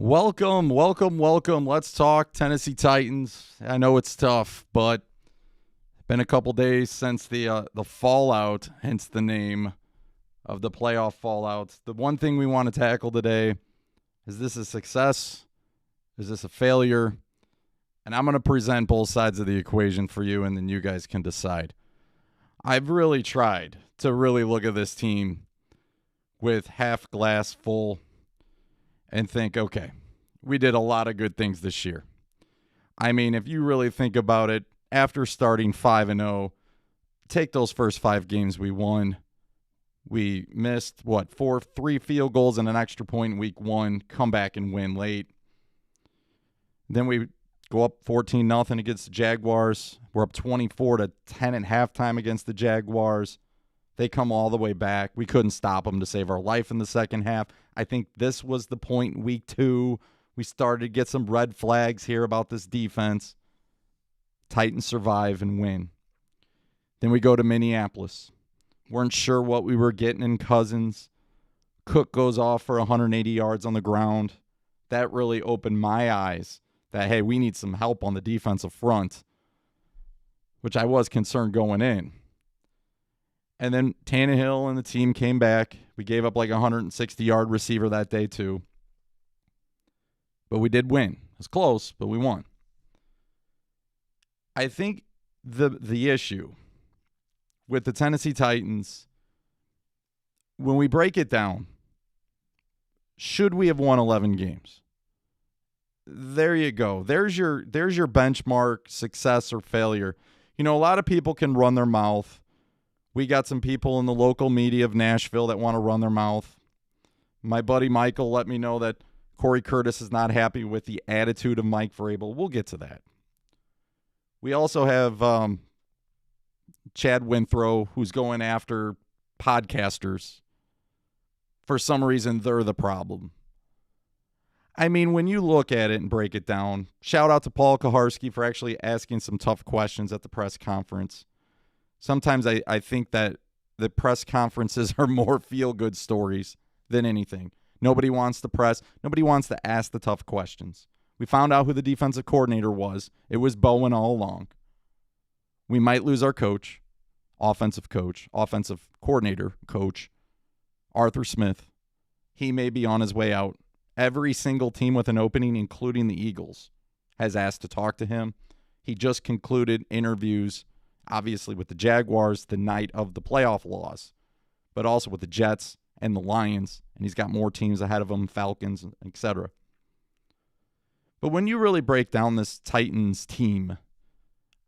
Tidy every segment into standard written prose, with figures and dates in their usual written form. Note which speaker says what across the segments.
Speaker 1: Welcome, welcome, welcome. Let's talk Tennessee Titans. I know it's tough, but it's been a couple days since the fallout, hence the name of the playoff fallout. The one thing we want to tackle today, is this a success? Is this a failure? And I'm going to present both sides of the equation for you, and then you guys can decide. I've really tried to really look at this team with half glass full and think, okay, we did a lot of good things this year. I mean, if you really think about it, after starting 5-0, take those first 5 games we won. We missed, 3 field goals and an extra point in week 1, come back and win late. Then we go up 14-0 against the Jaguars. We're up 24-10 at halftime against the Jaguars. They come all the way back. We couldn't stop them to save our life in the second half. I think this was the point in week 2. We started to get some red flags here about this defense. Titans survive and win. Then we go to Minneapolis. Weren't sure what we were getting in Cousins. Cook goes off for 180 yards on the ground. That really opened my eyes that, hey, we need some help on the defensive front, which I was concerned going in. And then Tannehill and the team came back. We gave up like a 160-yard receiver that day too. But we did win. It was close, but we won. I think the issue with the Tennessee Titans, when we break it down, should we have won 11 games? There you go. There's your benchmark, success or failure. You know, a lot of people can run their mouth. We got some people in the local media of Nashville that want to run their mouth. My buddy Michael let me know that Corey Curtis is not happy with the attitude of Mike Vrabel. We'll get to that. We also have Chad Winthrow, who's going after podcasters. For some reason, they're the problem. I mean, when you look at it and break it down, shout out to Paul Kaharski for actually asking some tough questions at the press conference. Sometimes I think that the press conferences are more feel-good stories than anything. Nobody wants to press. Nobody wants to ask the tough questions. We found out who the defensive coordinator was. It was Bowen all along. We might lose our coach, offensive coordinator, coach, Arthur Smith. He may be on his way out. Every single team with an opening, including the Eagles, has asked to talk to him. He just concluded interviews, obviously with the Jaguars the night of the playoff loss, but also with the Jets and the Lions, and he's got more teams ahead of him, Falcons, etc. But when you really break down this Titans team,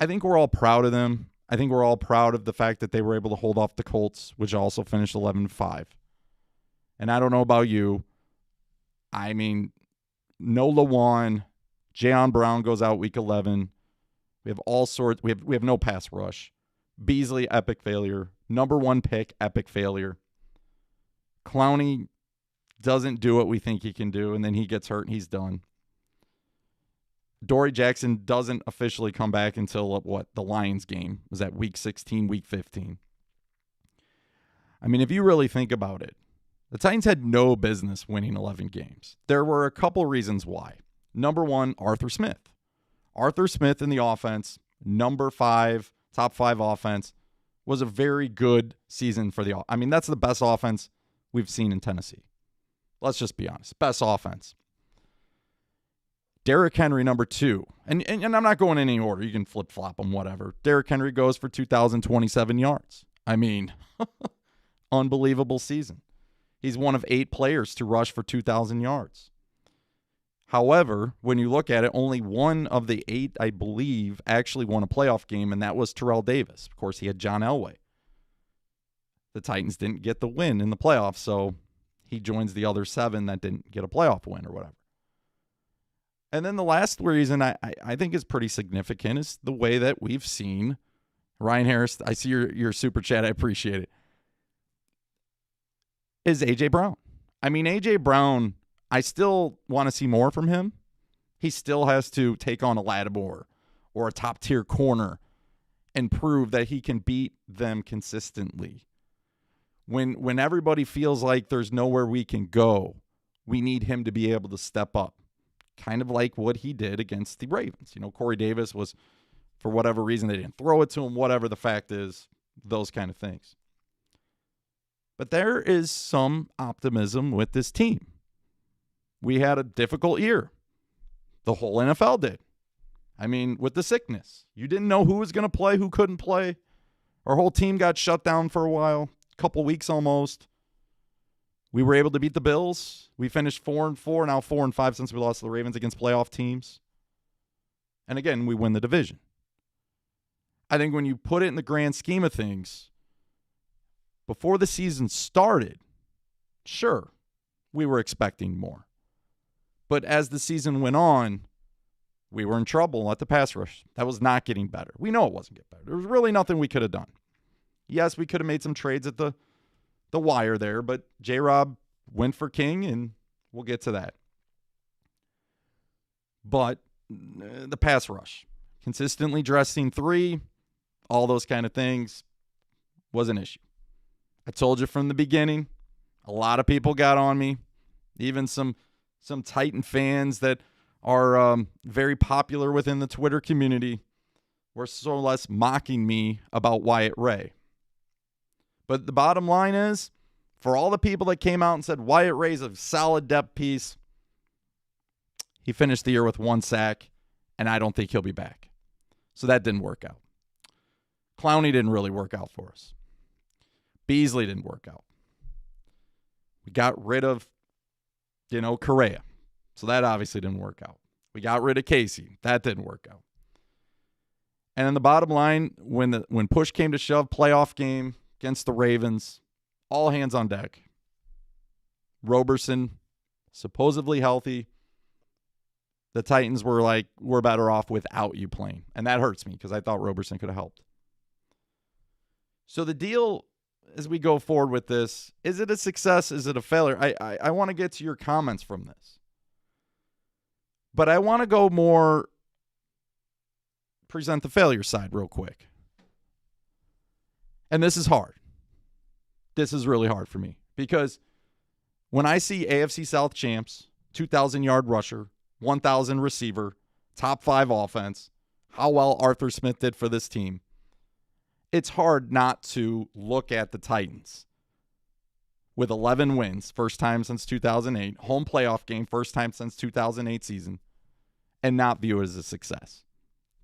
Speaker 1: I think we're all proud of them. I think we're all proud of the fact that they were able to hold off the Colts, which also finished 11-5. And I don't know about you. I mean, no Lawan, Jayon Brown goes out week 11. We have all sorts. We have no pass rush. Beasley, epic failure. Number 1 pick, epic failure. Clowney doesn't do what we think he can do, and then he gets hurt and he's done. Dory Jackson doesn't officially come back until, the Lions game. Was that week 16, week 15? I mean, if you really think about it, the Titans had no business winning 11 games. There were a couple reasons why. Number 1, Arthur Smith. Arthur Smith in the offense, number 5, top 5 offense, was a very good season for the. I mean, that's the best offense we've seen in Tennessee. Let's just be honest. Best offense. Derrick Henry, number 2. And I'm not going in any order. You can flip-flop them, whatever. Derrick Henry goes for 2,027 yards. I mean, unbelievable season. He's one of 8 players to rush for 2,000 yards. However, when you look at it, only one of the 8, I believe, actually won a playoff game, and that was Terrell Davis. Of course, he had John Elway. The Titans didn't get the win in the playoffs, so he joins the other 7 that didn't get a playoff win or whatever. And then the last reason I think is pretty significant is the way that we've seen Ryan Harris. I see your super chat. I appreciate it. Is A.J. Brown. I mean, A.J. Brown, I still want to see more from him. He still has to take on a Lattimore or a top-tier corner and prove that he can beat them consistently. When everybody feels like there's nowhere we can go, we need him to be able to step up. kind of like what he did against the Ravens. Corey Davis was, for whatever reason, they didn't throw it to him, whatever the fact is, those kind of things. But there is some optimism with this team. We had a difficult year. The whole NFL did. With the sickness. You didn't know who was going to play, who couldn't play. Our whole team got shut down for a while, a couple weeks almost. We were able to beat the Bills. We finished 4-4, now 4-5 since we lost to the Ravens against playoff teams. And again, we win the division. I think when you put it in the grand scheme of things, before the season started, sure, we were expecting more. But as the season went on, we were in trouble at the pass rush. That was not getting better. We know it wasn't getting better. There was really nothing we could have done. Yes, we could have made some trades at the wire there, but J-Rob went for King, and we'll get to that. But the pass rush, consistently dressing 3, all those kind of things, was an issue. I told you from the beginning, a lot of people got on me, even some Titan fans that are very popular within the Twitter community were so less mocking me about Wyatt Ray. But the bottom line is, for all the people that came out and said Wyatt Ray's a solid depth piece, he finished the year with 1 sack, and I don't think he'll be back. So that didn't work out. Clowney didn't really work out for us. Beasley didn't work out. We got rid of, Correa. So that obviously didn't work out. We got rid of Casey. That didn't work out. And in the bottom line, when push came to shove, playoff game against the Ravens, all hands on deck. Roberson, supposedly healthy. The Titans were like, we're better off without you playing. And that hurts me because I thought Roberson could have helped. So the deal as we go forward with this, is it a success? Is it a failure? I want to get to your comments from this. But I want to go more present the failure side real quick. And this is hard. This is really hard for me because when I see AFC South champs, 2,000-yard rusher, 1,000 receiver, top 5 offense, how well Arthur Smith did for this team, it's hard not to look at the Titans with 11 wins, first time since 2008, home playoff game, first time since 2008 season, and not view it as a success.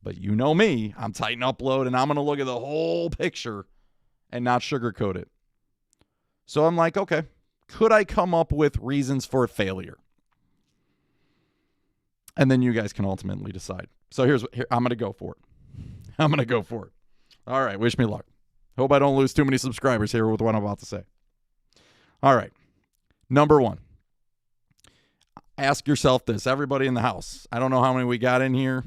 Speaker 1: But you know me, I'm Titan Upload, and I'm going to look at the whole picture and not sugarcoat it. So I'm like, okay, could I come up with reasons for failure? And then you guys can ultimately decide. So here I'm going to go for it. All right, wish me luck. Hope I don't lose too many subscribers here with what I'm about to say. All right, number 1. Ask yourself this, everybody in the house. I don't know how many we got in here.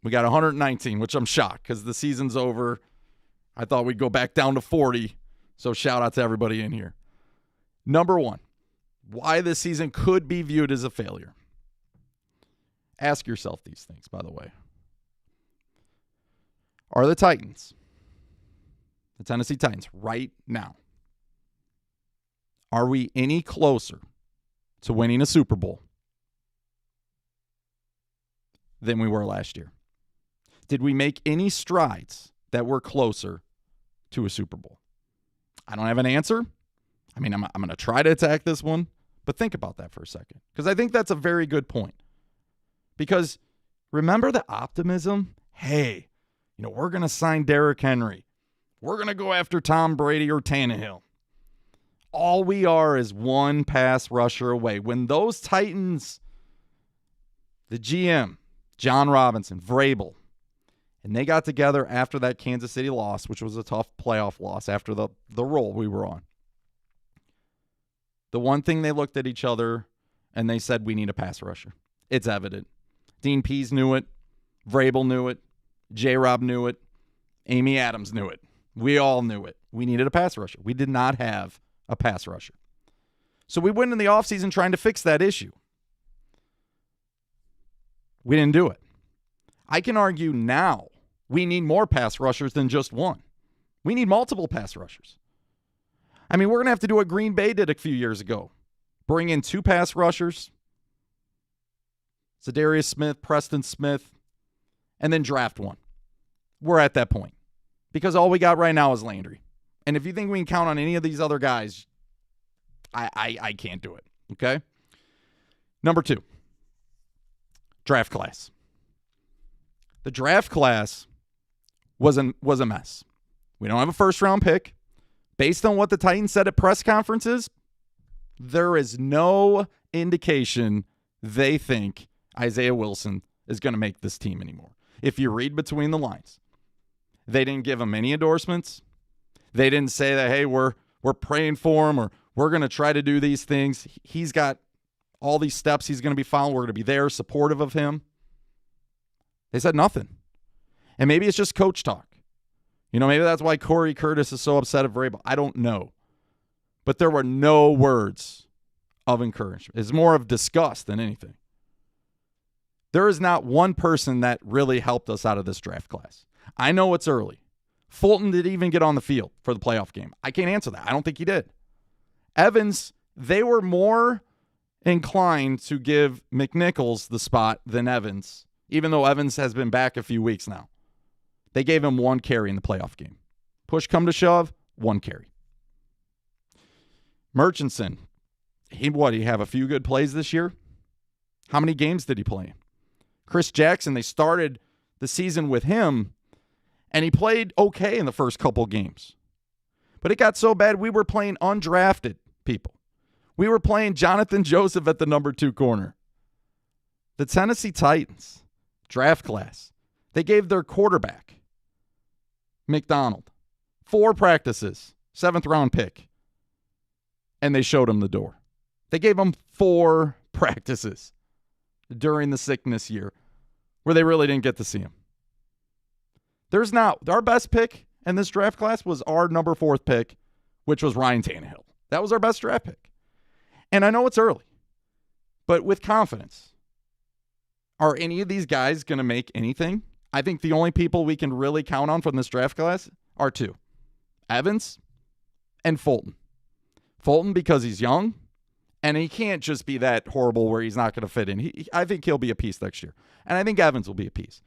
Speaker 1: We got 119, which I'm shocked because the season's over. I thought we'd go back down to 40, so shout out to everybody in here. Number 1, why this season could be viewed as a failure. Ask yourself these things, by the way. Are the Titans, the Tennessee Titans, right now, are we any closer to winning a Super Bowl than we were last year? Did we make any strides that were closer to a Super Bowl? I don't have an answer. I mean, I'm going to try to attack this one, but think about that for a second, because I think that's a very good point. Because remember the optimism? Hey, we're going to sign Derrick Henry. We're going to go after Tom Brady or Tannehill. All we are is one pass rusher away. When those Titans, the GM, John Robinson, Vrabel, and they got together after that Kansas City loss, which was a tough playoff loss after the role we were on. The one thing they looked at each other and they said, we need a pass rusher. It's evident. Dean Pease knew it. Vrabel knew it. J-Rob knew it. Amy Adams knew it. We all knew it. We needed a pass rusher. We did not have a pass rusher. So we went in the offseason trying to fix that issue. We didn't do it. I can argue now we need more pass rushers than just one. We need multiple pass rushers. I mean, we're going to have to do what Green Bay did a few years ago. Bring in 2 pass rushers Zadarius Smith, Preston Smith, and then draft one. We're at that point because all we got right now is Landry. And if you think we can count on any of these other guys, I can't do it, okay? Number 2, draft class. The draft class was a mess. We don't have a first-round pick. Based on what the Titans said at press conferences, there is no indication they think Isaiah Wilson is going to make this team anymore. If you read between the lines, they didn't give him any endorsements. They didn't say that, hey, we're praying for him or we're going to try to do these things. He's got all these steps he's going to be following. We're going to be there, supportive of him. They said nothing. And maybe it's just coach talk. Maybe that's why Corey Curtis is so upset at Vrabel. I don't know. But there were no words of encouragement. It's more of disgust than anything. There is not one person that really helped us out of this draft class. I know it's early. Fulton didn't even get on the field for the playoff game. I can't answer that. I don't think he did. Evans, they were more inclined to give McNichols the spot than Evans, even though Evans has been back a few weeks now. They gave him 1 carry in the playoff game. Push come to shove, 1 carry. Murchison, he have a few good plays this year? How many games did he play in? Chris Jackson, they started the season with him, and he played okay in the first couple games. But it got so bad, we were playing undrafted people. We were playing Jonathan Joseph at the number 2 corner. The Tennessee Titans, draft class, they gave their quarterback, McDonald, 4 practices, 7th-round pick, and they showed him the door. They gave him 4 practices during the sickness year where they really didn't get to see him. Our best pick in this draft class was our number 4th pick, which was Ryan Tannehill. That was our best draft pick. And I know it's early, but with confidence, are any of these guys going to make anything? I think the only people we can really count on from this draft class are 2, Evans and Fulton. Fulton because he's young, and he can't just be that horrible where he's not going to fit in. I think he'll be a piece next year, and I think Evans will be a piece.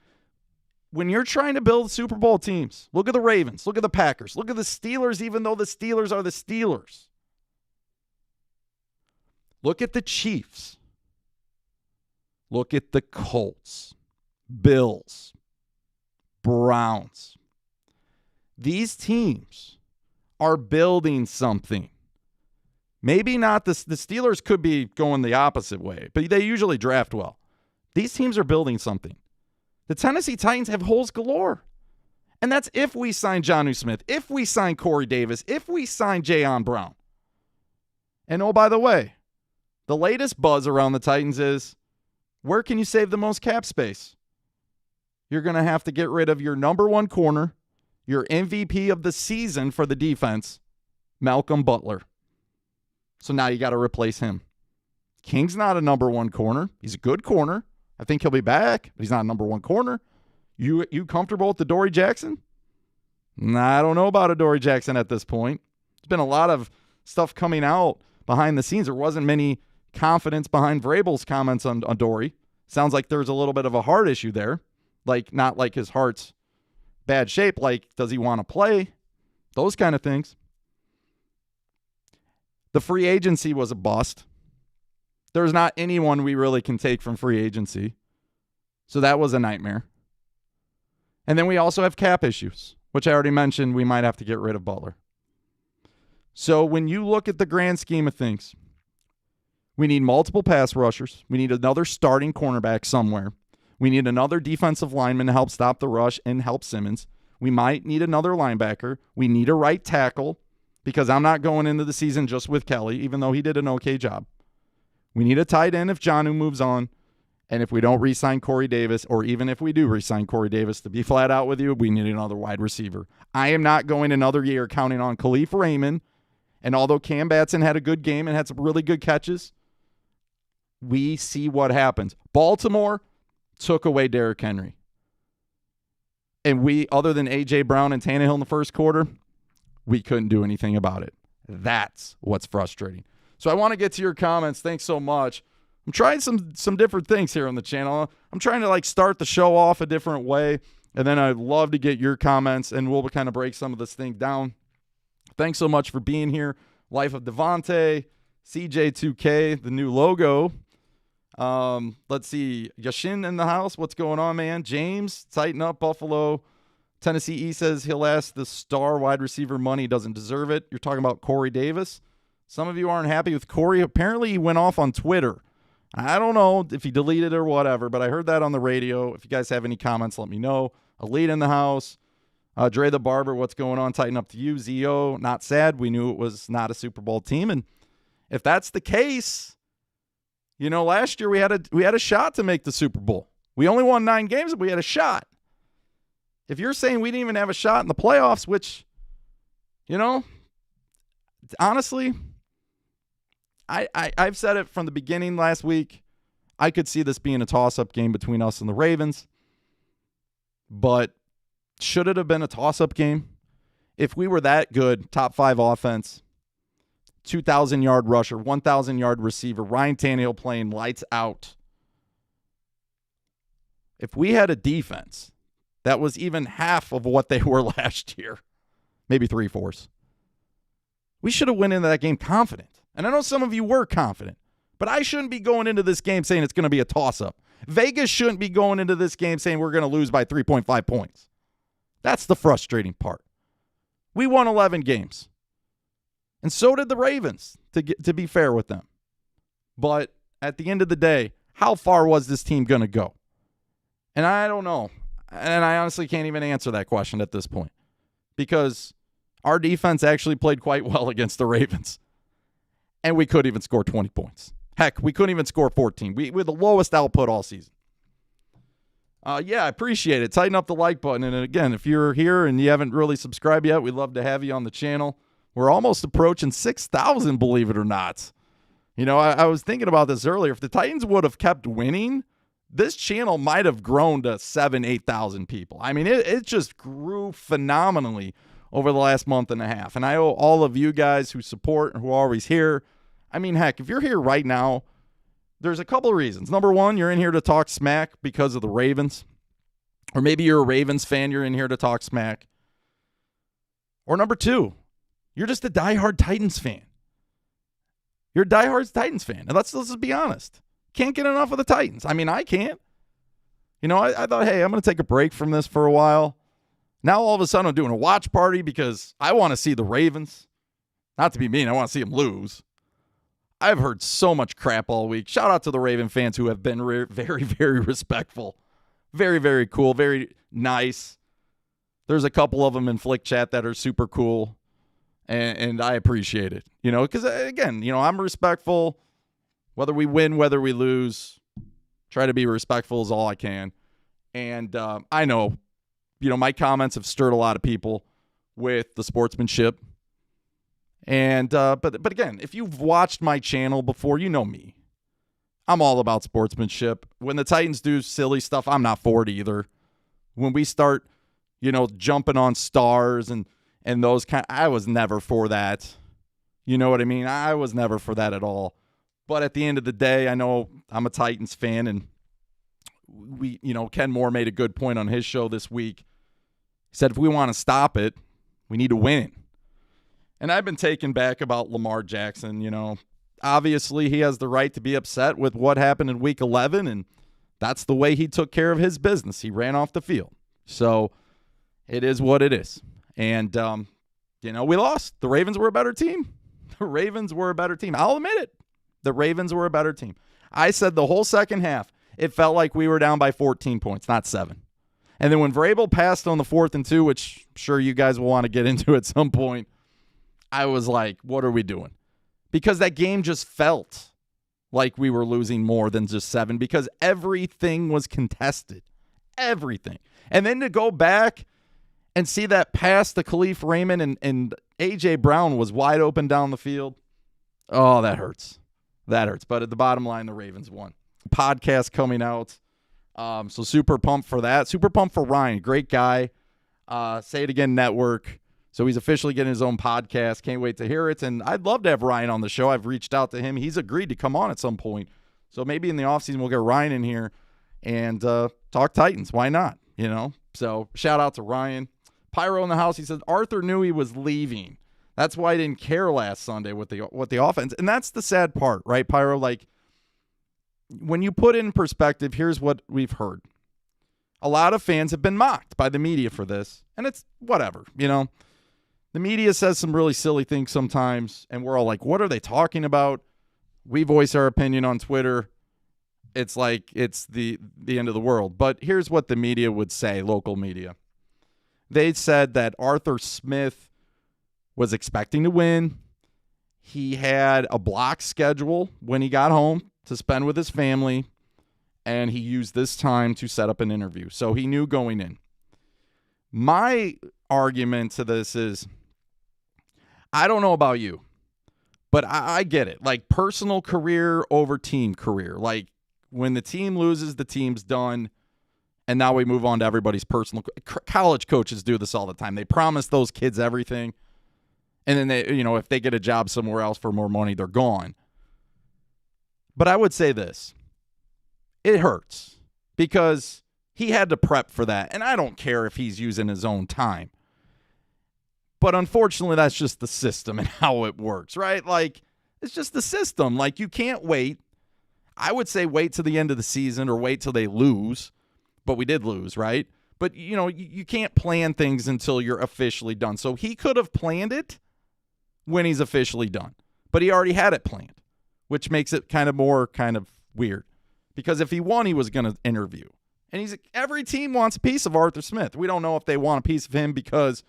Speaker 1: When you're trying to build Super Bowl teams, look at the Ravens, look at the Packers, look at the Steelers, even though the Steelers are the Steelers. Look at the Chiefs. Look at the Colts, Bills, Browns. These teams are building something. Maybe not the Steelers could be going the opposite way, but they usually draft well. These teams are building something. The Tennessee Titans have holes galore. And that's if we sign Jonnu Smith, if we sign Corey Davis, if we sign Jayon Brown. And oh, by the way, the latest buzz around the Titans is, where can you save the most cap space? You're going to have to get rid of your number 1 corner, your MVP of the season for the defense, Malcolm Butler. So now you got to replace him. King's not a number 1 corner. He's a good corner. I think he'll be back, but he's not a number 1 corner. You comfortable with the Dory Jackson? Nah, I don't know about a Dory Jackson at this point. There's been a lot of stuff coming out behind the scenes. There wasn't many confidence behind Vrabel's comments on Dory. Sounds like there's a little bit of a heart issue there. Like, not like his heart's bad shape. Like, does he want to play? Those kind of things. The free agency was a bust. There's not anyone we really can take from free agency. So that was a nightmare. And then we also have cap issues, which I already mentioned. We might have to get rid of Butler. So when you look at the grand scheme of things, we need multiple pass rushers. We need another starting cornerback somewhere. We need another defensive lineman to help stop the rush and help Simmons. We might need another linebacker. We need a right tackle because I'm not going into the season just with Kelly, even though he did an okay job. We need a tight end if Jonnu moves on. And if we don't re-sign Corey Davis, or even if we do re-sign Corey Davis, to be flat out with you, we need another wide receiver. I am not going another year counting on Khalif Raymond. And although Cam Batson had a good game and had some really good catches, we see what happens. Baltimore took away Derrick Henry. And we, other than A.J. Brown and Tannehill in the first quarter, we couldn't do anything about it. That's what's frustrating. So I want to get to your comments. Thanks so much. I'm I'm trying some different things here on the channel. I'm trying to like start the show off a different way, and then I'd love to get your comments, and we'll kind of break some of this thing down. Thanks so much for being here. Life of Devontae, CJ2K, the new logo. Let's see. Yashin in the house. What's going on, man? James, tighten up, Buffalo. Tennessee E says he'll ask the star wide receiver money, doesn't deserve it. You're talking about Corey Davis. Some of you aren't happy with Corey. Apparently he went off on Twitter. I don't know if he deleted it or whatever, but I heard that on the radio. If you guys have any comments, let me know. Elite in the house. Dre the Barber, what's going on? Tighten up to you. Zio, not sad. We knew it was not a Super Bowl team. And if that's the case, last year we had a shot to make the Super Bowl. We only won 9 games, but we had a shot. If you're saying we didn't even have a shot in the playoffs, which, honestly, I've said it from the beginning last week. I could see this being a toss-up game between us and the Ravens. But should it have been a toss-up game? If we were that good, top 5 offense, 2,000-yard rusher, 1,000-yard receiver, Ryan Tannehill playing lights out. If we had a defense that was even half of what they were last year, maybe 3/4, we should have went into that game confident. And I know some of you were confident, but I shouldn't be going into this game saying it's going to be a toss-up. Vegas shouldn't be going into this game saying we're going to lose by 3.5 points. That's the frustrating part. We won 11 games. And so did the Ravens, to be fair with them. But at the end of the day, how far was this team going to go? And I don't know. And I honestly can't even answer that question at this point. Because our defense actually played quite well against the Ravens. And we couldn't even score 20 points. Heck, we couldn't even score 14. We had the lowest output all season. Yeah, I appreciate it. Tighten up the like button. And again, if you're here and you haven't really subscribed yet, we'd love to have you on the channel. We're almost approaching 6,000, believe it or not. I was thinking about this earlier. If the Titans would have kept winning, this channel might have grown to 7,000, 8,000 people. I mean, it just grew phenomenally over the last month and a half. And I owe all of you guys who support and who are always here. I mean, heck, if you're here right now, there's a couple of reasons. Number one, you're in here to talk smack because of the Ravens. Or maybe you're a Ravens fan, you're in here to talk smack. Or number two, you're just a diehard Titans fan. You're a diehard Titans fan. And let's just be honest. Can't get enough of the Titans. I mean, I can't. I thought, hey, I'm going to take a break from this for a while. Now all of a sudden I'm doing a watch party because I want to see the Ravens. Not to be mean, I want to see them lose. I've heard so much crap all week. Shout out to the Raven fans who have been very, very respectful. Very, very cool. Very nice. There's a couple of them in Flick Chat that are super cool. And I appreciate it. Because, again, I'm respectful. Whether we win, whether we lose, try to be respectful is all I can. And I know, my comments have stirred a lot of people with the sportsmanship. And but again, if you've watched my channel before, you know me. I'm all about sportsmanship. When the Titans do silly stuff, I'm not for it either. When we start, jumping on stars and those I was never for that. You know what I mean? I was never for that at all. But at the end of the day, I know I'm a Titans fan, and Ken Moore made a good point on his show this week. He said if we want to stop it, we need to win. And I've been taken back about Lamar Jackson. Obviously he has the right to be upset with what happened in Week 11, and that's the way he took care of his business. He ran off the field. So it is what it is. And, we lost. The Ravens were a better team. The Ravens were a better team. I'll admit it. The Ravens were a better team. I said the whole second half, it felt like we were down by 14 points, not 7. And then when Vrabel passed on the 4th and 2, which I'm sure you guys will want to get into at some point, I was like, what are we doing? Because that game just felt like we were losing more than just 7 because everything was contested. Everything. And then to go back and see that pass to Khalif Raymond and A.J. Brown was wide open down the field. Oh, that hurts. That hurts. But at the bottom line, the Ravens won. Podcast coming out. So super pumped for that. Super pumped for Ryan. Great guy. Say It Again Network. So he's officially getting his own podcast. Can't wait to hear it. And I'd love to have Ryan on the show. I've reached out to him. He's agreed to come on at some point. So maybe in the offseason we'll get Ryan in here and talk Titans. Why not? So shout out to Ryan. Pyro in the house, he says, Arthur knew he was leaving. That's why I didn't care last Sunday with the offense. And that's the sad part, right, Pyro? Like, when you put it in perspective, here's what we've heard. A lot of fans have been mocked by the media for this, and it's whatever, The media says some really silly things sometimes, and we're all like, what are they talking about? We voice our opinion on Twitter. It's like it's the end of the world. But here's what the media would say, local media. They said that Arthur Smith was expecting to win. He had a block schedule when he got home to spend with his family, and he used this time to set up an interview. So he knew going in. My argument to this is, I don't know about you, but I get it. Like, personal career over team career. Like, when the team loses, the team's done. And now we move on to everybody's personal. College coaches do this all the time. They promise those kids everything. And then they, if they get a job somewhere else for more money, they're gone. But I would say this. It hurts because he had to prep for that. And I don't care if he's using his own time. But unfortunately, that's just the system and how it works, right? Like, it's just the system. Like, you can't wait. I would say wait till the end of the season or wait till they lose. But we did lose, right? But, you can't plan things until you're officially done. So he could have planned it when he's officially done. But he already had it planned, which makes it kind of weird. Because if he won, he was going to interview. And every team wants a piece of Arthur Smith. We don't know if they want a piece of him because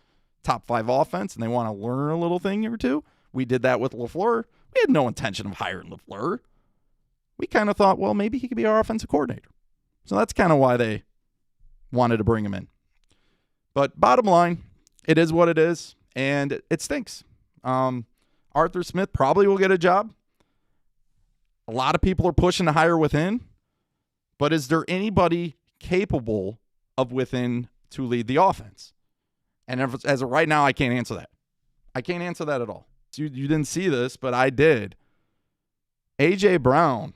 Speaker 1: top 5 offense and they want to learn a little thing or two. We did that with LaFleur. We had no intention of hiring LaFleur. We kind of thought, well, maybe he could be our offensive coordinator. So that's kind of why they wanted to bring him in. But bottom line, it is what it is, and it stinks. Arthur Smith probably will get a job. A lot of people are pushing to hire within, but is there anybody capable of within to lead the offense? And as of right now, I can't answer that. I can't answer that at all. You didn't see this, but I did. A.J. Brown,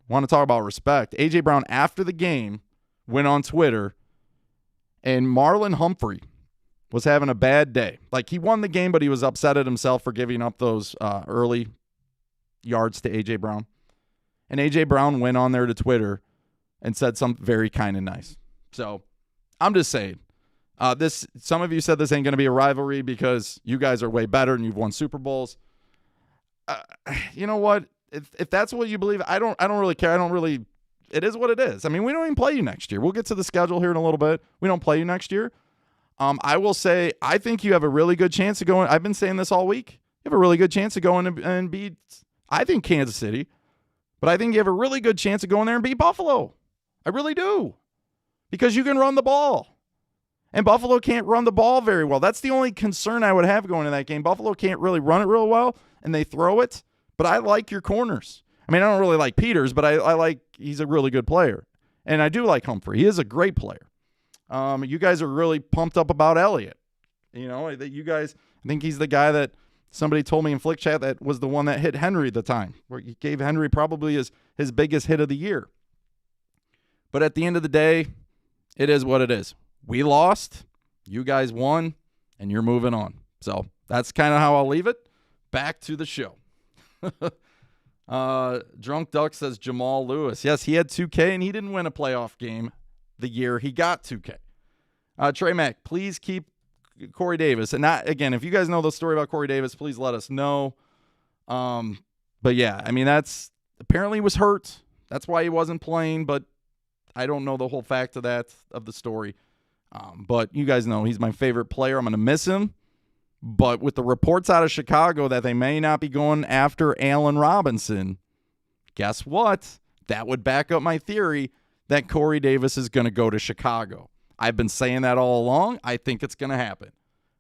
Speaker 1: want to talk about respect. A.J. Brown, after the game, went on Twitter, and Marlon Humphrey was having a bad day. Like, he won the game, but he was upset at himself for giving up those early yards to A.J. Brown. And A.J. Brown went on there to Twitter and said something very kind and nice. So I'm just saying, some of you said this ain't going to be a rivalry because you guys are way better and you've won Super Bowls. You know what? If that's what you believe, I don't really care. It is what it is. I mean, we don't even play you next year. We'll get to the schedule here in a little bit. We don't play you next year. I will say, I think you have a really good chance of going. I've been saying this all week. You have a really good chance of going and beat, I think, Kansas City. But I think you have a really good chance of going there and beat Buffalo. I really do. Because you can run the ball. And Buffalo can't run the ball very well. That's the only concern I would have going into that game. Buffalo can't really run it real well, and they throw it. But I like your corners. I mean, I don't really like Peters, but I like he's a really good player. And I do like Humphrey. He is a great player. You guys are really pumped up about Elliott. You guys, I think he's the guy that somebody told me in Flick Chat that was the one that hit Henry at the time, where he gave Henry probably his biggest hit of the year. But at the end of the day, it is what it is. We lost, you guys won, and you're moving on. So that's kind of how I'll leave it. Back to the show. Drunk Duck says Jamal Lewis. Yes, he had 2K, and he didn't win a playoff game the year he got 2K. Trey Mack, please keep Corey Davis. And again, if you guys know the story about Corey Davis, please let us know. But yeah, I mean, apparently he was hurt. That's why he wasn't playing, but I don't know the whole fact of the story. But you guys know he's my favorite player. I'm going to miss him. But with the reports out of Chicago that they may not be going after Allen Robinson, guess what? That would back up my theory that Corey Davis is going to go to Chicago. I've been saying that all along. I think it's going to happen.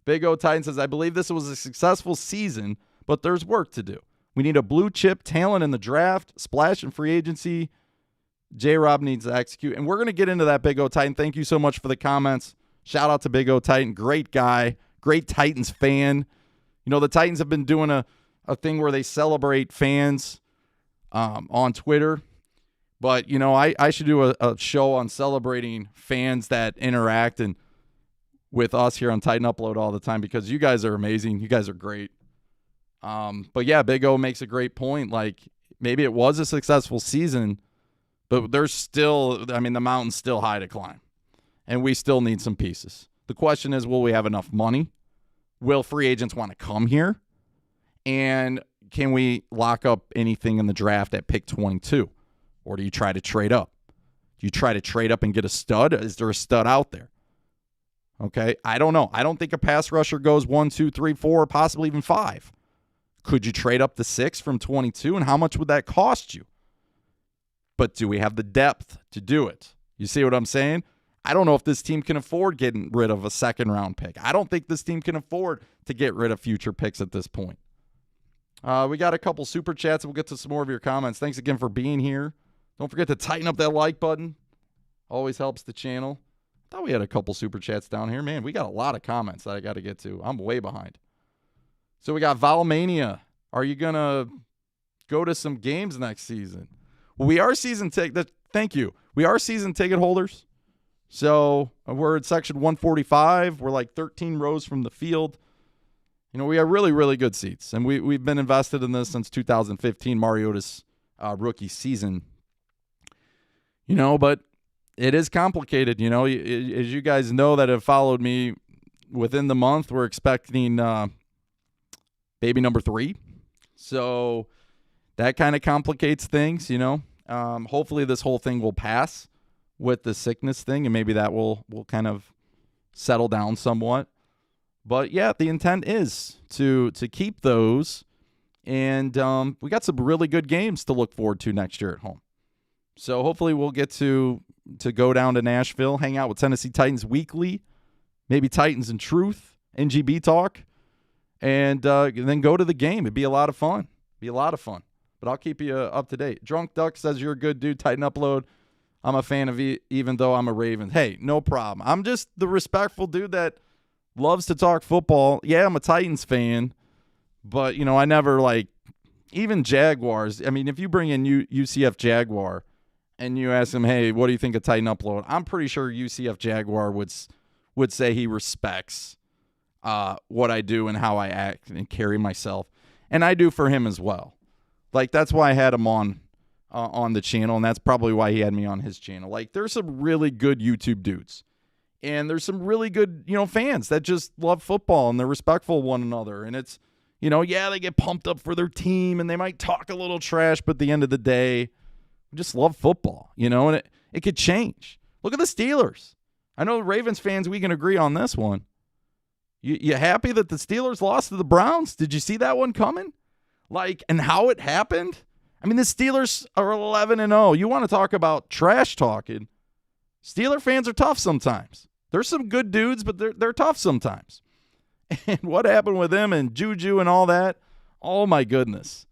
Speaker 1: Big O Titan says, I believe this was a successful season, but there's work to do. We need a blue chip talent in the draft, splash in free agency. J-Rob needs to execute. And we're going to get into that, Big O Titan. Thank you so much for the comments. Shout out to Big O Titan. Great guy. Great Titans fan. The Titans have been doing a thing where they celebrate fans on Twitter. But, I should do a show on celebrating fans that interact and with us here on Titan Upload all the time, because you guys are amazing. You guys are great. But yeah, Big O makes a great point. Like, maybe it was a successful season, but there's still, the mountain's still high to climb, and we still need some pieces. The question is, will we have enough money? Will free agents want to come here? And can we lock up anything in the draft at pick 22? Or do you try to trade up? Do you try to trade up and get a stud? Is there a stud out there? Okay, I don't know. I don't think a pass rusher goes 1, 2, 3, 4, possibly even 5. Could you trade up to 6 from 22? And how much would that cost you? But do we have the depth to do it? You see what I'm saying? I don't know if this team can afford getting rid of a second-round pick. I don't think this team can afford to get rid of future picks at this point. We got a couple super chats. We'll get to some more of your comments. Thanks again for being here. Don't forget to tighten up that like button. Always helps the channel. I thought we had a couple super chats down here. Man, we got a lot of comments that I got to get to. I'm way behind. So we got Valmania. Are you going to go to some games next season? Well, we are season ticket. Thank you. We are season ticket holders. So we're at section 145. We're like 13 rows from the field. We have really, really good seats. And we've been invested in this since 2015, Mariota's rookie season. But it is complicated. As you guys know that have followed me within the month, we're expecting baby number 3. So that kind of complicates things, Hopefully this whole thing will pass with the sickness thing, and maybe that will kind of settle down somewhat. But yeah, the intent is to keep those, and we got some really good games to look forward to next year at home. So hopefully we'll get to go down to Nashville, hang out with Tennessee Titans weekly, maybe Titans in Truth, NGB talk, and then go to the game. It'd be a lot of fun. But I'll keep you up to date. Drunk Duck says you're a good dude. Titan Upload. I'm a fan of you, even though I'm a Ravens. Hey, no problem. I'm just the respectful dude that loves to talk football. Yeah, I'm a Titans fan, but, I never even Jaguars. If you bring in UCF Jaguar and you ask him, hey, what do you think of Titan Upload? I'm pretty sure UCF Jaguar would say he respects what I do and how I act and carry myself. And I do for him as well. That's why I had him on the channel, and that's probably why he had me on his channel. There's some really good YouTube dudes. And there's some really good, fans that just love football and they're respectful of one another. And it's, they get pumped up for their team and they might talk a little trash, but at the end of the day, we just love football, and it could change. Look at the Steelers. I know Ravens fans, we can agree on this one. You happy that the Steelers lost to the Browns? Did you see that one coming? And how it happened? The Steelers are 11-0. You want to talk about trash talking? Steeler fans are tough sometimes. There's some good dudes, but they're tough sometimes. And what happened with them and Juju and all that? Oh my goodness.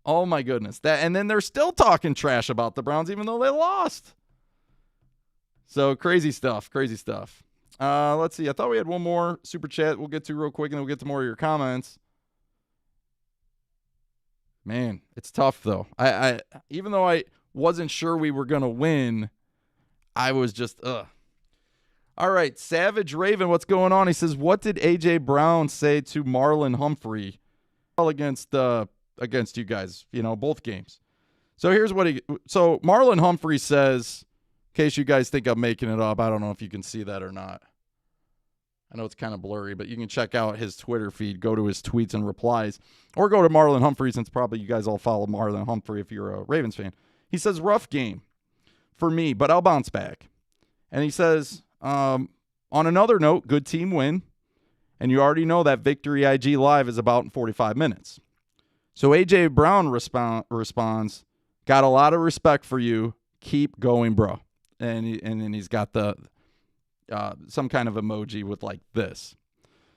Speaker 1: And then they're still talking trash about the Browns even though they lost. So crazy stuff. Let's see. I thought we had one more super chat we'll get to real quick, and then we'll get to more of your comments. Man, it's tough though. I even though I wasn't sure we were gonna win, I was just All right, Savage Raven, what's going on? He says, what did A.J. Brown say to Marlon Humphrey against you guys, both games? So here's what so Marlon Humphrey says, in case you guys think I'm making it up, I don't know if you can see that or not. I know it's kind of blurry, but you can check out his Twitter feed, go to his tweets and replies, or go to Marlon Humphrey, since probably you guys all follow Marlon Humphrey if you're a Ravens fan. He says, rough game for me, but I'll bounce back. And he says, on another note, good team win. And you already know that Victory IG Live is about in 45 minutes. So A.J. Brown responds, got a lot of respect for you. Keep going, bro. And then he's got the some kind of emoji with this.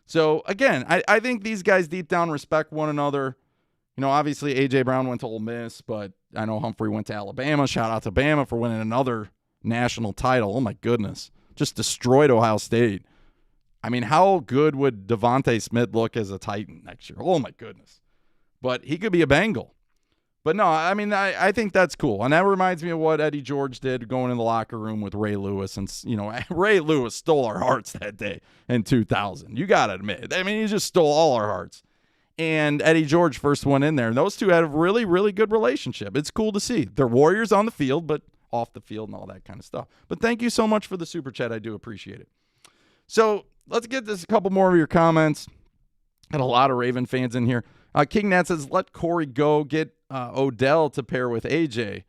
Speaker 1: So, again, I think these guys deep down respect one another. Obviously A.J. Brown went to Ole Miss, but I know Humphrey went to Alabama. Shout out to Bama for winning another national title. Oh, my goodness. Just destroyed Ohio State. How good would Devontae Smith look as a Titan next year? Oh, my goodness. But he could be a Bengal. But no, I mean, I think that's cool. And that reminds me of what Eddie George did going in the locker room with Ray Lewis. And, Ray Lewis stole our hearts that day in 2000. You got to admit. I mean, he just stole all our hearts. And Eddie George first one in there. And those two had a really, really good relationship. It's cool to see. They're warriors on the field, but off the field and all that kind of stuff. But thank you so much for the super chat. I do appreciate it. So let's get this a couple more of your comments. Got a lot of Raven fans in here. King Nat says, let Corey go, get Odell to pair with AJ.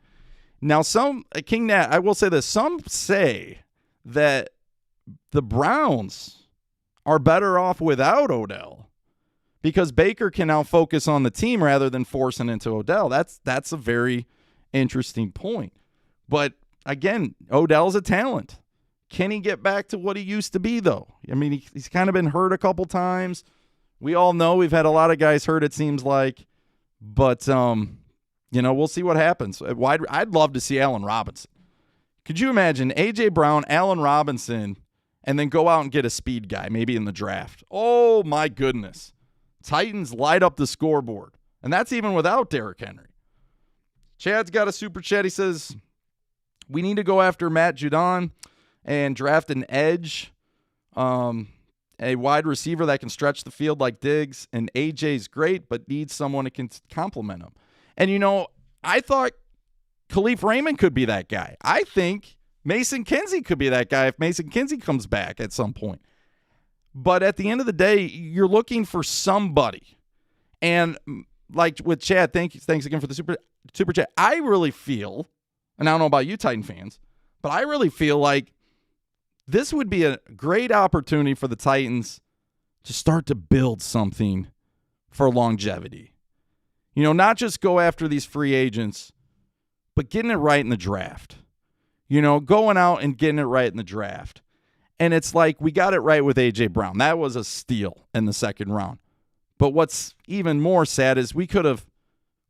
Speaker 1: Now, King Nat, I will say this. Some say that the Browns are better off without Odell because Baker can now focus on the team rather than forcing into Odell. That's a very interesting point. But, again, Odell's a talent. Can he get back to what he used to be, though? I mean, he's kind of been hurt a couple times. We all know we've had a lot of guys hurt, it seems like. But, we'll see what happens. I'd love to see Allen Robinson. Could you imagine A.J. Brown, Allen Robinson, and then go out and get a speed guy, maybe in the draft? Oh, my goodness. Titans light up the scoreboard. And that's even without Derrick Henry. Chad's got a super chat. He says, we need to go after Matt Judon and draft an edge. A wide receiver that can stretch the field like Diggs, and AJ's great, but needs someone who can complement him. And, I thought Khalif Raymond could be that guy. I think Mason Kinsey could be that guy if Mason Kinsey comes back at some point. But at the end of the day, you're looking for somebody. And like with Chad, thanks again for the super chat. I really feel, and I don't know about you Titan fans, but I really feel like this would be a great opportunity for the Titans to start to build something for longevity. Not just go after these free agents, but getting it right in the draft. Going out and getting it right in the draft. And it's like we got it right with A.J. Brown. That was a steal in the second round. But what's even more sad is we could have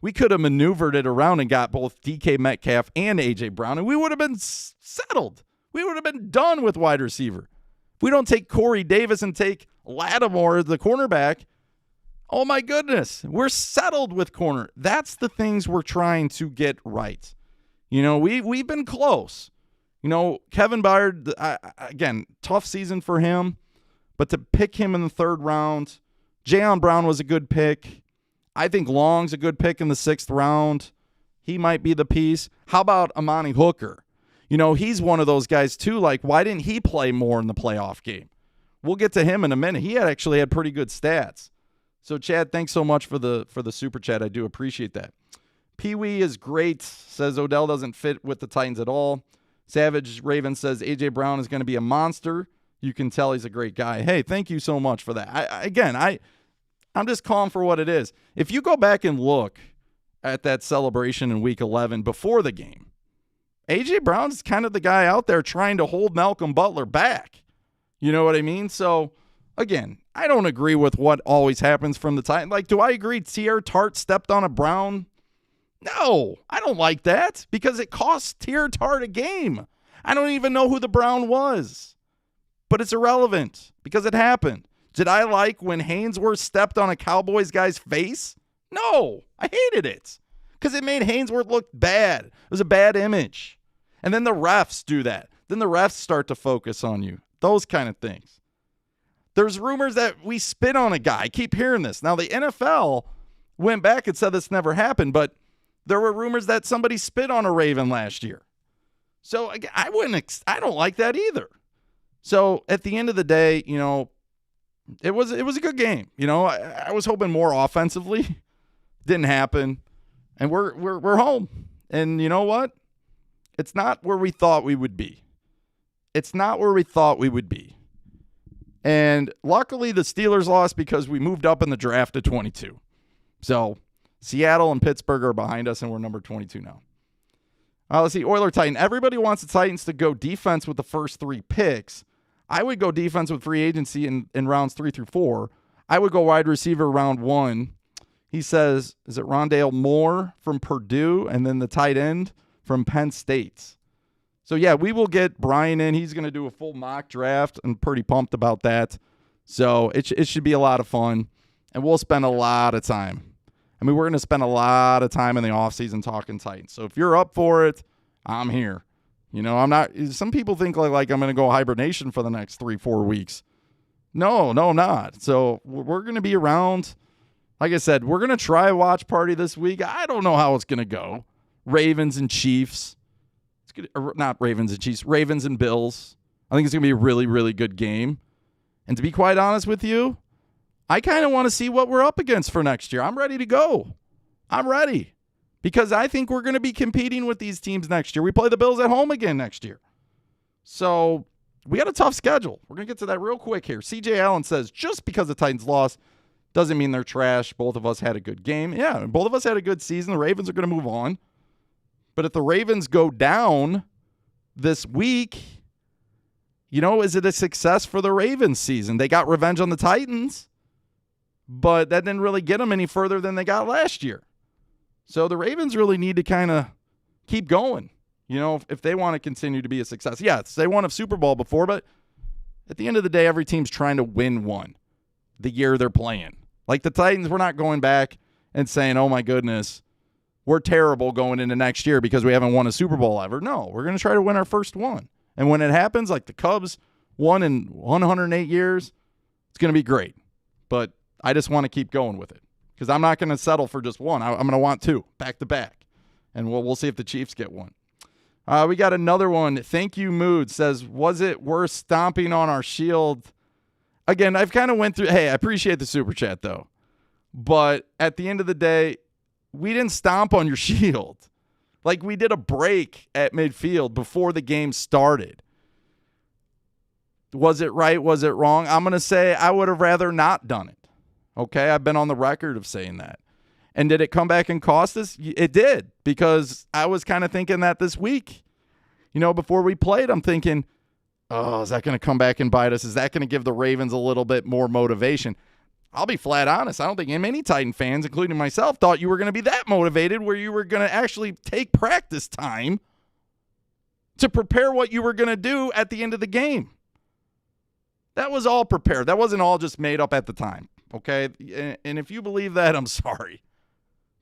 Speaker 1: maneuvered it around and got both DK Metcalf and A.J. Brown, and we would have been settled. We would have been done with wide receiver. If we don't take Corey Davis and take Lattimore, the cornerback, oh my goodness, we're settled with corner. That's the things we're trying to get right. We've been close. Kevin Byard, again, tough season for him, but to pick him in the third round, Jayon Brown was a good pick. I think Long's a good pick in the 6th round. He might be the piece. How about Amani Hooker? He's one of those guys, too. Like, why didn't he play more in the playoff game? We'll get to him in a minute. He actually had pretty good stats. So, Chad, thanks so much for the super chat. I do appreciate that. Pee-wee is great, says Odell doesn't fit with the Titans at all. Savage Raven says A.J. Brown is going to be a monster. You can tell he's a great guy. Hey, thank you so much for that. I'm just calling for what it is. If you go back and look at that celebration in Week 11 before the game, A.J. Brown's kind of the guy out there trying to hold Malcolm Butler back. You know what I mean? So, again, I don't agree with what always happens from the Titans. Like, do I agree Tier Tart stepped on a Brown? No, I don't like that because it cost Tier Tart a game. I don't even know who the Brown was. But it's irrelevant because it happened. Did I like when Hainsworth stepped on a Cowboys guy's face? No, I hated it because it made Hainsworth look bad. It was a bad image. And then the refs do that. Then the refs start to focus on you. Those kind of things. There's rumors that we spit on a guy. I keep hearing this. Now, the NFL went back and said this never happened, but there were rumors that somebody spit on a Raven last year. So, again, I don't like that either. So, at the end of the day, it was a good game. I was hoping more offensively. Didn't happen. And we're home. And you know what? It's not where we thought we would be. And luckily the Steelers lost because we moved up in the draft to 22. So Seattle and Pittsburgh are behind us, and we're number 22 now. Let's see. Oiler Titan. Everybody wants the Titans to go defense with the first 3 picks. I would go defense with free agency in rounds 3 through 4. I would go wide receiver round 1. He says, is it Rondale Moore from Purdue and then the tight end from Penn State? So, yeah, we will get Brian in. He's going to do a full mock draft. I'm pretty pumped about that. So it should be a lot of fun. And we'll spend a lot of time. I mean, we're going to spend a lot of time in the offseason talking Titans. So if you're up for it, I'm here. You know, I'm not. Some people think like I'm going to go hibernation for the next 3-4 weeks. No, I'm not. So we're going to be around. Like I said, we're going to try a watch party this week. I don't know how it's going to go. Ravens and Chiefs. It's good, not Ravens and Chiefs. Ravens and Bills. I think it's going to be a really, really good game. And to be quite honest with you, I kind of want to see what we're up against for next year. I'm ready to go. I'm ready. Because I think we're going to be competing with these teams next year. We play the Bills at home again next year. So we got a tough schedule. We're going to get to that real quick here. CJ Allen says, just because the Titans lost doesn't mean they're trash. Both of us had a good game. Yeah, both of us had a good season. The Ravens are going to move on. But if the Ravens go down this week, you know, is it a success for the Ravens season? They got revenge on the Titans, but that didn't really get them any further than they got last year. So the Ravens really need to kind of keep going, you know, if they want to continue to be a success. Yes, they won a Super Bowl before, but at the end of the day, every team's trying to win one the year they're playing. Like the Titans, we're not going back and saying, oh my goodness, we're terrible going into next year because we haven't won a Super Bowl ever. No, we're going to try to win our first one. And when it happens, like the Cubs won in 108 years, it's going to be great. But I just want to keep going with it because I'm not going to settle for just one. I'm going to want two back to back. And we'll see if the Chiefs get one. We got another one. Thank you, Mood says, was it worth stomping on our shield? Again, I've kind of went through, hey, I appreciate the super chat though. But at the end of the day, we didn't stomp on your shield. Like we did a break at midfield before the game started. Was it right? Was it wrong? I'm going to say I would have rather not done it. Okay, I've been on the record of saying that. And did it come back and cost us? It did, because I was kind of thinking that this week. You know, before we played, I'm thinking, oh, is that going to come back and bite us? Is that going to give the Ravens a little bit more motivation? I'll be flat honest. I don't think many Titan fans, including myself, thought you were going to be that motivated where you were going to actually take practice time to prepare what you were going to do at the end of the game. That was all prepared. That wasn't all just made up at the time, okay? And if you believe that, I'm sorry.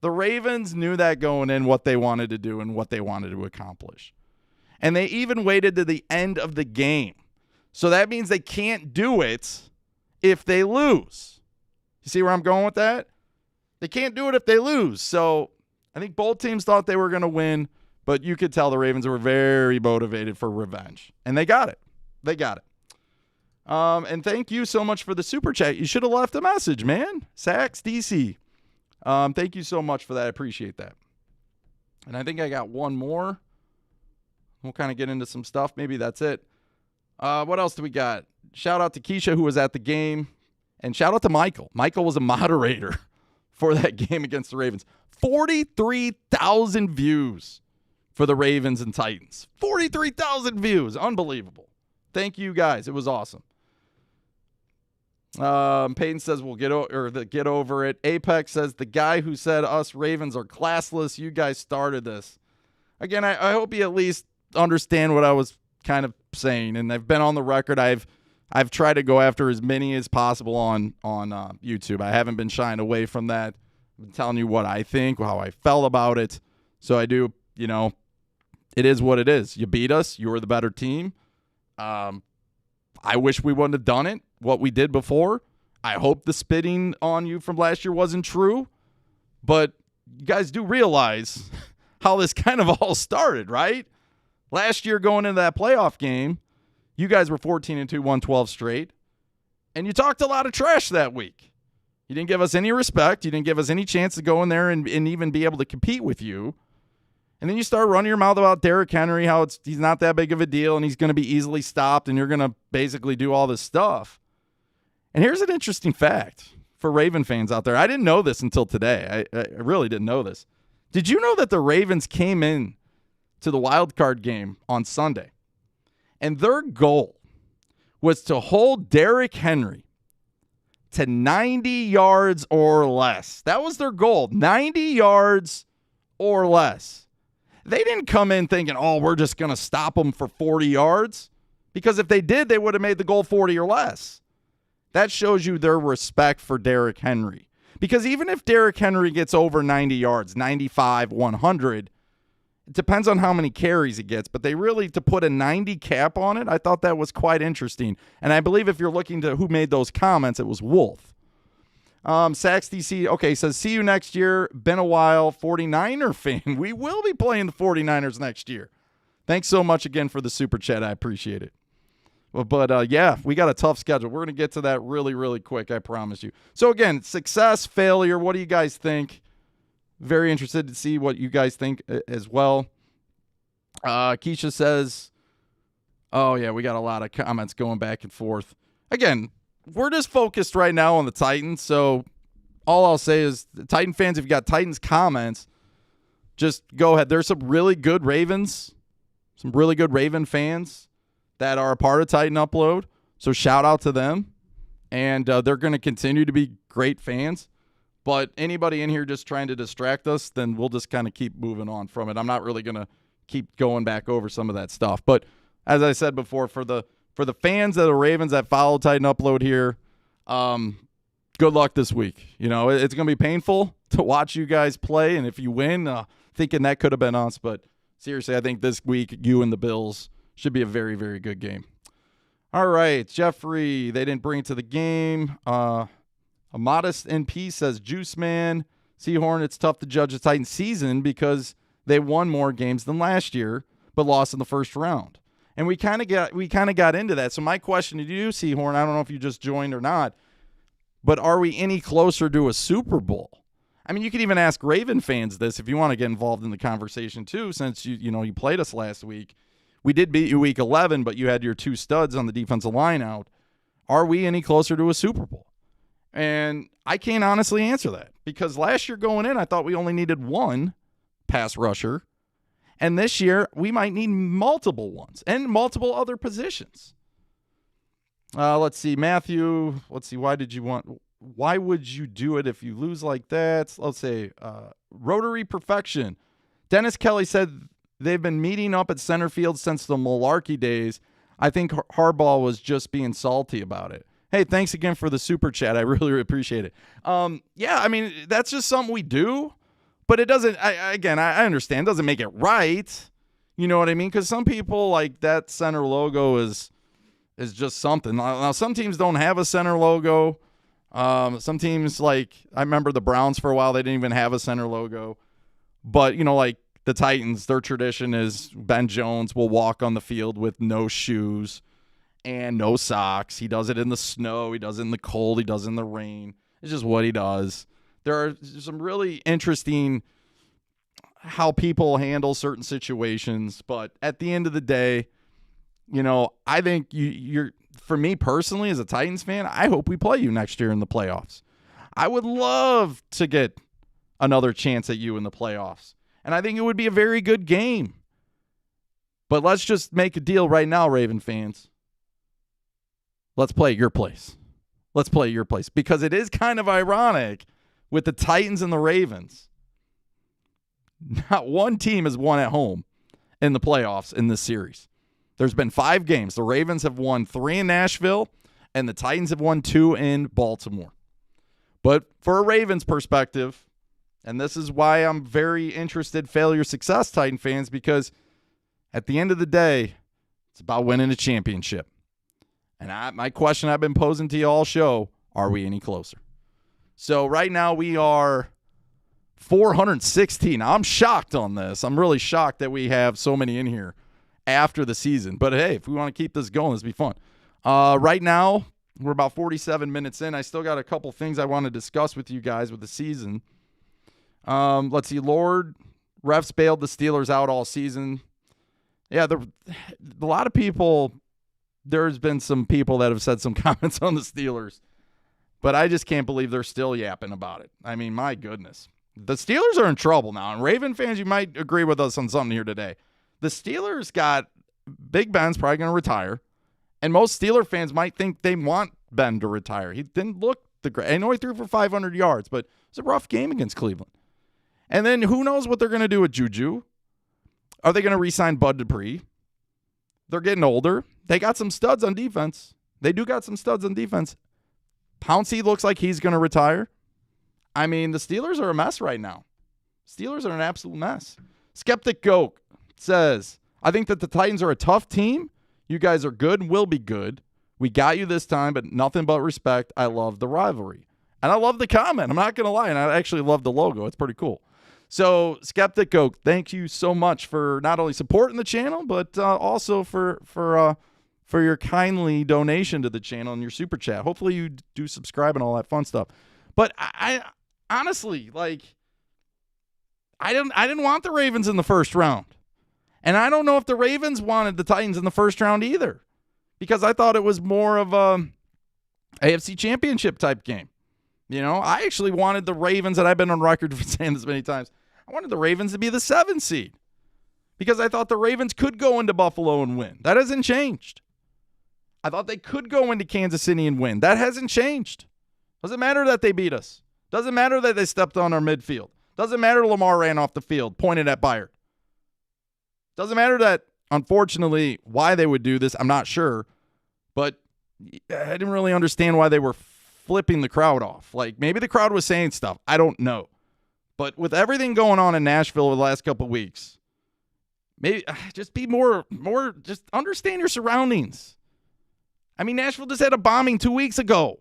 Speaker 1: The Ravens knew that going in, what they wanted to do and what they wanted to accomplish. And they even waited to the end of the game. So that means they can't do it if they lose. You see where I'm going with that? They can't do it if they lose. So I think both teams thought they were going to win, but you could tell the Ravens were very motivated for revenge. And they got it. They got it. And thank you so much for the super chat. You should have left a message, man. Sax DC. Thank you so much for that. I appreciate that. And I think I got one more. We'll kind of get into some stuff. Maybe that's it. What else do we got? Shout out to Keisha, who was at the game. And shout out to Michael. Michael was a moderator for that game against the Ravens. 43,000 views for the Ravens and Titans. 43,000 views. Unbelievable. Thank you, guys. It was awesome. Peyton says we'll get over it. Apex says the guy who said us Ravens are classless, you guys started this. Again, I hope you at least understand what I was kind of saying, and I've been on the record. I've tried to go after as many as possible on YouTube. I haven't been shying away from that. I've been telling you what I think, how I felt about it. So I do, you know, it is what it is. You beat us. You were the better team. I wish we wouldn't have done it, what we did before. I hope the spitting on you from last year wasn't true. But you guys do realize how this kind of all started, right? Last year going into that playoff game, you guys were 14-2, won 12 straight. And you talked a lot of trash that week. You didn't give us any respect. You didn't give us any chance to go in there and even be able to compete with you. And then you start running your mouth about Derrick Henry, how he's not that big of a deal and he's going to be easily stopped and you're going to basically do all this stuff. And here's an interesting fact for Raven fans out there. I didn't know this until today. I really didn't know this. Did you know that the Ravens came in to the wild card game on Sunday and their goal was to hold Derrick Henry to 90 yards or less? That was their goal, 90 yards or less. They didn't come in thinking, oh, we're just going to stop him for 40 yards. Because if they did, they would have made the goal 40 or less. That shows you their respect for Derrick Henry. Because even if Derrick Henry gets over 90 yards, 95, 100, it depends on how many carries he gets. But they really, to put a 90 cap on it, I thought that was quite interesting. And I believe if you're looking to who made those comments, it was Wolf. Sax DC, okay, says, see you next year. Been a while. 49er fan. We will be playing the 49ers next year. Thanks so much again for the super chat. I appreciate it. But yeah, we got a tough schedule. We're going to get to that really, really quick, I promise you. So, again, success, failure, what do you guys think? Very interested to see what you guys think as well. Keisha says, oh, yeah, we got a lot of comments going back and forth. Again, we're just focused right now on the Titans, so all I'll say is, the Titan fans, if you got Titans comments, just go ahead. There's some really good Ravens, some really good Raven fans that are a part of Titan Upload. So shout out to them. And they're going to continue to be great fans. But anybody in here just trying to distract us, then we'll just kind of keep moving on from it. I'm not really going to keep going back over some of that stuff. But as I said before, for the fans of the Ravens that follow Titan Upload here, good luck this week. You know, it's going to be painful to watch you guys play. And if you win, thinking that could have been us. But seriously, I think this week, you and the Bills should be a very, very good game. All right, Jeffrey, they didn't bring it to the game. A modest NP says, Juice Man, Seahorn, it's tough to judge the Titans season because they won more games than last year, but lost in the first round. And we kind of got into that. So my question to you, Seahorn, I don't know if you just joined or not, but are we any closer to a Super Bowl? I mean, you could even ask Raven fans this if you want to get involved in the conversation too, since you played us last week. We did beat you week 11, but you had your two studs on the defensive line out. Are we any closer to a Super Bowl? And I can't honestly answer that because last year going in, I thought we only needed one pass rusher. And this year, we might need multiple ones and multiple other positions. Let's see, Matthew. Let's see, why would you do it if you lose like that? Let's say Rotary Perfection. Dennis Kelly said they've been meeting up at center field since the Malarkey days. I think Harbaugh was just being salty about it. Hey, thanks again for the super chat. I really appreciate it. Yeah, I mean, that's just something we do. But it doesn't, I understand, it doesn't make it right. You know what I mean? Because some people, like, that center logo is just something. Now, some teams don't have a center logo. Some teams, like, I remember the Browns for a while, they didn't even have a center logo. But, like, the Titans, their tradition is Ben Jones will walk on the field with no shoes and no socks. He does it in the snow. He does it in the cold. He does it in the rain. It's just what he does. There are some really interesting how people handle certain situations. But at the end of the day, I think you're for me personally as a Titans fan, I hope we play you next year in the playoffs. I would love to get another chance at you in the playoffs. And I think it would be a very good game. But let's just make a deal right now, Raven fans. Let's play at your place. Let's play at your place. Because it is kind of ironic with the Titans and the Ravens. Not one team has won at home in the playoffs in this series. There's been 5 games. The Ravens have won 3 in Nashville, and the Titans have won 2 in Baltimore. But for a Ravens perspective, and this is why I'm very interested, failure, success, Titan fans, because at the end of the day, it's about winning a championship. And my question I've been posing to you all show, are we any closer? So right now we are 416. Now, I'm shocked on this. I'm really shocked that we have so many in here after the season. But, hey, if we want to keep this going, this will be fun. Right now, we're about 47 minutes in. I still got a couple things I want to discuss with you guys with the season. Let's see. Lord, refs bailed the Steelers out all season. Yeah, a lot of people, there's been some people that have said some comments on the Steelers, but I just can't believe they're still yapping about it. I mean, my goodness. The Steelers are in trouble now, and Raven fans, you might agree with us on something here today. The Steelers got Big Ben's probably going to retire, and most Steeler fans might think they want Ben to retire. He didn't look the great. I know he threw for 500 yards, but it was a rough game against Cleveland. And then who knows what they're going to do with Juju? Are they going to re-sign Bud Dupree? They're getting older. They got some studs on defense. They do got some studs on defense. Pouncey looks like he's going to retire. I mean, the Steelers are a mess right now. Steelers are an absolute mess. Skeptic Goat says, I think that the Titans are a tough team. You guys are good and will be good. We got you this time, but nothing but respect. I love the rivalry. And I love the comment. I'm not going to lie. And I actually love the logo. It's pretty cool. So, Skeptic Goat, thank you so much for not only supporting the channel, but also for your kindly donation to the channel and your super chat. Hopefully you do subscribe and all that fun stuff. But I honestly, like, I didn't want the Ravens in the first round. And I don't know if the Ravens wanted the Titans in the first round either, because I thought it was more of a AFC Championship type game. You know, I actually wanted the Ravens, and I've been on record for saying this many times, I wanted the Ravens to be the 7th seed because I thought the Ravens could go into Buffalo and win. That hasn't changed. I thought they could go into Kansas City and win. That hasn't changed. Doesn't matter that they beat us. Doesn't matter that they stepped on our midfield. Doesn't matter Lamar ran off the field, pointed at Byard. Doesn't matter that, unfortunately, why they would do this, I'm not sure. But I didn't really understand why they were flipping the crowd off. Like, maybe the crowd was saying stuff. I don't know. But with everything going on in Nashville over the last couple of weeks, maybe just be more, just understand your surroundings. I mean, Nashville just had a bombing 2 weeks ago.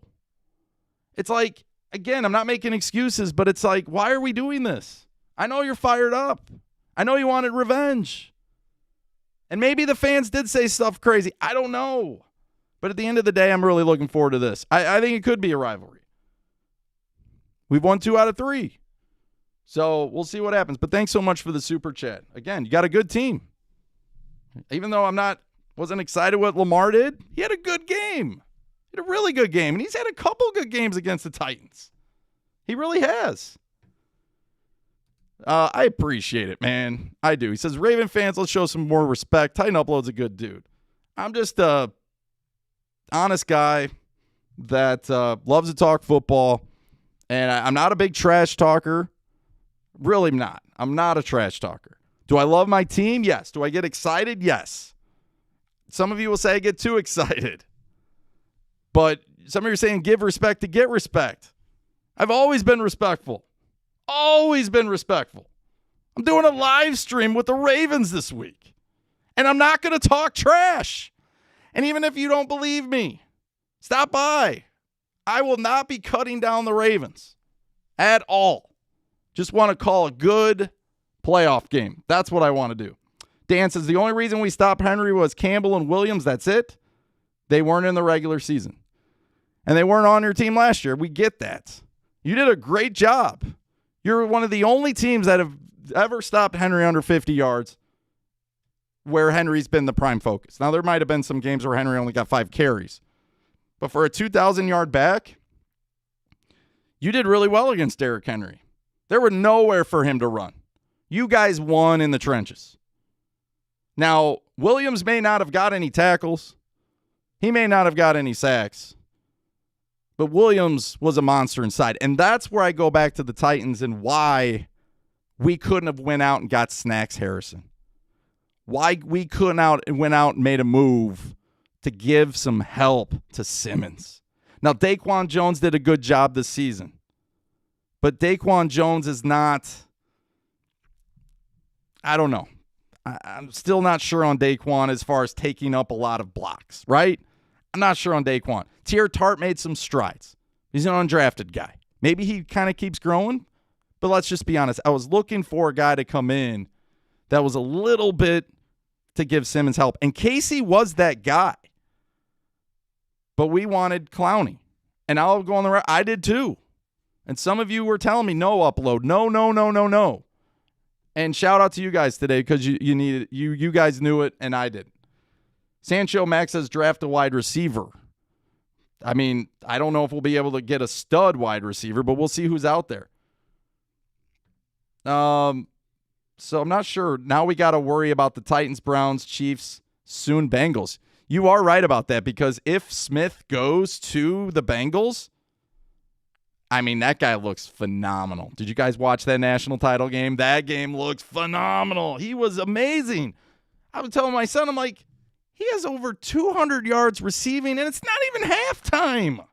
Speaker 1: It's like, again, I'm not making excuses, but it's like, why are we doing this? I know you're fired up. I know you wanted revenge. And maybe the fans did say stuff crazy. I don't know. But at the end of the day, I'm really looking forward to this. I think it could be a rivalry. We've won 2 out of 3. So we'll see what happens. But thanks so much for the super chat. Again, you got a good team. Even though wasn't excited what Lamar did, he had a good game. He had a really good game. And he's had a couple good games against the Titans. He really has. I appreciate it, man. I do. He says, Raven fans, let's show some more respect. Titan Upload's a good dude. I'm just a honest guy that loves to talk football. And I'm not a big trash talker. Really not. I'm not a trash talker. Do I love my team? Yes. Do I get excited? Yes. Some of you will say I get too excited. But some of you are saying give respect to get respect. I've always been respectful. Always been respectful. I'm doing a live stream with the Ravens this week. And I'm not going to talk trash. And even if you don't believe me, stop by. I will not be cutting down the Ravens at all. Just want to call a good playoff game. That's what I want to do. Dan says the only reason we stopped Henry was Campbell and Williams. That's it. They weren't in the regular season. And they weren't on your team last year. We get that. You did a great job. You're one of the only teams that have ever stopped Henry under 50 yards where Henry's been the prime focus. Now, there might have been some games where Henry only got 5 carries. But for a 2,000-yard back, you did really well against Derrick Henry. There were nowhere for him to run. You guys won in the trenches. Now, Williams may not have got any tackles. He may not have got any sacks. But Williams was a monster inside. And that's where I go back to the Titans and why we couldn't have went out and got Snacks Harrison. Why we went out and made a move to give some help to Simmons. Now, Daquan Jones did a good job this season. But Daquan Jones is not, I don't know. I'm still not sure on Daquan as far as taking up a lot of blocks, right? I'm not sure on Daquan. Tier Tart made some strides. He's an undrafted guy. Maybe he kind of keeps growing, but let's just be honest. I was looking for a guy to come in that was a little bit to give Simmons help. And Casey was that guy. But we wanted Clowney. And I'll go on the right. I did too. And some of you were telling me, no upload. No. And shout out to you guys today because you needed you guys knew it and I didn't. Sancho Max says draft a wide receiver. I mean, I don't know if we'll be able to get a stud wide receiver, but we'll see who's out there. So I'm not sure. Now we got to worry about the Titans, Browns, Chiefs, soon Bengals. You are right about that because if Smith goes to the Bengals, I mean, that guy looks phenomenal. Did you guys watch that national title game? That game looks phenomenal. He was amazing. I was telling my son, I'm like, he has over 200 yards receiving, and it's not even halftime.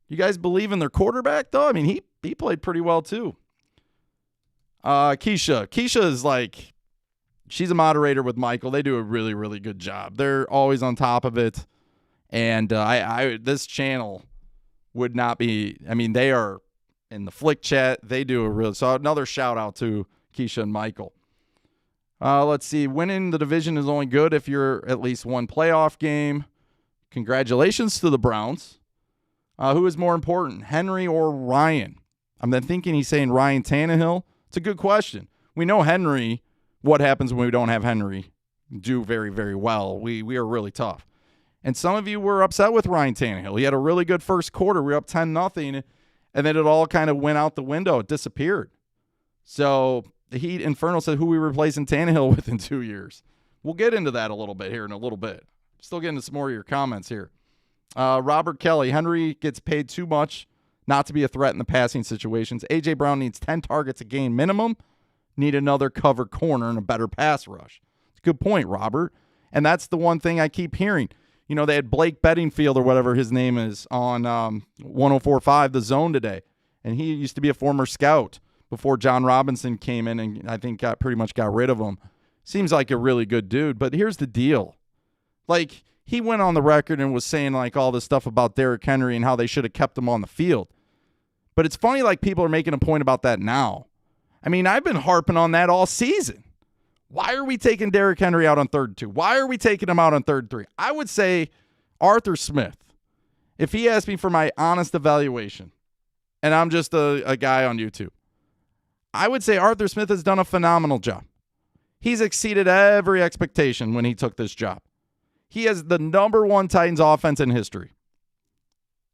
Speaker 1: You guys believe in their quarterback, though? I mean, he played pretty well too. Keisha is like, she's a moderator with Michael. They do a really, really good job. They're always on top of it. And this channel would not be, I mean, they are in the Flick chat. They do a real, so another shout out to Keisha and Michael. Let's see. Winning the division is only good if you're at least one playoff game. Congratulations to the Browns. Who is more important, Henry or Ryan? I'm then thinking he's saying Ryan Tannehill. It's a good question. We know Henry, what happens when we don't have Henry, do very, very well. We are really tough. And some of you were upset with Ryan Tannehill. He had a really good first quarter. We were up 10-0, and then it all kind of went out the window. It disappeared. So the Heat Infernal said who we replacing Tannehill with in 2 years. We'll get into that a little bit here in a little bit. Still getting to some more of your comments here. Robert Kelly, Henry gets paid too much not to be a threat in the passing situations. A.J. Brown needs 10 targets a game minimum. Need another cover corner and a better pass rush. It's a good point, Robert. And that's the one thing I keep hearing. You know, they had Blake Bedingfield or whatever his name is on 104.5 The Zone today. And he used to be a former scout before John Robinson came in and I think pretty much got rid of him. Seems like a really good dude. But here's the deal. Like, he went on the record and was saying like all this stuff about Derrick Henry and how they should have kept him on the field. But it's funny, like, people are making a point about that now. I mean, I've been harping on that all season. Why are we taking Derrick Henry out on 3rd and 2? Why are we taking him out on 3rd and 3? I would say Arthur Smith, if he asked me for my honest evaluation, and I'm just a guy on YouTube, I would say Arthur Smith has done a phenomenal job. He's exceeded every expectation when he took this job. He has the number 1 Titans offense in history.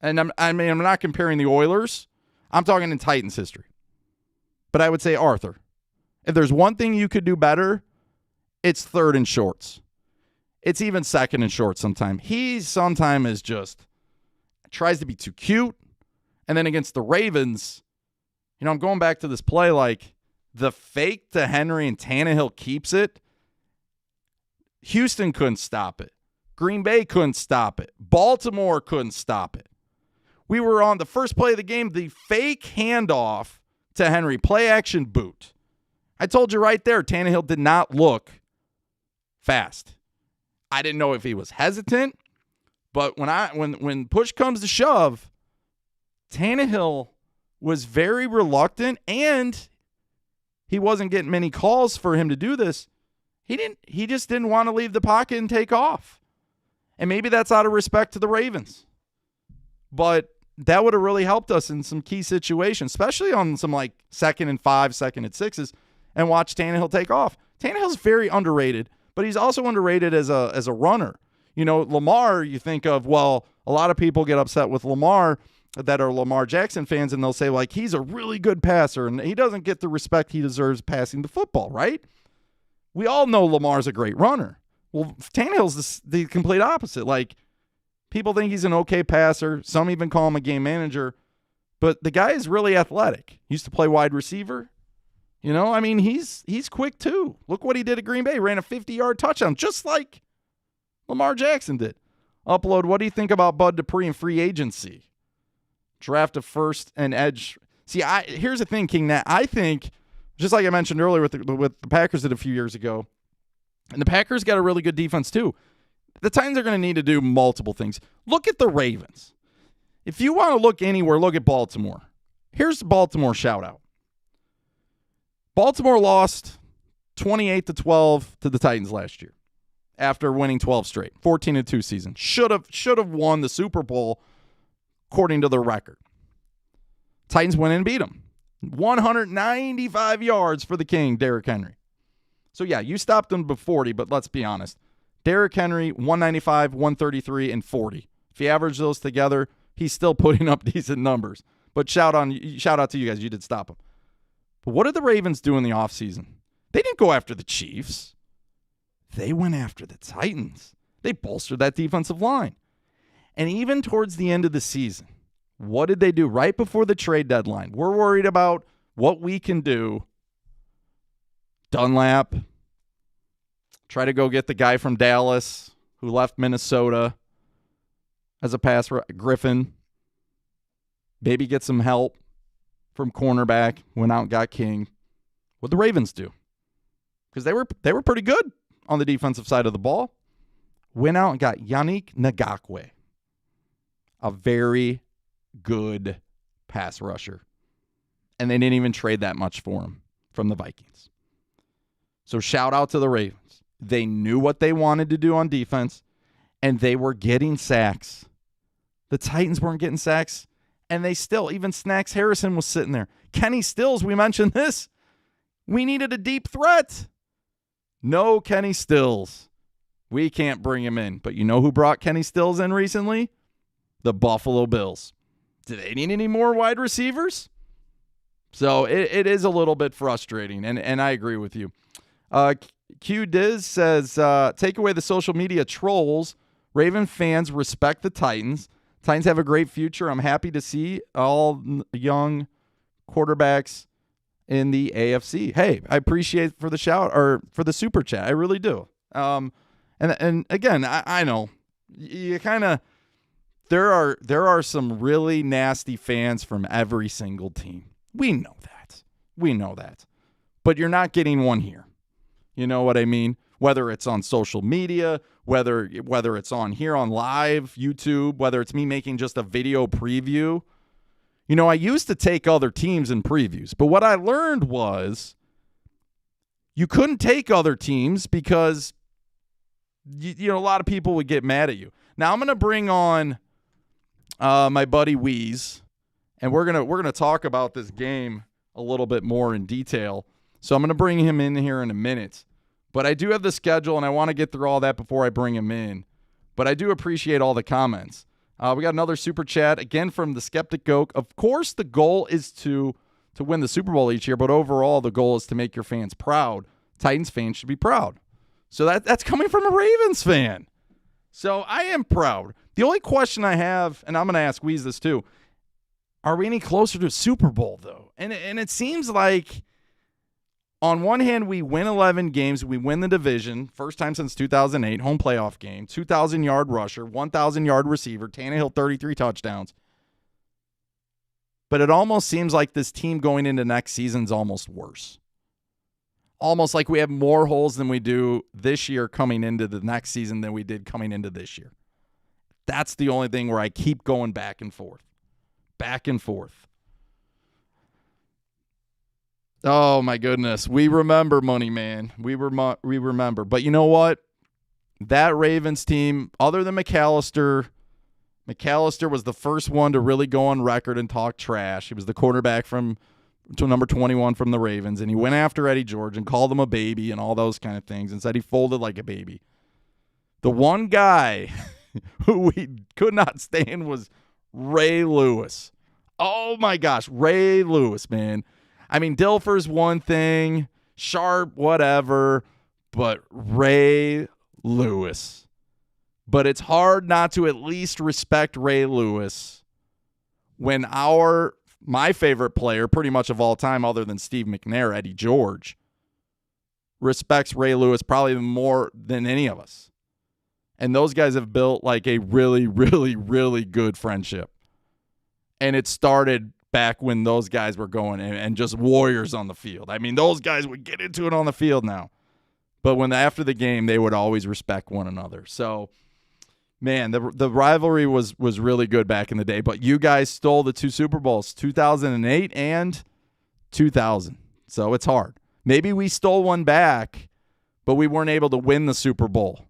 Speaker 1: And I'm not comparing the Oilers. I'm talking in Titans history. But I would say Arthur, if there's one thing you could do better, it's 3rd and shorts. It's even 2nd and short sometimes. He sometimes is just tries to be too cute. And then against the Ravens, you know, I'm going back to this play, like the fake to Henry and Tannehill keeps it. Houston couldn't stop it. Green Bay couldn't stop it. Baltimore couldn't stop it. We were on the first play of the game, the fake handoff to Henry, play action boot. I told you right there, Tannehill did not look fast. I didn't know if he was hesitant, but when push comes to shove, Tannehill was very reluctant, and he wasn't getting many calls for him to do this. He just didn't want to leave the pocket and take off. And maybe that's out of respect to the Ravens. But that would have really helped us in some key situations, especially on some like 2nd and 5, 2nd and 6s, and watch Tannehill take off. Tannehill's very underrated, but he's also underrated as a runner. You know, Lamar, you think of, well, a lot of people get upset with Lamar that are Lamar Jackson fans, and they'll say, like, he's a really good passer, and he doesn't get the respect he deserves passing the football, right? We all know Lamar's a great runner. Well, Tannehill's the complete opposite. Like, people think he's an okay passer. Some even call him a game manager. But the guy is really athletic. He used to play wide receiver. You know, I mean, he's quick too. Look what he did at Green Bay. Ran a 50-yard touchdown, just like Lamar Jackson did. Upload, what do you think about Bud Dupree and free agency? Draft a first and edge. See, here's the thing, King, that I think, just like I mentioned earlier with the Packers did a few years ago, and the Packers got a really good defense too. The Titans are going to need to do multiple things. Look at the Ravens. If you want to look anywhere, look at Baltimore. Here's the Baltimore shout-out. Baltimore lost 28-12 to the Titans last year after winning 12 straight, 14-2 season. Should have won the Super Bowl according to the record. Titans went and beat them. 195 yards for the King, Derrick Henry. So, yeah, you stopped him before 40, but let's be honest. Derrick Henry, 195, 133, and 40. If you average those together, he's still putting up decent numbers. But shout out to you guys. You did stop him. But what did the Ravens do in the offseason? They didn't go after the Chiefs. They went after the Titans. They bolstered that defensive line. And even towards the end of the season, what did they do right before the trade deadline? We're worried about what we can do. Dunlap. Try to go get the guy from Dallas who left Minnesota as a passer. Griffin. Maybe get some help. from cornerback, went out and got King. What'd the Ravens do? Because they were pretty good on the defensive side of the ball. Went out and got Yannick Ngakoue, a very good pass rusher. And they didn't even trade that much for him from the Vikings. So shout out to the Ravens. They knew what they wanted to do on defense, and they were getting sacks. The Titans weren't getting sacks, and they still, even Snacks Harrison was sitting there. Kenny Stills, we mentioned this. We needed a deep threat. No Kenny Stills. We can't bring him in. But you know who brought Kenny Stills in recently? The Buffalo Bills. Do they need any more wide receivers? So it is a little bit frustrating, and I agree with you. Q Diz says, take away the social media trolls. Raven fans respect the Titans. Titans have a great future. I'm happy to see all young quarterbacks in the AFC. Hey, I appreciate for the shout or for the super chat. I really do. And again, I know you kind of there are some really nasty fans from every single team. We know that. But you're not getting one here. You know what I mean? Whether it's on social media, whether it's on here on live, YouTube, whether it's me making just a video preview. You know, I used to take other teams in previews, but what I learned was you couldn't take other teams because you know a lot of people would get mad at you. Now I'm going to bring on my buddy Weeze, and we're gonna talk about this game a little bit more in detail. So I'm going to bring him in here in a minute. But I do have the schedule, and I want to get through all that before I bring him in. But I do appreciate all the comments. We got another super chat, again from the Skeptic Goat. Of course, the goal is to win the Super Bowl each year, but overall, the goal is to make your fans proud. Titans fans should be proud. So that's coming from a Ravens fan. So I am proud. The only question I have, and I'm going to ask Weeze this too, are we any closer to a Super Bowl, though? And it seems like, on one hand, we win 11 games. We win the division. First time since 2008. Home playoff game. 2,000-yard rusher. 1,000-yard receiver. Tannehill, 33 touchdowns. But it almost seems like this team going into next season's almost worse. Almost like we have more holes than we do this year coming into the next season than we did coming into this year. That's the only thing where I keep going back and forth. Back and forth. Oh, my goodness. We remember, Money Man. We remember. But you know what? That Ravens team, other than McAllister was the first one to really go on record and talk trash. He was the quarterback to number 21 from the Ravens, and he went after Eddie George and called him a baby and all those kind of things and said he folded like a baby. The one guy who we could not stand was Ray Lewis. Oh, my gosh. Ray Lewis, man. I mean, Dilfer's one thing, Sharp, whatever, but Ray Lewis. But it's hard not to at least respect Ray Lewis when my favorite player, pretty much of all time other than Steve McNair, Eddie George, respects Ray Lewis probably more than any of us. And those guys have built like a really, really, really good friendship. And it started back when those guys were going and just warriors on the field. I mean, those guys would get into it on the field now. But after the game, they would always respect one another. So, man, the rivalry was really good back in the day. But you guys stole the two Super Bowls, 2008 and 2000. So it's hard. Maybe we stole one back, but we weren't able to win the Super Bowl.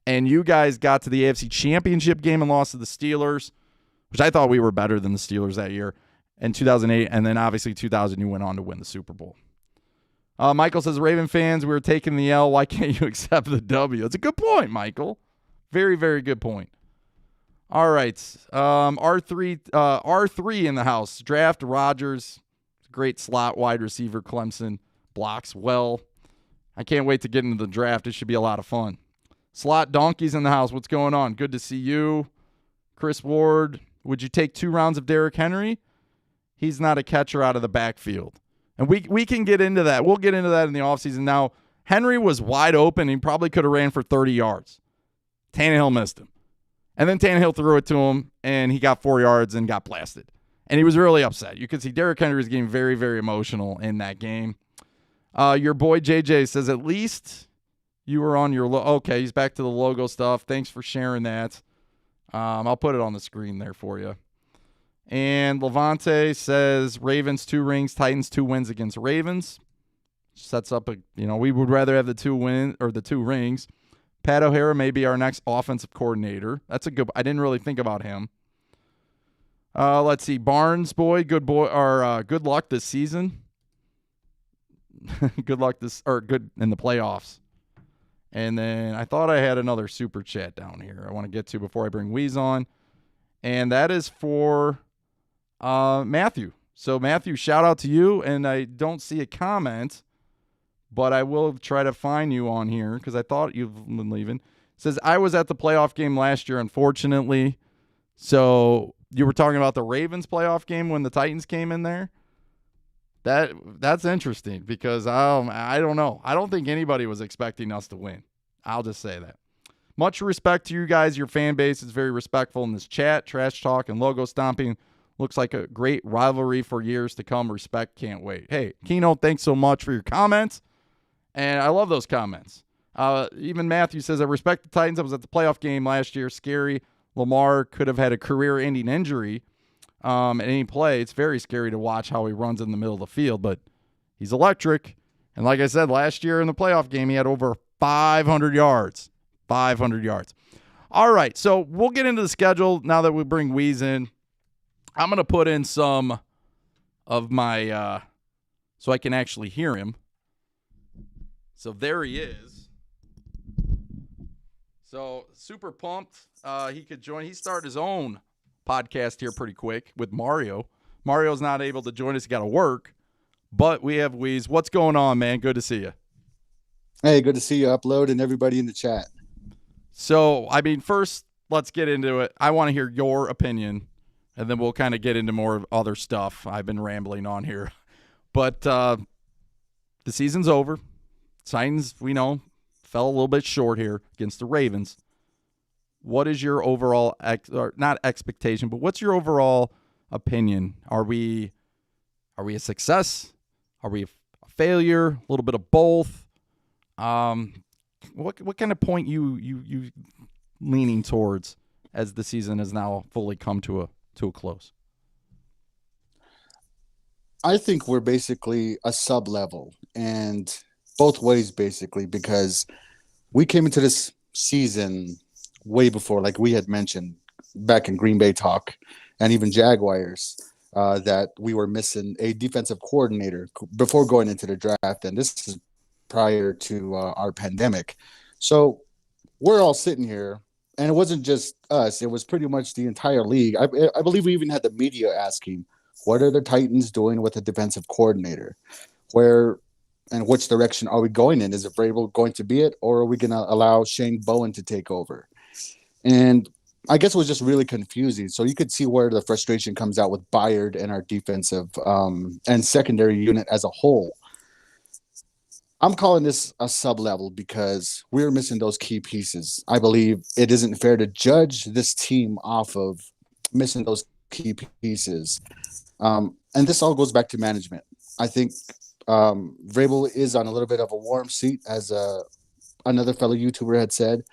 Speaker 1: And you guys got to the AFC Championship game and lost to the Steelers, which I thought we were better than the Steelers that year. In 2008, and then obviously 2000, you went on to win the Super Bowl. Michael says, Raven fans, we were taking the L. Why can't you accept the W? It's a good point, Michael. Very, very good point. All right. R3 in the house. Draft Rodgers. Great slot wide receiver. Clemson blocks well. I can't wait to get into the draft. It should be a lot of fun. Slot Donkeys in the house. What's going on? Good to see you. Chris Ward. Would you take 2 rounds of Derrick Henry? He's not a catcher out of the backfield. And we can get into that. We'll get into that in the offseason. Now, Henry was wide open. He probably could have ran for 30 yards. Tannehill missed him. And then Tannehill threw it to him, and he got 4 yards and got blasted. And he was really upset. You could see Derrick Henry was getting very, very emotional in that game. Your boy JJ says, at least you were on your okay, he's back to the logo stuff. Thanks for sharing that. I'll put it on the screen there for you. And Levante says, Ravens 2 rings, Titans 2 wins against Ravens. Sets up we would rather have the 2 rings. Pat O'Hara may be our next offensive coordinator. That's a good. I didn't really think about him. Let's see, Barnes good luck this season. Good in the playoffs. And then I thought I had another super chat down here I want to get to before I bring Weez on. And that is for Matthew. So Matthew, shout out to you. And I don't see a comment, but I will try to find you on here because I thought you've been leaving. It says, I was at the playoff game last year, unfortunately. So you were talking about the Ravens playoff game when the Titans came in there? That's interesting because I don't know. I don't think anybody was expecting us to win. I'll just say that. Much respect to you guys. Your fan base is very respectful in this chat. Trash talk and logo stomping looks like a great rivalry for years to come. Respect. Can't wait. Hey, Keno, thanks so much for your comments. And I love those comments. Even Matthew says, I respect the Titans. I was at the playoff game last year. Scary. Lamar could have had a career-ending injury at any play. It's very scary to watch how he runs in the middle of the field, but he's electric. And like I said, last year in the playoff game, he had over 500 yards. 500 yards. All right, so we'll get into the schedule now that we bring Weez in. I'm going to put in some of my so I can actually hear him. So there he is. So super pumped he could join. He started his own podcast here pretty quick with Mario. Mario's not able to join us. He got to work. But we have Weez. What's going on, man? Good to see you.
Speaker 2: Hey, good to see you, Upload, and everybody in the chat.
Speaker 1: So, first, let's get into it. I want to hear your opinion, and then we'll kind of get into more other stuff. I've been rambling on here. But the season's over. Titans, we know, fell a little bit short here against the Ravens. What is your overall, not expectation, but what's your overall opinion? Are we a success? Are we a failure? A little bit of both? What kind of point you leaning towards as the season has now fully come to a close?
Speaker 2: I think we're basically a sub-level, and both ways basically, because we came into this season way before, like we had mentioned back in Green Bay talk and even Jaguars, that we were missing a defensive coordinator before going into the draft. And this is prior to our pandemic. So we're all sitting here, and it wasn't just us. It was pretty much the entire league. I believe we even had the media asking, what are the Titans doing with a defensive coordinator? Where and which direction are we going in? Is it Vrabel going to be it, or are we going to allow Shane Bowen to take over? And I guess it was just really confusing. So you could see where the frustration comes out with Byard and our defensive and secondary unit as a whole. I'm calling this a sub-level because we're missing those key pieces. I believe it isn't fair to judge this team off of missing those key pieces. And this all goes back to management. I think Vrabel is on a little bit of a warm seat, as another fellow YouTuber had said.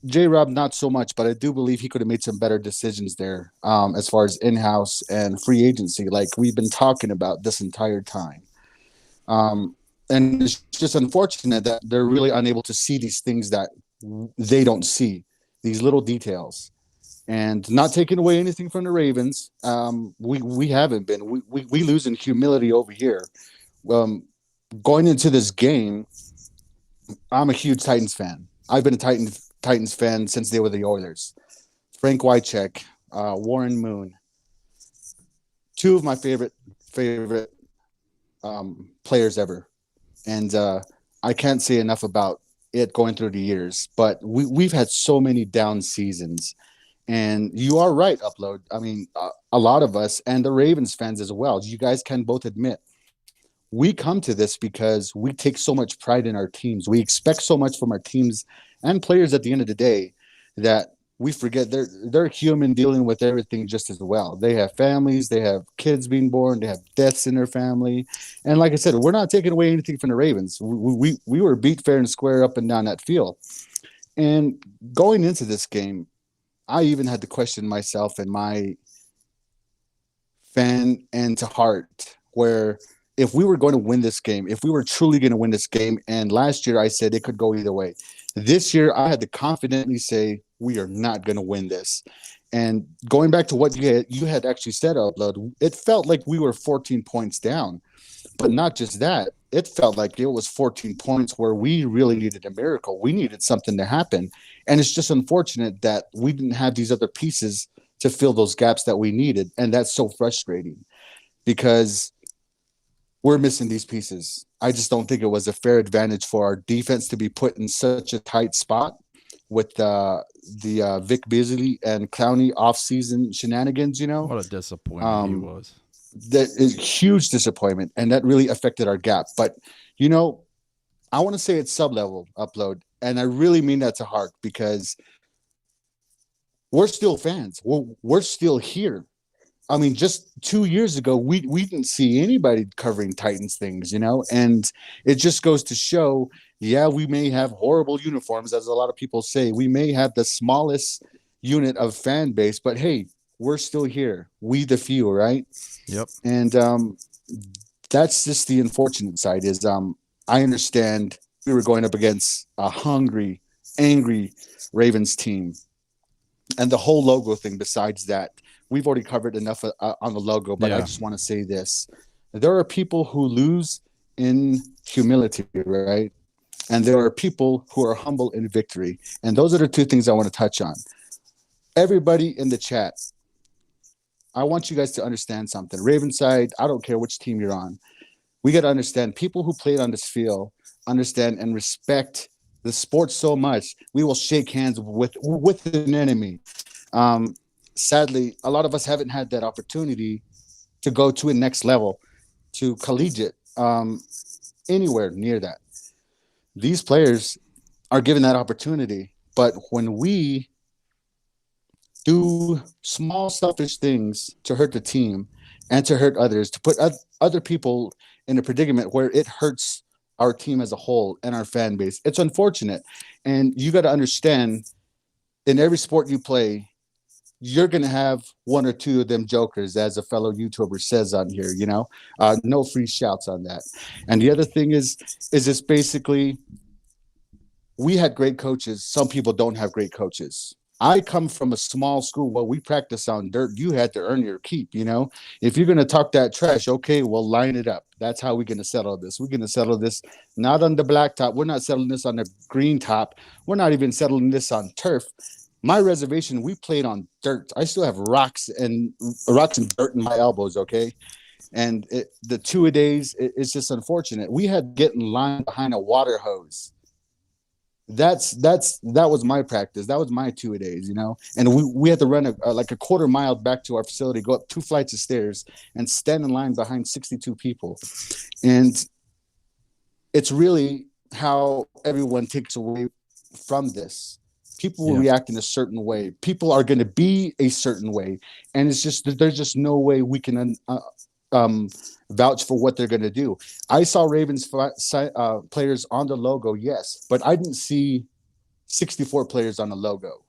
Speaker 2: J-Rob, not so much, but I do believe he could have made some better decisions there as far as in-house and free agency, like we've been talking about this entire time. And it's just unfortunate that they're really unable to see these things that they don't see, these little details. And not taking away anything from the Ravens, we haven't been. We lose in humility over here. Going into this game, I'm a huge Titans fan. I've been a Titans fan since they were the Oilers. Frank Wycheck, Warren Moon, two of my favorite players ever. And I can't say enough about it going through the years. But we've had so many down seasons. And you are right, Upload. I mean, a lot of us and the Ravens fans as well, you guys can both admit, we come to this because we take so much pride in our teams. We expect so much from our teams and players at the end of the day that we forget they're human dealing with everything just as well. They have families, they have kids being born, they have deaths in their family. And like I said, we're not taking away anything from the Ravens. We were beat fair and square up and down that field. And going into this game, I even had to question myself and my fan and to heart where if we were going to win this game, if we were truly going to win this game, and last year I said it could go either way. This year I had to confidently say we are not going to win this. And going back to what you had actually said, Upload, it felt like we were 14 points down. But not just that, it felt like it was 14 points where we really needed a miracle. We needed something to happen. And it's just unfortunate that we didn't have these other pieces to fill those gaps that we needed. And that's so frustrating because we're missing these pieces. I just don't think it was a fair advantage for our defense to be put in such a tight spot with the Vic Beasley and Clowney offseason shenanigans, you know.
Speaker 1: What a disappointment he was.
Speaker 2: That is huge disappointment, and that really affected our gap. But, you know, I want to say it's sub-level Upload, and I really mean that to heart because we're still fans. We're still here. I mean, just 2 years ago, we didn't see anybody covering Titans things, you know, and it just goes to show, yeah, we may have horrible uniforms, as a lot of people say. We may have the smallest unit of fan base, but hey, we're still here. We the few, right?
Speaker 1: Yep.
Speaker 2: And that's just the unfortunate side is I understand we were going up against a hungry, angry Ravens team. And the whole logo thing, besides that, we've already covered enough on the logo, but I just want to say this. There are people who lose in humility, right? And there are people who are humble in victory. And those are the two things I want to touch on. Everybody in the chat, I want you guys to understand something. Ravens side, I don't care which team you're on. We got to understand people who played on this field understand and respect the sport so much. We will shake hands with an enemy. Sadly, a lot of us haven't had that opportunity to go to a next level, to collegiate, anywhere near that. These players are given that opportunity. But when we do small selfish things to hurt the team and to hurt others, to put other people in a predicament where it hurts our team as a whole and our fan base, it's unfortunate. And you got to understand, in every sport you play, you're going to have one or two of them jokers, as a fellow YouTuber says on here, you know, no free shouts on that. And the other thing is it's basically, we had great coaches. Some people don't have great coaches. I come from a small school where we practice on dirt. You had to earn your keep, you know. If you're going to talk that trash, okay, well, line it up. That's how we're going to settle this. We're going to settle this not on the blacktop. We're not settling this on the green top. We're not even settling this on turf. My reservation, we played on dirt. I still have rocks and dirt in my elbows, okay? And the 2 a days, it's just unfortunate. We had to get in line behind a water hose. That was my practice. That was my 2 a days, you know. And we had to run like a quarter mile back to our facility, go up 2 flights of stairs, and stand in line behind 62 people. And it's really how everyone takes away from this. People will react in a certain way. People are going to be a certain way, and it's just there's just no way we can vouch for what they're going to do. I saw Ravens players on the logo, yes, but I didn't see 64 players on the logo.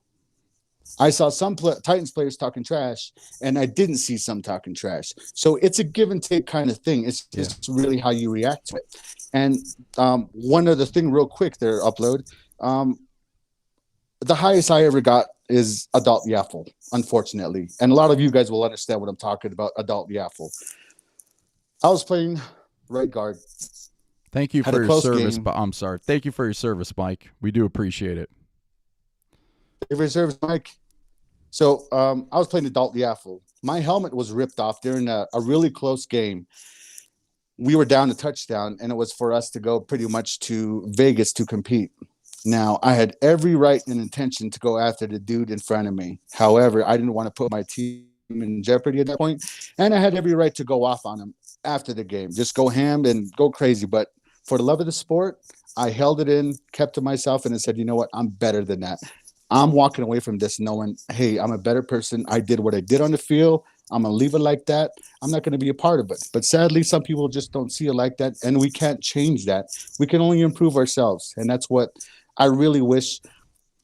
Speaker 2: I saw some Titans players talking trash, and I didn't see some talking trash. So it's a give and take kind of thing. It's just really how you react to it. And one other thing real quick there, Upload. The highest I ever got is adult Yaffle, unfortunately. And a lot of you guys will understand what I'm talking about, adult Yaffle. I was playing right guard.
Speaker 1: Thank you for your service, but I'm sorry. Thank you for your service, Mike. We do appreciate it.
Speaker 2: Thank you for your service, Mike. So I was playing adult Yaffle. My helmet was ripped off during a really close game. We were down a touchdown, and it was for us to go pretty much to Vegas to compete. Now, I had every right and intention to go after the dude in front of me. However, I didn't want to put my team in jeopardy at that point, and I had every right to go off on him after the game. Just go ham and go crazy. But for the love of the sport, I held it in, kept to myself, and I said, you know what? I'm better than that. I'm walking away from this knowing, hey, I'm a better person. I did what I did on the field. I'm going to leave it like that. I'm not going to be a part of it. But sadly, some people just don't see it like that, and we can't change that. We can only improve ourselves, and that's what I really wish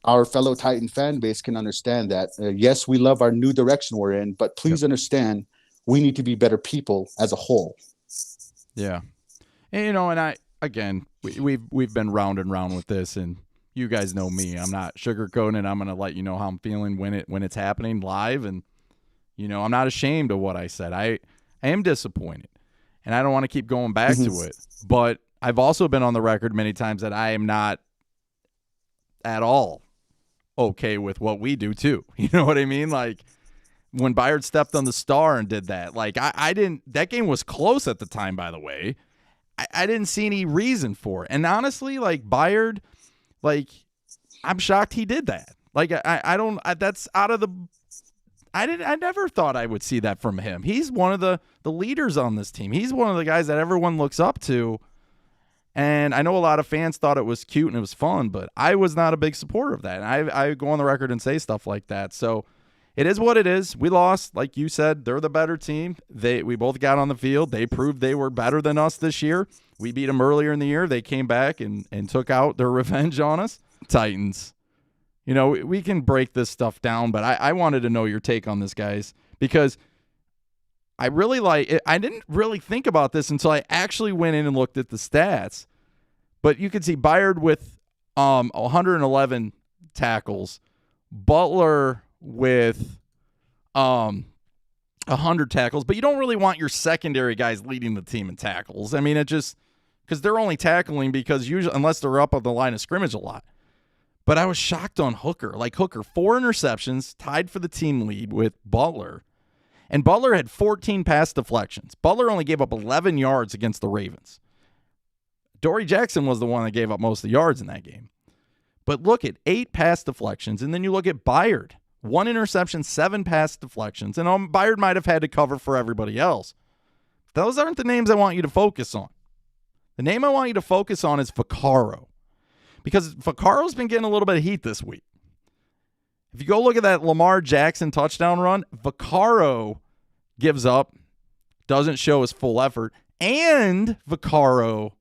Speaker 2: our fellow Titan fan base can understand that. Yes, we love our new direction we're in, but please understand we need to be better people as a whole.
Speaker 1: Yeah. And, and I, again, we've been round and round with this, and you guys know me. I'm not sugarcoating it. I'm going to let you know how I'm feeling when it's happening live, and I'm not ashamed of what I said. I am disappointed, and I don't want to keep going back to it. But I've also been on the record many times that I am not at all okay with what we do too. You know what I mean? Like when Byard stepped on the star and did that, like I didn't. That game was close at the time, by the way. I didn't see any reason for it, and honestly, like Byard, like I'm shocked he did that. Like I don't. That's out of the. I never thought I would see that from him. He's one of the leaders on this team. He's one of the guys that everyone looks up to. And I know a lot of fans thought it was cute and it was fun, but I was not a big supporter of that. And I go on the record and say stuff like that. So it is what it is. We lost. Like you said, they're the better team. We both got on the field. They proved they were better than us this year. We beat them earlier in the year. They came back and took out their revenge on us. Titans. We can break this stuff down, but I wanted to know your take on this, guys, because I really I didn't really think about this until I actually went in and looked at the stats. But you can see Byard with 111 tackles, Butler with 100 tackles, but you don't really want your secondary guys leading the team in tackles. I mean, it just because they're only tackling because usually unless they're up on the line of scrimmage a lot. But I was shocked on Hooker. Like Hooker, 4 interceptions, tied for the team lead with Butler. And Butler had 14 pass deflections. Butler only gave up 11 yards against the Ravens. Dory Jackson was the one that gave up most of the yards in that game. But look at 8 pass deflections, and then you look at Byard. 1 interception, 7 pass deflections. And Byard might have had to cover for everybody else. Those aren't the names I want you to focus on. The name I want you to focus on is Vaccaro. Because Vaccaro's been getting a little bit of heat this week. If you go look at that Lamar Jackson touchdown run, Vaccaro gives up, doesn't show his full effort, and Vaccaro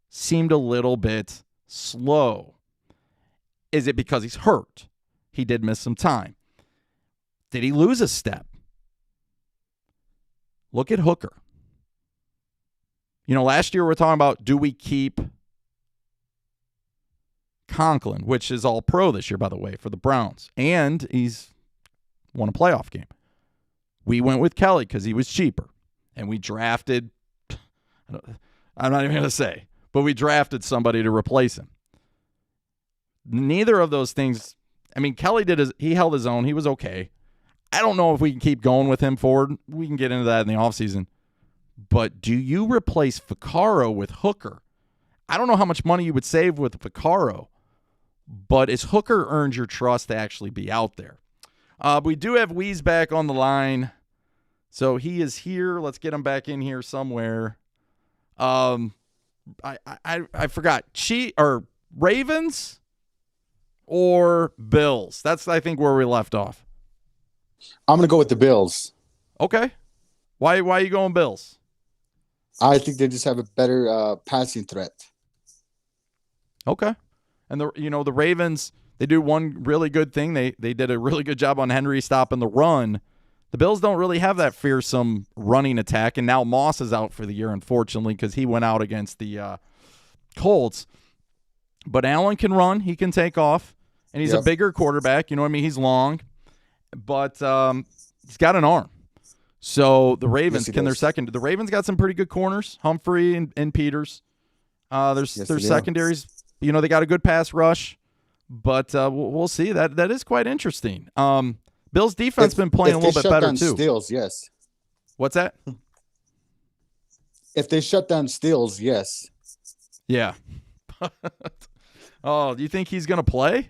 Speaker 1: seemed a little bit slow. Is it because he's hurt? He did miss some time. Did he lose a step? Look at Hooker. Last year we were talking about, do we keep Conklin, which is all pro this year, by the way, for the Browns. And he's won a playoff game. We went with Kelly because he was cheaper. And we drafted, I'm not even going to say, but we drafted somebody to replace him. Neither of those things, I mean, Kelly he held his own. He was okay. I don't know if we can keep going with him forward. We can get into that in the offseason. But do you replace Vaccaro with Hooker? I don't know how much money you would save with Vaccaro, but is Hooker earned your trust to actually be out there? We do have Weeze back on the line, so he is here. Let's get him back in here somewhere. I forgot. Ravens or Bills? That's, I think, where we left off.
Speaker 2: I'm going to go with the Bills.
Speaker 1: Okay. Why are you going Bills?
Speaker 2: I think they just have a better passing threat.
Speaker 1: Okay. And the Ravens, they do one really good thing. They did a really good job on Henry stopping the run. The Bills don't really have that fearsome running attack, and now Moss is out for the year, unfortunately, because he went out against the Colts. But Allen can run. He can take off, and he's a bigger quarterback. You know what I mean? He's long, but he's got an arm. So the Ravens the Ravens got some pretty good corners, Humphrey and Peters. Their secondaries, they got a good pass rush, but we'll see. That is quite interesting. Bills defense been playing a little bit better too.
Speaker 2: Steals, yes.
Speaker 1: What's that?
Speaker 2: If they shut down Steals, yes.
Speaker 1: Yeah. Oh, do you think he's going to play?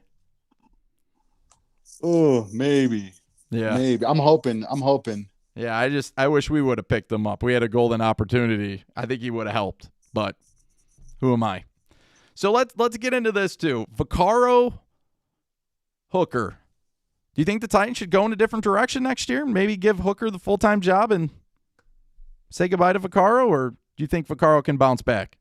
Speaker 2: Oh, maybe.
Speaker 1: Yeah.
Speaker 2: Maybe. I'm hoping.
Speaker 1: Yeah, I wish we would have picked him up. We had a golden opportunity. I think he would have helped, but who am I? So let's get into this too. Vaccaro, Hooker. Do you think the Titans should go in a different direction next year? Maybe give Hooker the full-time job and say goodbye to Vaccaro, or do you think Vaccaro can bounce back?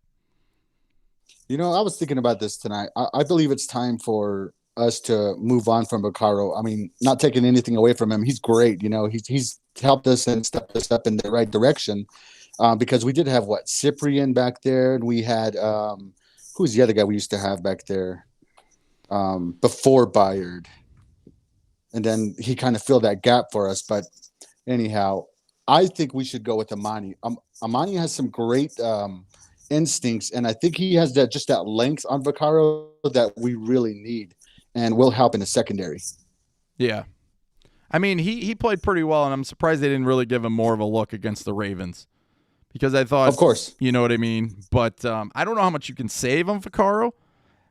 Speaker 2: I was thinking about this tonight. I believe it's time for us to move on from Vaccaro. I mean, not taking anything away from him. He's great. He's helped us and stepped us up in the right direction because we did have, Cyprian back there, and we had who's the other guy we used to have back there before Byard. And then he kind of filled that gap for us. But anyhow, I think we should go with Amani. Amani has some great instincts, and I think he has that length on Vaccaro that we really need and will help in the secondary.
Speaker 1: Yeah. I mean, he played pretty well, and I'm surprised they didn't really give him more of a look against the Ravens because I thought,
Speaker 2: of course,
Speaker 1: you know what I mean? But I don't know how much you can save on Vaccaro.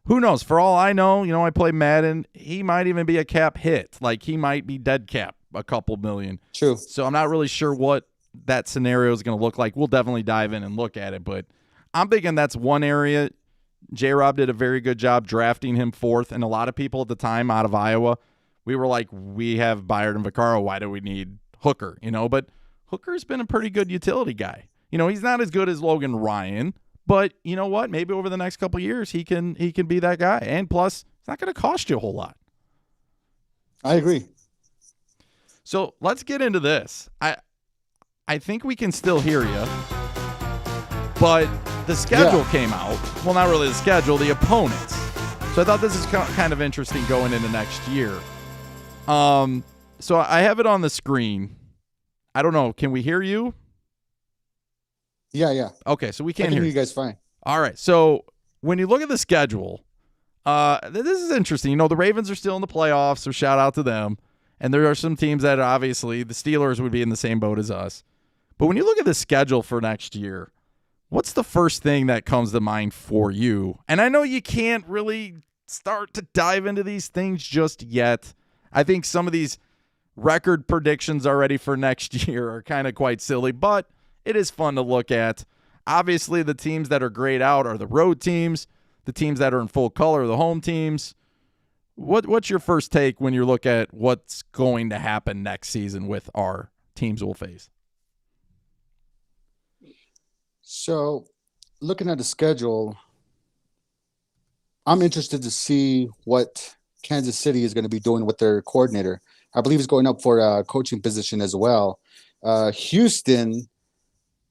Speaker 1: Who knows? For all I know, I play Madden. He might even be a cap hit. Like, he might be dead cap a couple million.
Speaker 2: True.
Speaker 1: So I'm not really sure what that scenario is going to look like. We'll definitely dive in and look at it. But I'm thinking that's one area. J-Rob did a very good job drafting him fourth. And a lot of people at the time out of Iowa, we were like, we have Byard and Vaccaro. Why do we need Hooker? But Hooker's been a pretty good utility guy. He's not as good as Logan Ryan. But you know what? Maybe over the next couple of years, he can be that guy. And plus, it's not going to cost you a whole lot.
Speaker 2: I agree.
Speaker 1: So let's get into this. I think we can still hear you. But the schedule came out. Well, not really the schedule, the opponents. So I thought this is kind of interesting going into next year. So I have it on the screen. I don't know. Can we hear you?
Speaker 2: Yeah.
Speaker 1: Okay, so we can't hear
Speaker 2: you guys fine.
Speaker 1: All right, so when you look at the schedule, this is interesting. The Ravens are still in the playoffs, so shout out to them. And there are some teams that obviously the Steelers would be in the same boat as us. But when you look at the schedule for next year, what's the first thing that comes to mind for you? And I know you can't really start to dive into these things just yet. I think some of these record predictions already for next year are kind of quite silly, but it is fun to look at. Obviously, the teams that are grayed out are the road teams. The teams that are in full color are the home teams. What's your first take when you look at what's going to happen next season with our teams we'll face?
Speaker 2: So, looking at the schedule, I'm interested to see what Kansas City is going to be doing with their coordinator. I believe he's going up for a coaching position as well. Houston,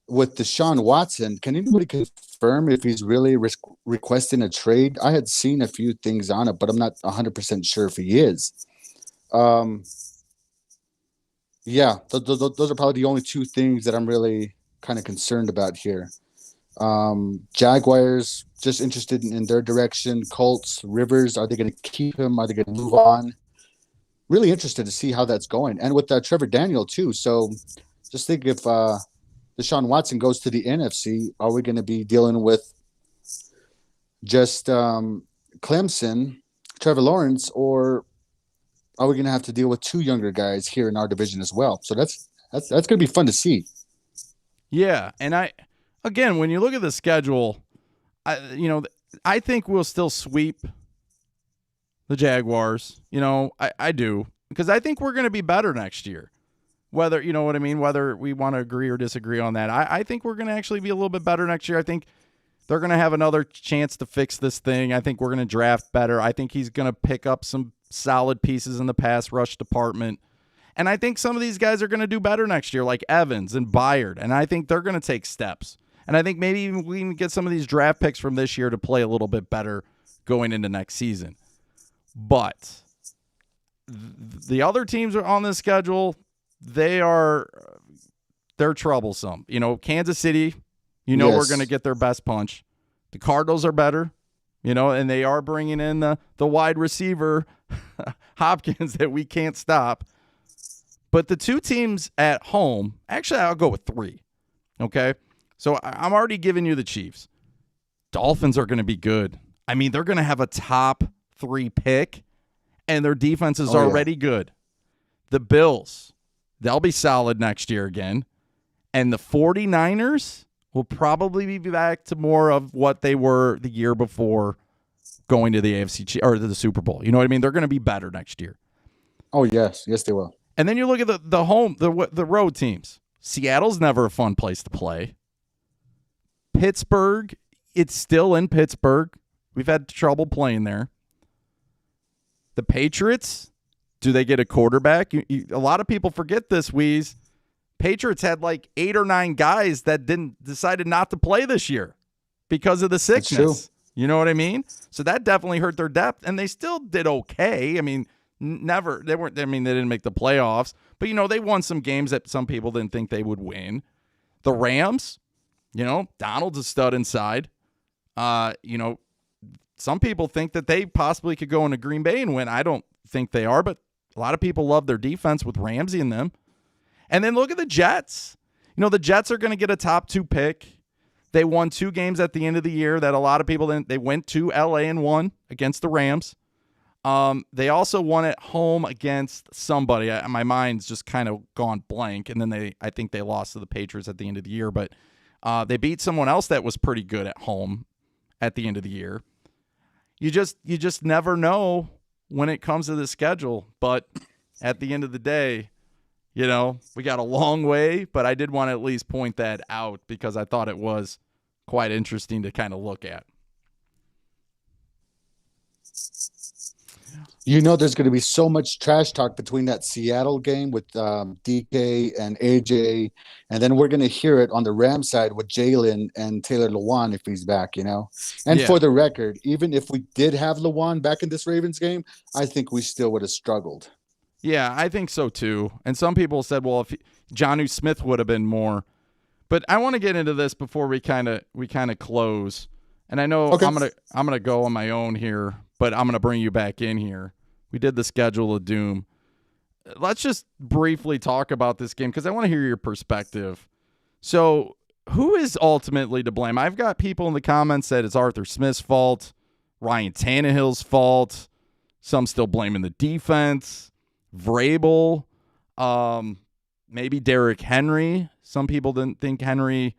Speaker 2: with Deshaun Watson, can anybody confirm if he's really requesting a trade? I had seen a few things on it, but I'm not 100% sure if he is. Those are probably the only two things that I'm really kind of concerned about here. Jaguars, just interested in their direction. Colts, Rivers, are they going to keep him? Are they going to move on? Really interested to see how that's going. And with Trevor Daniel, too. So just think if Deshaun Watson goes to the NFC, are we going to be dealing with just Clemson, Trevor Lawrence, or are we going to have to deal with two younger guys here in our division as well? So that's going to be fun to see.
Speaker 1: Yeah, and again, when you look at the schedule, I think we'll still sweep the Jaguars. I do, because I think we're going to be better next year. Whether, you know what I mean, whether we want to agree or disagree on that, I think we're going to actually be a little bit better next year. I think they're going to have another chance to fix this thing. I think we're going to draft better. I think he's going to pick up some solid pieces in the pass rush department. And I think some of these guys are going to do better next year, like Evans and Byard. And I think they're going to take steps. And I think maybe we can get some of these draft picks from this year to play a little bit better going into next season. But the other teams are on this schedule. They're troublesome. Kansas City, yes. We're going to get their best punch. The Cardinals are better, and they are bringing in the wide receiver, Hopkins, that we can't stop. But the two teams at home, actually, I'll go with three. Okay? So I'm already giving you the Chiefs. Dolphins are going to be good. I mean, they're going to have a top 3 pick, and their defense is already good. The Bills, they'll be solid next year again. And the 49ers will probably be back to more of what they were the year before. going to the AFC or to the Super Bowl. You know what I mean? They're going to be better next year.
Speaker 2: Oh, yes. Yes, they will.
Speaker 1: And then you look at the road teams. Seattle's never a fun place to play. Pittsburgh, it's still in Pittsburgh. We've had trouble playing there. The Patriots, do they get a quarterback? A lot of people forget this, Weeze. Patriots had like 8 or 9 guys that decided not to play this year because of the sickness. You know what I mean? So that definitely hurt their depth, and they still did okay. I mean, they didn't make the playoffs, but they won some games that some people didn't think they would win. The Rams, Donald's a stud inside. Some people think that they possibly could go into Green Bay and win. I don't think they are, but a lot of people love their defense with Ramsey in them. And then look at the Jets. The Jets are going to get a top 2 pick. They won 2 games at the end of the year that a lot of people didn't. They went to L.A. and won against the Rams. They also won at home against somebody. My mind's just kind of gone blank. And then I think they lost to the Patriots at the end of the year. But they beat someone else that was pretty good at home at the end of the year. You just never know when it comes to the schedule. But at the end of the day, we got a long way. But I did want to at least point that out because I thought it was quite interesting to kind of look at.
Speaker 2: There's going to be so much trash talk between that Seattle game with DK and AJ, and then we're going to hear it on the Rams side with Jalen and Taylor Lewan if he's back, And for the record, even if we did have Lewan back in this Ravens game, I think we still would have struggled.
Speaker 1: Yeah, I think so too. And some people said, well, if Jonnu Smith would have been more. But I want to get into this before we kind of close. And I know I'm gonna go on my own here, but I'm gonna bring you back in here. We did the schedule of doom. Let's just briefly talk about this game because I want to hear your perspective. So, who is ultimately to blame? I've got people in the comments that it's Arthur Smith's fault, Ryan Tannehill's fault. Some still blaming the defense, Vrabel, maybe Derrick Henry. Some people didn't think Henry.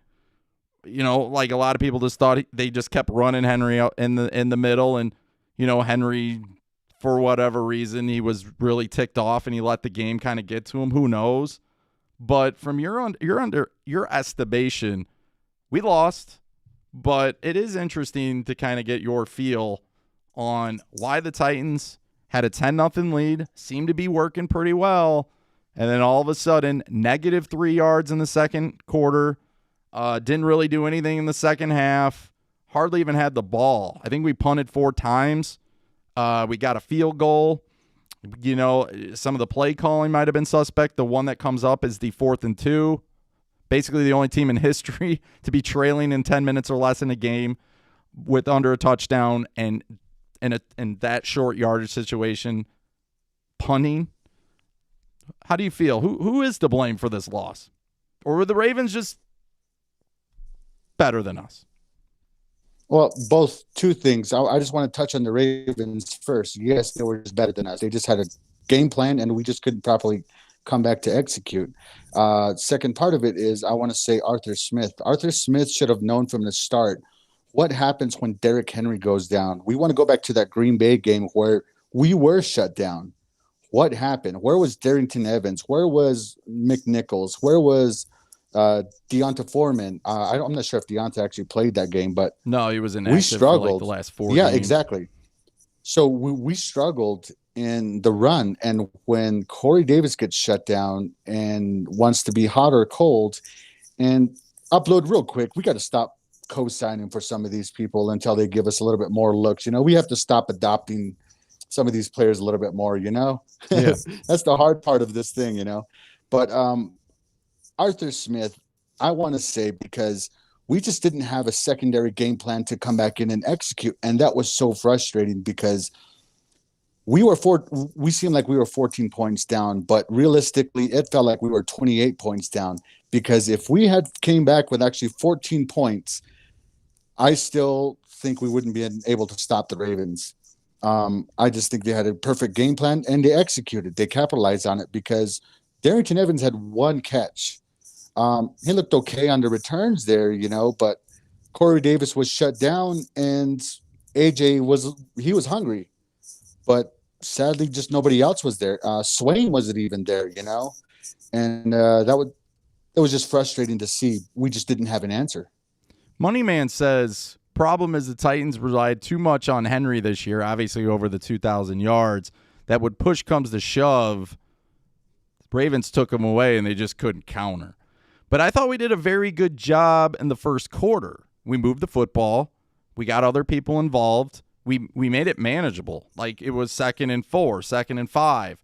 Speaker 1: Like a lot of people just thought they just kept running Henry out in the middle, and Henry, for whatever reason, he was really ticked off and he let the game kind of get to him. Who knows? But from your estimation, we lost. But it is interesting to kind of get your feel on why the Titans had a 10-0 lead, seemed to be working pretty well, and then all of a sudden, -3 yards in the second quarter. Didn't really do anything in the second half. Hardly even had the ball. I think we punted 4 times. We got a field goal. Some of the play calling might have been suspect. The one that comes up is the 4th and 2. Basically the only team in history to be trailing in 10 minutes or less in a game with under a touchdown and in that short yardage situation, punting. How do you feel? Who is to blame for this loss? Or were the Ravens just better than us?
Speaker 2: Well, both. 2 things. I just want to touch on the Ravens first. Yes, they were just better than us. They just had a game plan, and we just couldn't properly come back to execute. Second part of it is I want to say Arthur Smith. Arthur Smith should have known from the start what happens when Derrick Henry goes down. We want to go back to that Green Bay game where we were shut down. What happened? Where was Darrington Evans? Where was McNichols? Where was Deonta Foreman? I'm not sure if Deonta actually played that game, but
Speaker 1: no, he was inactive.
Speaker 2: We struggled
Speaker 1: for like the last 4
Speaker 2: Yeah,
Speaker 1: games.
Speaker 2: exactly. So we struggled in the run, and when Corey Davis gets shut down and wants to be hot or cold, and upload real quick, we got to stop co-signing for some of these people until they give us a little bit more looks. We have to stop adopting some of these players a little bit more. Yeah. That's the hard part of this thing. But Arthur Smith, I want to say, because we just didn't have a secondary game plan to come back in and execute. And that was so frustrating because we seemed like we were 14 points down, but realistically it felt like we were 28 points down, because if we had came back with actually 14 points, I still think we wouldn't be able to stop the Ravens. I just think they had a perfect game plan and they executed. They capitalized on it because Darrington Evans had 1 catch. He looked okay on the returns there, but Corey Davis was shut down, and AJ was hungry, but sadly, just nobody else was there. Swain wasn't even there, and it was just frustrating to see. We just didn't have an answer.
Speaker 1: Moneyman says, problem is the Titans relied too much on Henry this year, obviously over the 2,000 yards. That would push comes to shove. Ravens took him away, and they just couldn't counter. But I thought we did a very good job in the first quarter. We moved the football. We got other people involved. We made it manageable. Like it was 2nd and 4, 2nd and 5,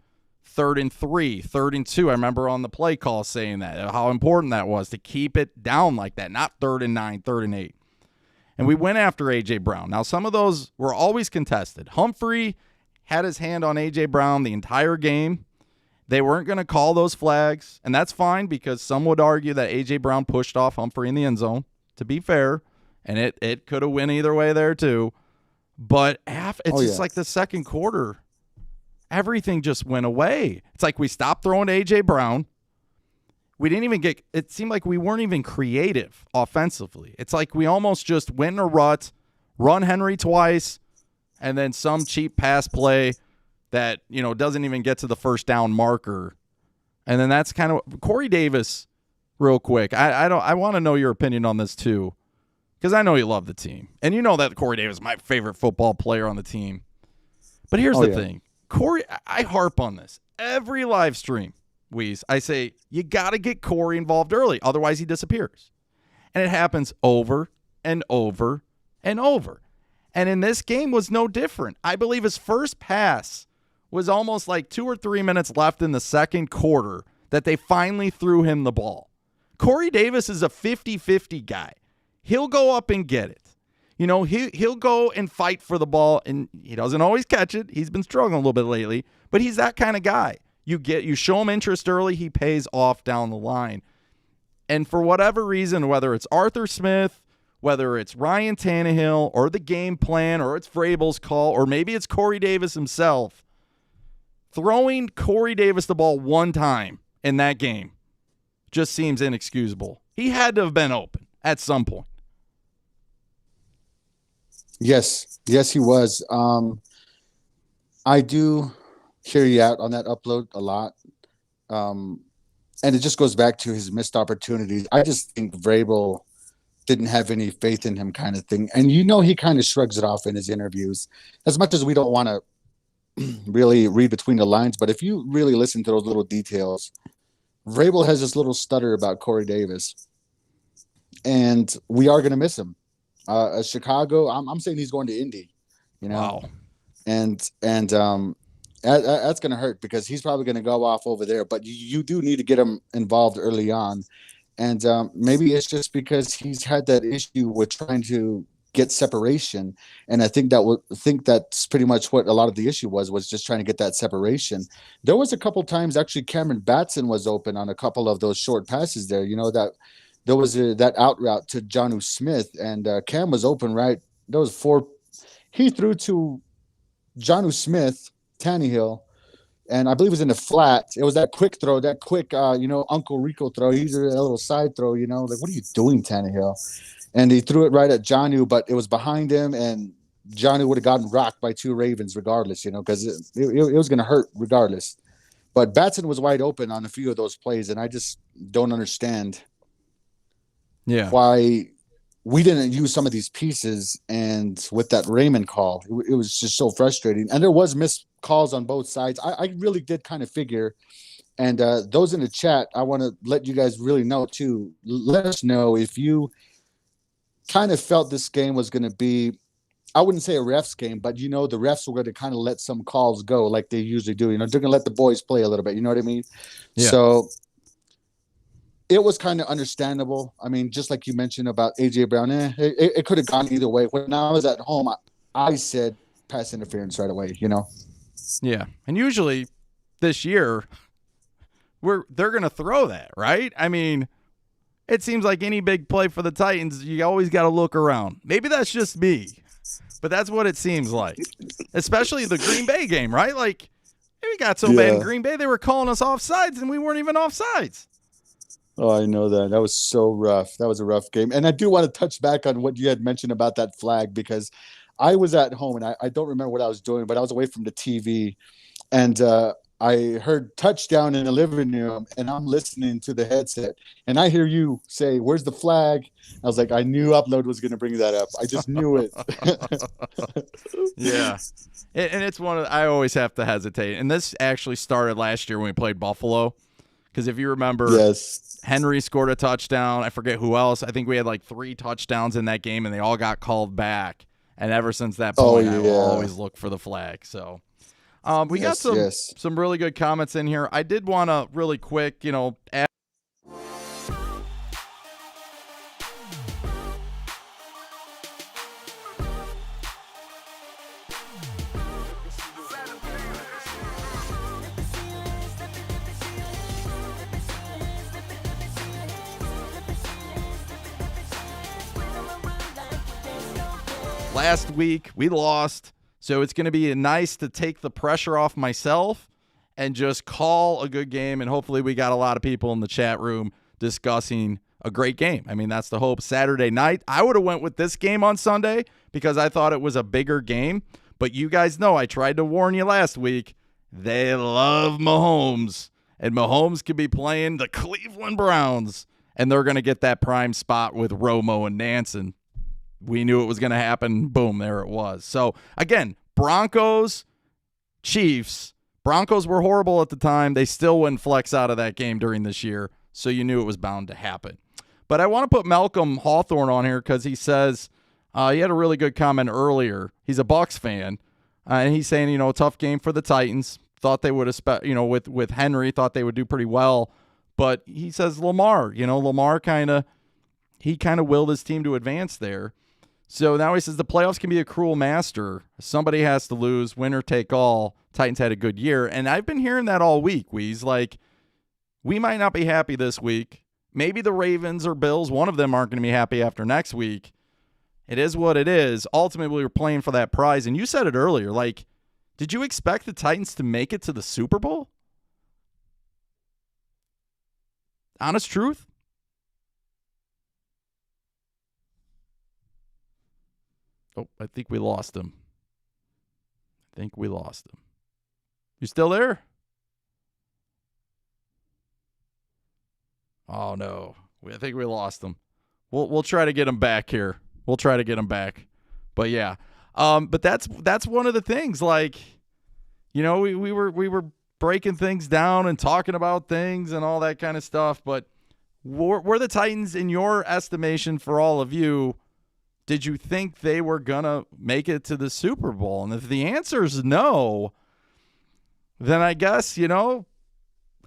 Speaker 1: 3rd and 3, 3rd and 2. I remember on the play call saying that, how important that was to keep it down like that, not 3rd and 9, 3rd and 8. And we went after A.J. Brown. Now, some of those were always contested. Humphrey had his hand on A.J. Brown the entire game. They weren't going to call those flags, and that's fine because some would argue that A.J. Brown pushed off Humphrey in the end zone, to be fair, and it could have went either way there too. But it's like the second quarter, everything just went away. It's like we stopped throwing to A.J. Brown. We didn't even it seemed like we weren't even creative offensively. It's like we almost just went in a rut, run Henry twice, and then some cheap pass play that, doesn't even get to the first down marker. And then that's kind of Corey Davis, real quick. I want to know your opinion on this too, because I know you love the team. And you know that Corey Davis is my favorite football player on the team. But here's the thing. Corey, I harp on this. Every live stream, Weez, I say, you got to get Corey involved early. Otherwise, he disappears. And it happens over and over and over. And in this game was no different. I believe his first pass was almost like 2 or 3 minutes left in the second quarter that they finally threw him the ball. Corey Davis is a 50-50 guy. He'll go up and get it. He'll go and fight for the ball, and he doesn't always catch it. He's been struggling a little bit lately, but he's that kind of guy. You show him interest early, he pays off down the line. And for whatever reason, whether it's Arthur Smith, whether it's Ryan Tannehill, or the game plan, or it's Vrabel's call, or maybe it's Corey Davis himself, throwing Corey Davis the ball one time in that game just seems inexcusable. He had to have been open at some point.
Speaker 2: Yes, he was. I do hear you out on that upload a lot. And it just goes back to his missed opportunities. I just think Vrabel didn't have any faith in him kind of thing. And he kind of shrugs it off in his interviews. As much as we don't want to really read between the lines, but if you really listen to those little details, Vrabel has this little stutter about Corey Davis. And we are going to miss him. Chicago, I'm saying he's going to Indy,
Speaker 1: Wow.
Speaker 2: And that's going to hurt because he's probably going to go off over there. But you do need to get him involved early on. And maybe it's just because he's had that issue with trying to get separation. And I think that's pretty much what a lot of the issue was just trying to get that separation. There was a couple times actually Cameron Batson was open on a couple of those short passes there, that there was that out route to Jonnu Smith, and Cam was open, right? There was 4. He threw to Jonnu Smith, Tannehill, and I believe it was in the flat. It was that quick throw, Uncle Rico throw. He's a little side throw, like, what are you doing, Tannehill? And he threw it right at Jonnu, but it was behind him, and Jonnu would have gotten rocked by 2 Ravens regardless, because it was going to hurt regardless. But Batson was wide open on a few of those plays, and I just don't understand why we didn't use some of these pieces. And with that Raymond call, it was just so frustrating. And there was missed calls on both sides. I really did kind of figure. And those in the chat, I want to let you guys really know too. Let us know if you kind of felt this game was going to be, I wouldn't say a refs game, but the refs were going to kind of let some calls go like they usually do. They're going to let the boys play a little bit. You know what I mean? Yeah. So it was kind of understandable. I mean, just like you mentioned about A.J. Brown, it could have gone either way. When I was at home, I said pass interference right away,
Speaker 1: Yeah, and usually this year, they're going to throw that, right? I mean, it seems like any big play for the Titans, you always got to look around. Maybe that's just me, but that's what it seems like, especially the Green Bay game, right? Like, we got so bad in Green Bay, they were calling us offsides, and we weren't even offsides.
Speaker 2: Oh, I know that. That was so rough. That was a rough game. And I do want to touch back on what you had mentioned about that flag because I was at home and I don't remember what I was doing, but I was away from the TV and I heard touchdown in the living room and I'm listening to the headset and I hear you say, "Where's the flag?" I was like, I knew Upload was going to bring that up. I just knew it.
Speaker 1: Yeah. And it's one of I always have to hesitate. And this actually started last year when we played Buffalo. Because if you remember,
Speaker 2: Yes.
Speaker 1: Henry scored a touchdown. I forget who else. I think we had like 3 touchdowns in that game, and they all got called back. And ever since that
Speaker 2: Oh,
Speaker 1: point, I will
Speaker 2: yeah.
Speaker 1: always look for the flag. So we got
Speaker 2: Yes, yes.
Speaker 1: some really good comments in here. I did want to really quick, add. Last week, we lost, so it's going to be nice to take the pressure off myself and just call a good game, and hopefully we got a lot of people in the chat room discussing a great game. I mean, that's the hope. Saturday night, I would have went with this game on Sunday because I thought it was a bigger game, but you guys know I tried to warn you last week. They love Mahomes, and Mahomes could be playing the Cleveland Browns, and they're going to get that prime spot with Romo and Nansen. We knew it was going to happen. Boom, there it was. So, again, Broncos, Chiefs. Broncos were horrible at the time. They still wouldn't flex out of that game during this year, so you knew it was bound to happen. But I want to put Malcolm Hawthorne on here because he says he had a really good comment earlier. He's a Bucs fan, and he's saying, tough game for the Titans. Thought they would have, with Henry, thought they would do pretty well. But he says Lamar, Lamar kind of willed his team to advance there. So now he says the playoffs can be a cruel master. Somebody has to lose, winner take all. Titans had a good year. And I've been hearing that all week. We's like, we might not be happy this week. Maybe the Ravens or Bills, one of them aren't going to be happy after next week. It is what it is. Ultimately, we're playing for that prize. And you said it earlier, like, did you expect the Titans to make it to the Super Bowl? Honest truth? Oh, I think we lost him. You still there? Oh, no. I think we lost him. We'll try to get him back here. But, yeah. But that's one of the things. Like, we were breaking things down and talking about things and all that kind of stuff. But were the Titans, in your estimation for all of you, did you think they were going to make it to the Super Bowl? And if the answer is no, then I guess,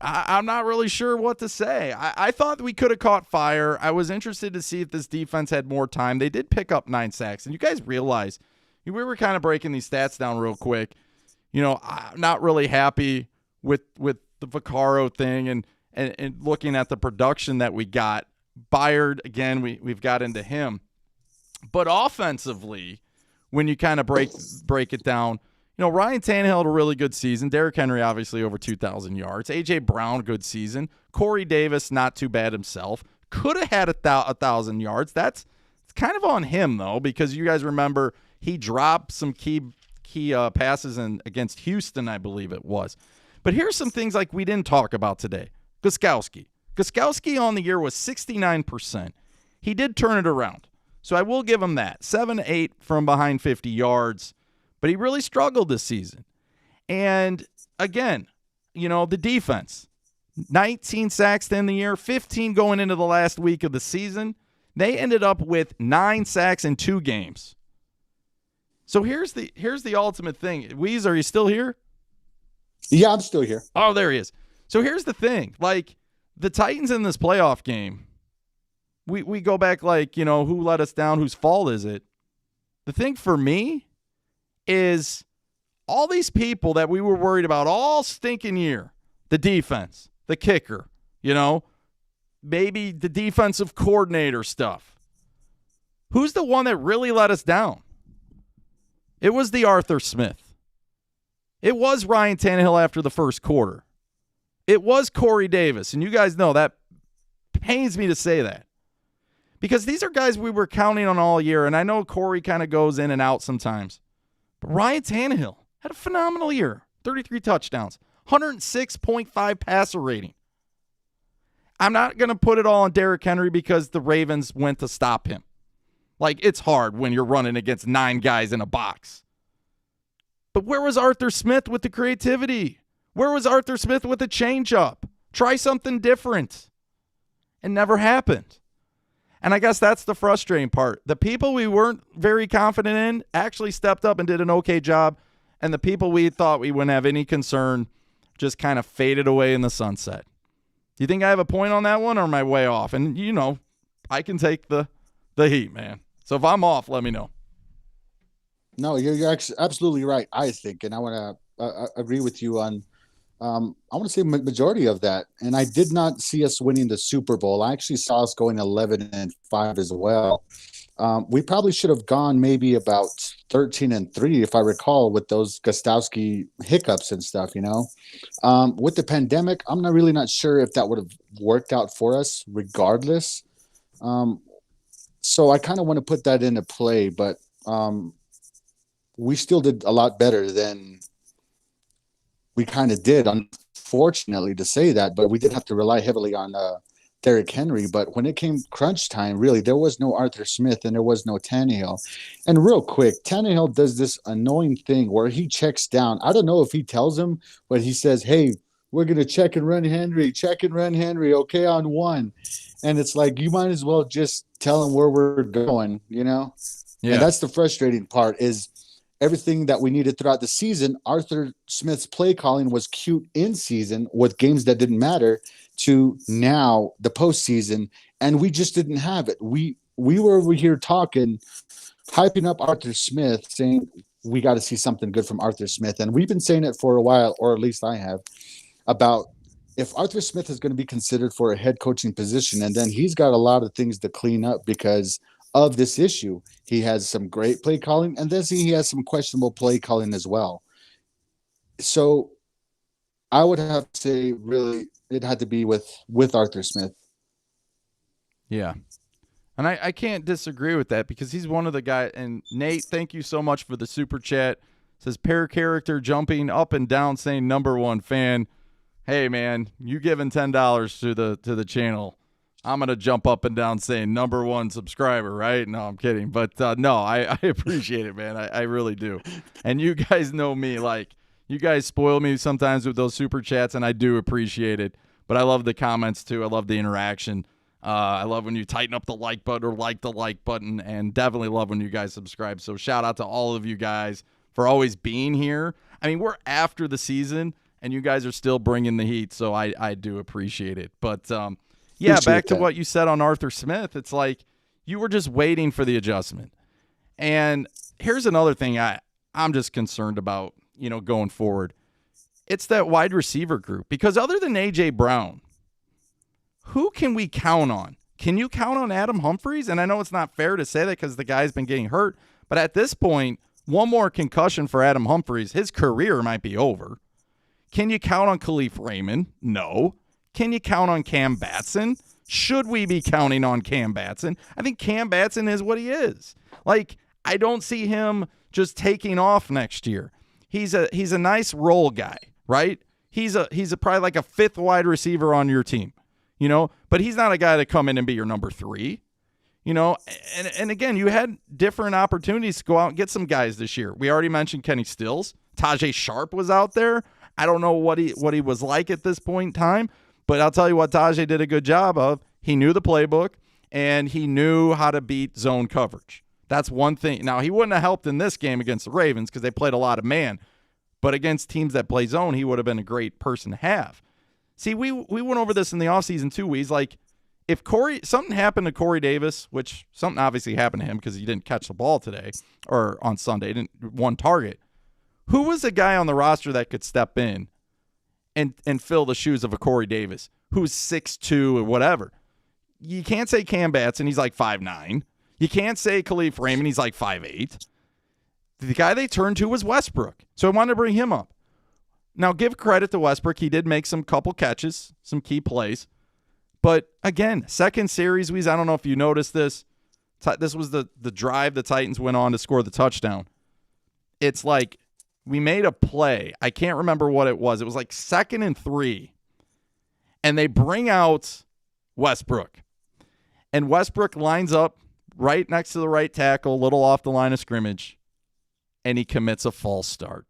Speaker 1: I'm not really sure what to say. I thought we could have caught fire. I was interested to see if this defense had more time. They did pick up 9 sacks. And you guys realize, we were kind of breaking these stats down real quick. I'm not really happy with the Vaccaro thing and looking at the production that we got. Byard, again, we've got into him. But offensively, when you kind of break it down, Ryan Tannehill had a really good season. Derrick Henry, obviously, over 2,000 yards. A.J. Brown, good season. Corey Davis, not too bad himself. Could have had 1,000 yards. It's kind of on him, though, because you guys remember he dropped some key passes against Houston, I believe it was. But here's some things like we didn't talk about today. Gostkowski on the year was 69%. He did turn it around. So I will give him that. 7-8 from behind 50 yards. But he really struggled this season. And, again, the defense. 19 sacks to end the year, 15 going into the last week of the season. They ended up with 9 sacks in 2 games. So here's the ultimate thing. Weez, are you still here?
Speaker 2: Yeah, I'm still here.
Speaker 1: Oh, there he is. So here's the thing. Like, the Titans in this playoff game, we go back like, who let us down? Whose fault is it? The thing for me is all these people that we were worried about all stinking year, the defense, the kicker, maybe the defensive coordinator stuff. Who's the one that really let us down? It was the Arthur Smith. It was Ryan Tannehill after the first quarter. It was Corey Davis. And you guys know that pains me to say that. Because these are guys we were counting on all year, and I know Corey kind of goes in and out sometimes. But Ryan Tannehill had a phenomenal year. 33 touchdowns, 106.5 passer rating. I'm not going to put it all on Derrick Henry because the Ravens went to stop him. Like, it's hard when you're running against 9 guys in a box. But where was Arthur Smith with the creativity? Where was Arthur Smith with the changeup? Try something different. It never happened. And I guess that's the frustrating part. The people we weren't very confident in actually stepped up and did an okay job. And the people we thought we wouldn't have any concern just kind of faded away in the sunset. Do you think I have a point on that one, or am I way off? And, you know, I can take the heat, man. So if I'm off, let me know.
Speaker 2: No, you're absolutely right, I think. And I want to agree with you on I want to say majority of that. And I did not see us winning the Super Bowl. I actually saw us going 11-5 as well. We probably should have gone maybe about 13-3, if I recall, with those Gostowski hiccups and stuff, you know. With the pandemic, I'm not sure if that would have worked out for us regardless. So I kind of want to put that into play, but we still did a lot better than we kind of did, unfortunately, to say that. But we did have to rely heavily on Derrick Henry. But when it came crunch time, really, there was no Arthur Smith and there was no Tannehill. And real quick, Tannehill does this annoying thing where he checks down. I don't know if he tells him, but he says, hey, we're going to check and run Henry, okay, on 1. And it's like, you might as well just tell him where we're going, you know? Yeah. And that's the frustrating part is everything that we needed throughout the season. Arthur Smith's play calling was cute in season with games that didn't matter to now the postseason. And we just didn't have it. We were over here talking, hyping up Arthur Smith, saying we got to see something good from Arthur Smith. And we've been saying it for a while, or at least I have, about if Arthur Smith is going to be considered for a head coaching position, and then he's got a lot of things to clean up because of this issue. He has some great play calling, and then he has some questionable play calling as well. So I would have to say, really, it had to be with Arthur Smith.
Speaker 1: Yeah. And I can't disagree with that because he's one of the guys. And Nate, thank you so much for the super chat. Says pair character jumping up and down saying #1 fan. Hey man, you giving $10 to the channel. I'm going to jump up and down saying #1 subscriber, right? No, I'm kidding. But no, I appreciate it, man. I really do. And you guys know me. Like, you guys spoil me sometimes with those super chats, and I do appreciate it. But I love the comments, too. I love the interaction. I love when you tighten up the like button or like the like button, and definitely love when you guys subscribe. So shout out to all of you guys for always being here. I mean, we're after the season, and you guys are still bringing the heat, so I do appreciate it. But, yeah, back to what you said on Arthur Smith. It's like you were just waiting for the adjustment. And here's another thing I'm just concerned about, you know, going forward. It's that wide receiver group. Because other than A.J. Brown, who can we count on? Can you count on Adam Humphries? And I know it's not fair to say that because the guy's been getting hurt. But at this point, one more concussion for Adam Humphries, his career might be over. Can you count on Khalif Raymond? No. Can you count on Cam Batson? Should we be counting on Cam Batson? I think Cam Batson is what he is. Like, I don't see him just taking off next year. He's a nice role guy, right? He's probably like a 5th wide receiver on your team, you know? But he's not a guy to come in and be your number 3, you know? And again, you had different opportunities to go out and get some guys this year. We already mentioned Kenny Stills. Tajay Sharp was out there. I don't know what he was like at this point in time, but I'll tell you what Tajay did a good job of. He knew the playbook, and he knew how to beat zone coverage. That's one thing. Now, he wouldn't have helped in this game against the Ravens because they played a lot of man, but against teams that play zone, he would have been a great person to have. See, we went over this in the offseason too. He's like, if something happened to Corey Davis, which something obviously happened to him because he didn't catch the ball today or on Sunday, didn't one target. Who was a guy on the roster that could step in and fill the shoes of a Corey Davis who's 6'2" or whatever? You can't say Cam Batson, he's like 5'9". You can't say Khalif Raymond, he's like 5'8". The guy they turned to was Westbrook. So I wanted to bring him up. Now, give credit to Westbrook. He did make some couple catches, some key plays. But again, second series, I don't know if you noticed this. This was the drive the Titans went on to score the touchdown. It's like we made a play. I can't remember what it was. It was like 2nd and 3. And they bring out Westbrook. And Westbrook lines up right next to the right tackle, a little off the line of scrimmage. And he commits a false start.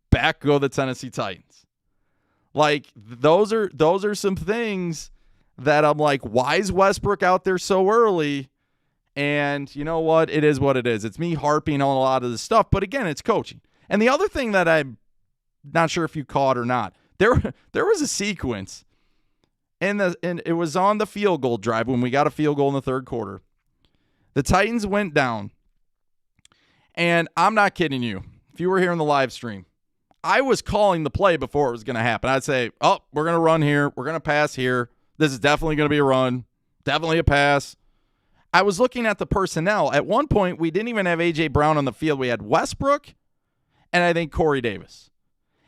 Speaker 1: Back go the Tennessee Titans. Like, those are some things that I'm like, why is Westbrook out there so early? And you know what? It is what it is. It's me harping on a lot of this stuff. But again, it's coaching. And the other thing that I'm not sure if you caught or not, there was a sequence, and it was on the field goal drive when we got a field goal in the third quarter. The Titans went down. And I'm not kidding you. If you were here in the live stream, I was calling the play before it was going to happen. I'd say, oh, we're going to run here. We're going to pass here. This is definitely going to be a run. Definitely a pass. I was looking at the personnel. At one point, we didn't even have A.J. Brown on the field. We had Westbrook and I think Corey Davis.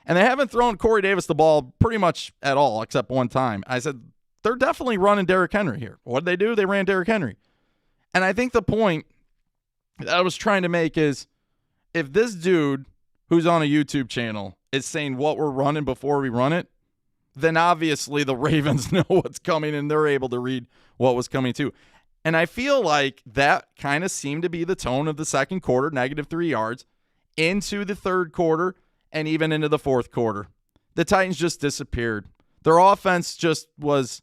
Speaker 1: And they haven't thrown Corey Davis the ball pretty much at all except one time. I said, they're definitely running Derrick Henry here. What did they do? They ran Derrick Henry. And I think the point that I was trying to make is, if this dude who's on a YouTube channel is saying what we're running before we run it, then obviously the Ravens know what's coming and they're able to read what was coming too. And I feel like that kind of seemed to be the tone of the second quarter, -3 yards, into the third quarter and even into the fourth quarter. The Titans just disappeared. Their offense just was,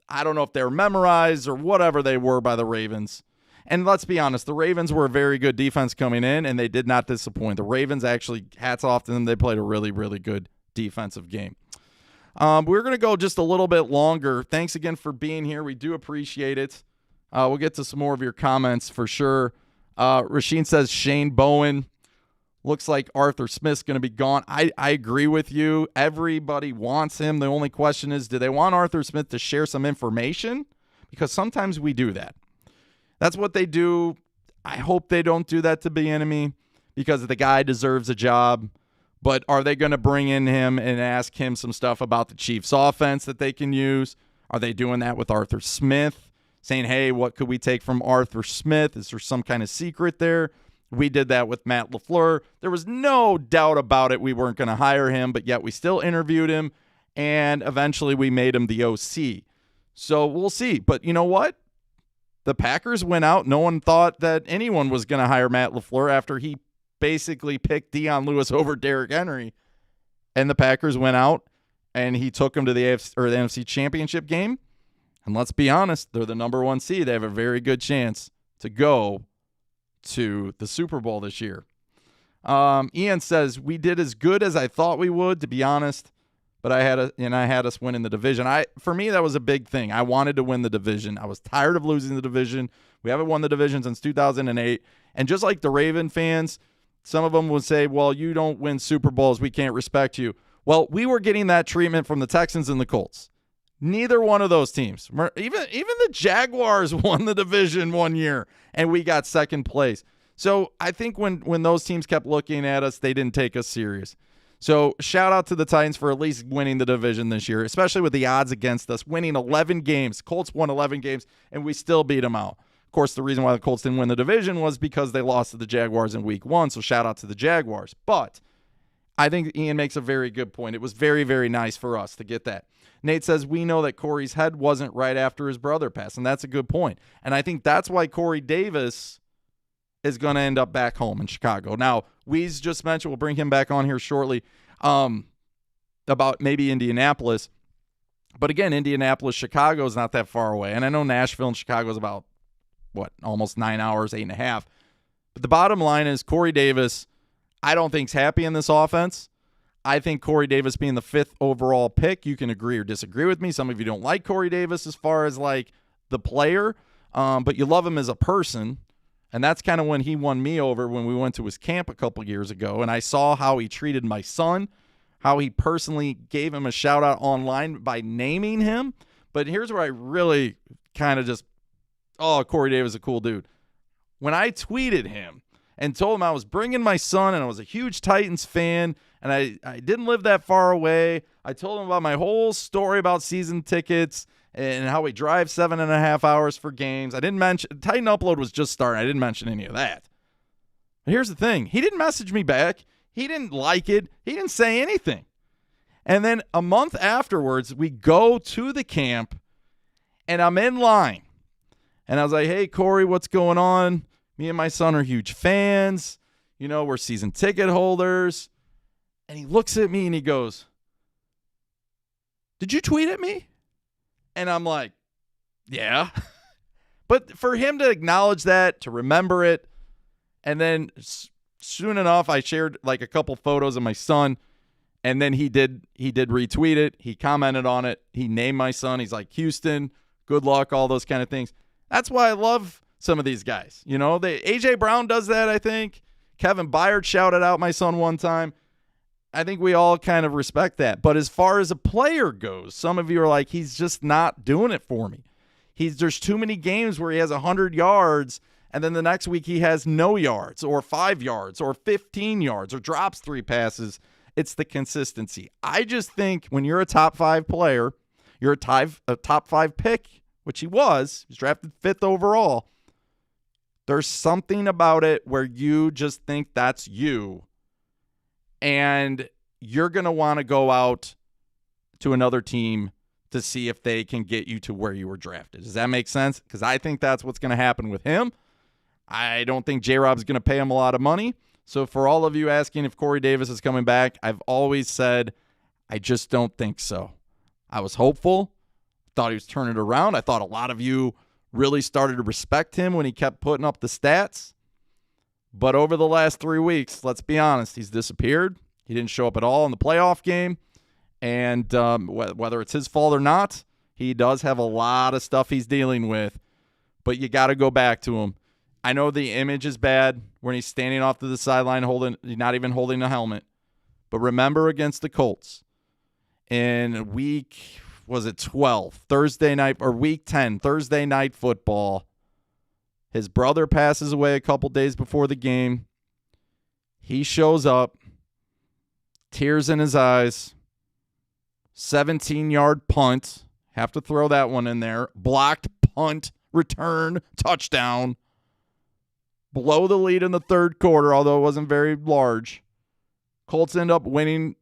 Speaker 1: I don't know if they were memorized or whatever they were by the Ravens. And let's be honest, the Ravens were a very good defense coming in, and they did not disappoint. The Ravens actually, hats off to them, they played a really, really good defensive game. We're going to go just a little bit longer. Thanks again for being here. We do appreciate it. We'll get to some more of your comments for sure. Rasheen says Shane Bowen. Looks like Arthur Smith's going to be gone. I agree with you. Everybody wants him. The only question is, do they want Arthur Smith to share some information? Because sometimes we do that. That's what they do. I hope they don't do that to Bieniemy because the guy deserves a job. But are they going to bring in him and ask him some stuff about the Chiefs' offense that they can use? Are they doing that with Arthur Smith? Saying, hey, what could we take from Arthur Smith? Is there some kind of secret there? We did that with Matt LaFleur. There was no doubt about it we weren't going to hire him, but yet we still interviewed him, and eventually we made him the OC. So we'll see. But you know what? The Packers went out. No one thought that anyone was going to hire Matt LaFleur after he basically picked Dion Lewis over Derrick Henry. And the Packers went out, and he took him to the NFC Championship game. And let's be honest, they're the number 1 seed. They have a very good chance to go to the Super Bowl this year. Ian says, we did as good as I thought we would, to be honest. But I had us winning the division. For me, that was a big thing. I wanted to win the division. I was tired of losing the division. We haven't won the division since 2008. And just like the Raven fans, some of them would say, well, you don't win Super Bowls, we can't respect you. Well, we were getting that treatment from the Texans and the Colts. Neither one of those teams. Even the Jaguars won the division one year, and we got second place. So I think when those teams kept looking at us, they didn't take us serious. So shout out to the Titans for at least winning the division this year, especially with the odds against us, winning 11 games. Colts won 11 games, and we still beat them out. Of course, the reason why the Colts didn't win the division was because they lost to the Jaguars in week 1, so shout out to the Jaguars. But I think Ian makes a very good point. It was very, very nice for us to get that. Nate says, we know that Corey's head wasn't right after his brother passed, and that's a good point. And I think that's why Corey Davis is going to end up back home in Chicago. Now, Weez just mentioned, we'll bring him back on here shortly, about maybe Indianapolis. But again, Indianapolis, Chicago is not that far away. And I know Nashville and Chicago is about, almost 9 hours, 8.5. But the bottom line is Corey Davis, I don't think is happy in this offense. I think Corey Davis being the 5th overall pick, you can agree or disagree with me. Some of you don't like Corey Davis as far as like the player, but you love him as a person. And that's kind of when he won me over when we went to his camp a couple years ago. And I saw how he treated my son, how he personally gave him a shout out online by naming him. But here's where I really kind of just, Corey Davis is a cool dude. When I tweeted him and told him I was bringing my son and I was a huge Titans fan and I didn't live that far away, I told him about my whole story about season tickets and how we drive 7.5 hours for games. I didn't mention Titan Upload was just starting. I didn't mention any of that. But here's the thing. He didn't message me back. He didn't like it. He didn't say anything. And then a month afterwards, we go to the camp, and I'm in line. And I was like, hey, Corey, what's going on? Me and my son are huge fans. You know, we're season ticket holders. And he looks at me and he goes, did you tweet at me? And I'm like, yeah. But for him to acknowledge that, to remember it, and then soon enough, I shared like a couple photos of my son, and then he did retweet it. He commented on it. He named my son. He's like, Houston, good luck, all those kind of things. That's why I love some of these guys. You know, A.J. Brown does that, I think. Kevin Byard shouted out my son one time. I think we all kind of respect that. But as far as a player goes, some of you are like, he's just not doing it for me. There's too many games where he has 100 yards, and then the next week he has no yards or 5 yards or 15 yards or drops 3 passes. It's the consistency. I just think when you're a top 5 player, you're a top 5 pick, which he was drafted 5th overall. There's something about it where you just think that's you, and you're going to want to go out to another team to see if they can get you to where you were drafted. Does that make sense? Because I think that's what's going to happen with him. I don't think J-Rob's going to pay him a lot of money. So for all of you asking if Corey Davis is coming back, I've always said I just don't think so. I was hopeful. Thought he was turning it around. I thought a lot of you really started to respect him when he kept putting up the stats. But over the last 3 weeks, let's be honest, he's disappeared. He didn't show up at all in the playoff game. And whether it's his fault or not, he does have a lot of stuff he's dealing with. But you got to go back to him. I know the image is bad when he's standing off to the sideline, not even holding a helmet. But remember against the Colts in week 12, Thursday night, or week 10, Thursday night football. His brother passes away a couple days before the game. He shows up, tears in his eyes, 17-yard punt. Have to throw that one in there. Blocked punt, return, touchdown. Blow the lead in the third quarter, although it wasn't very large. Colts end up winning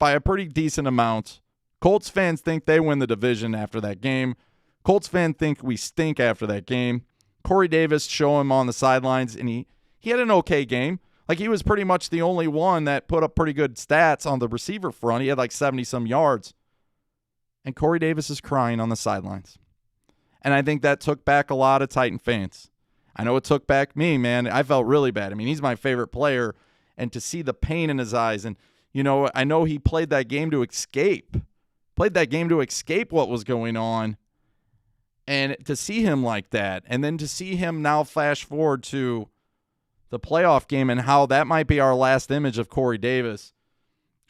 Speaker 1: by a pretty decent amount. Colts fans think they win the division after that game. Colts fans think we stink after that game. Corey Davis show him on the sidelines, and he had an okay game. Like, he was pretty much the only one that put up pretty good stats on the receiver front. He had like 70-some yards. And Corey Davis is crying on the sidelines. And I think that took back a lot of Titan fans. I know it took back me, man. I felt really bad. I mean, he's my favorite player. And to see the pain in his eyes, and, you know, I know he played that game to escape. Played that game to escape what was going on. And to see him like that, and then to see him now flash forward to the playoff game and how that might be our last image of Corey Davis,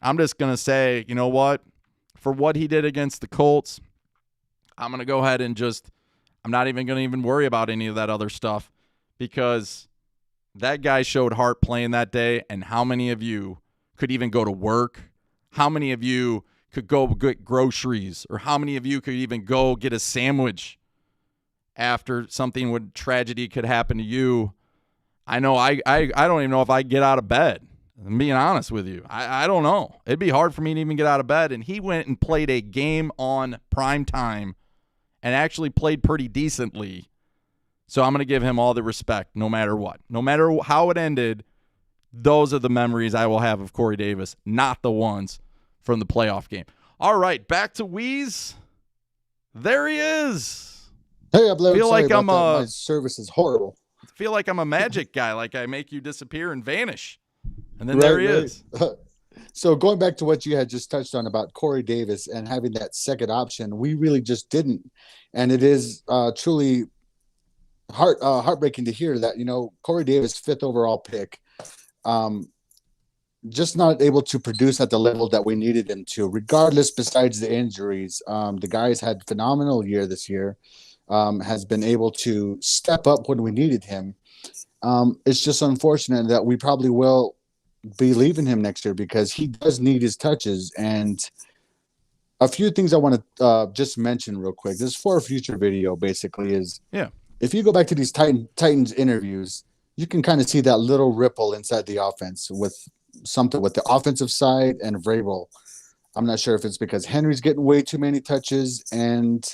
Speaker 1: I'm just going to say, you know what? For what he did against the Colts, I'm going to go ahead and I'm not even going to worry about any of that other stuff, because that guy showed heart playing that day. And how many of you could even go to work? How many of you could go get groceries? Or how many of you could even go get a sandwich after tragedy could happen to you? I know I don't even know if I get out of bed. I'm being honest with you. I don't know. It'd be hard for me to even get out of bed. And he went and played a game on prime time and actually played pretty decently. So I'm going to give him all the respect no matter what. No matter how it ended, those are the memories I will have of Corey Davis, not the ones from the playoff game. All right, back to Weeze. There he is.
Speaker 2: Hey, Upload. Sorry about that. My service is horrible.
Speaker 1: Feel like I'm a magic guy, like I make you disappear and vanish. And then there he is.
Speaker 2: So going back to what you had just touched on about Corey Davis and having that second option, we really just didn't. And it is truly heartbreaking to hear that, you know, Corey Davis, 5th overall pick, just not able to produce at the level that we needed him to, regardless, besides the injuries. The guy's had a phenomenal year this year, has been able to step up when we needed him. It's just unfortunate that we probably will be leaving him next year, because he does need his touches. And a few things I want to just mention real quick. This is for a future video, basically, is
Speaker 1: Yeah.
Speaker 2: if you go back to these Titans interviews, you can kind of see that little ripple inside the offense with something with the offensive side and Vrabel. I'm not sure if it's because Henry's getting way too many touches, and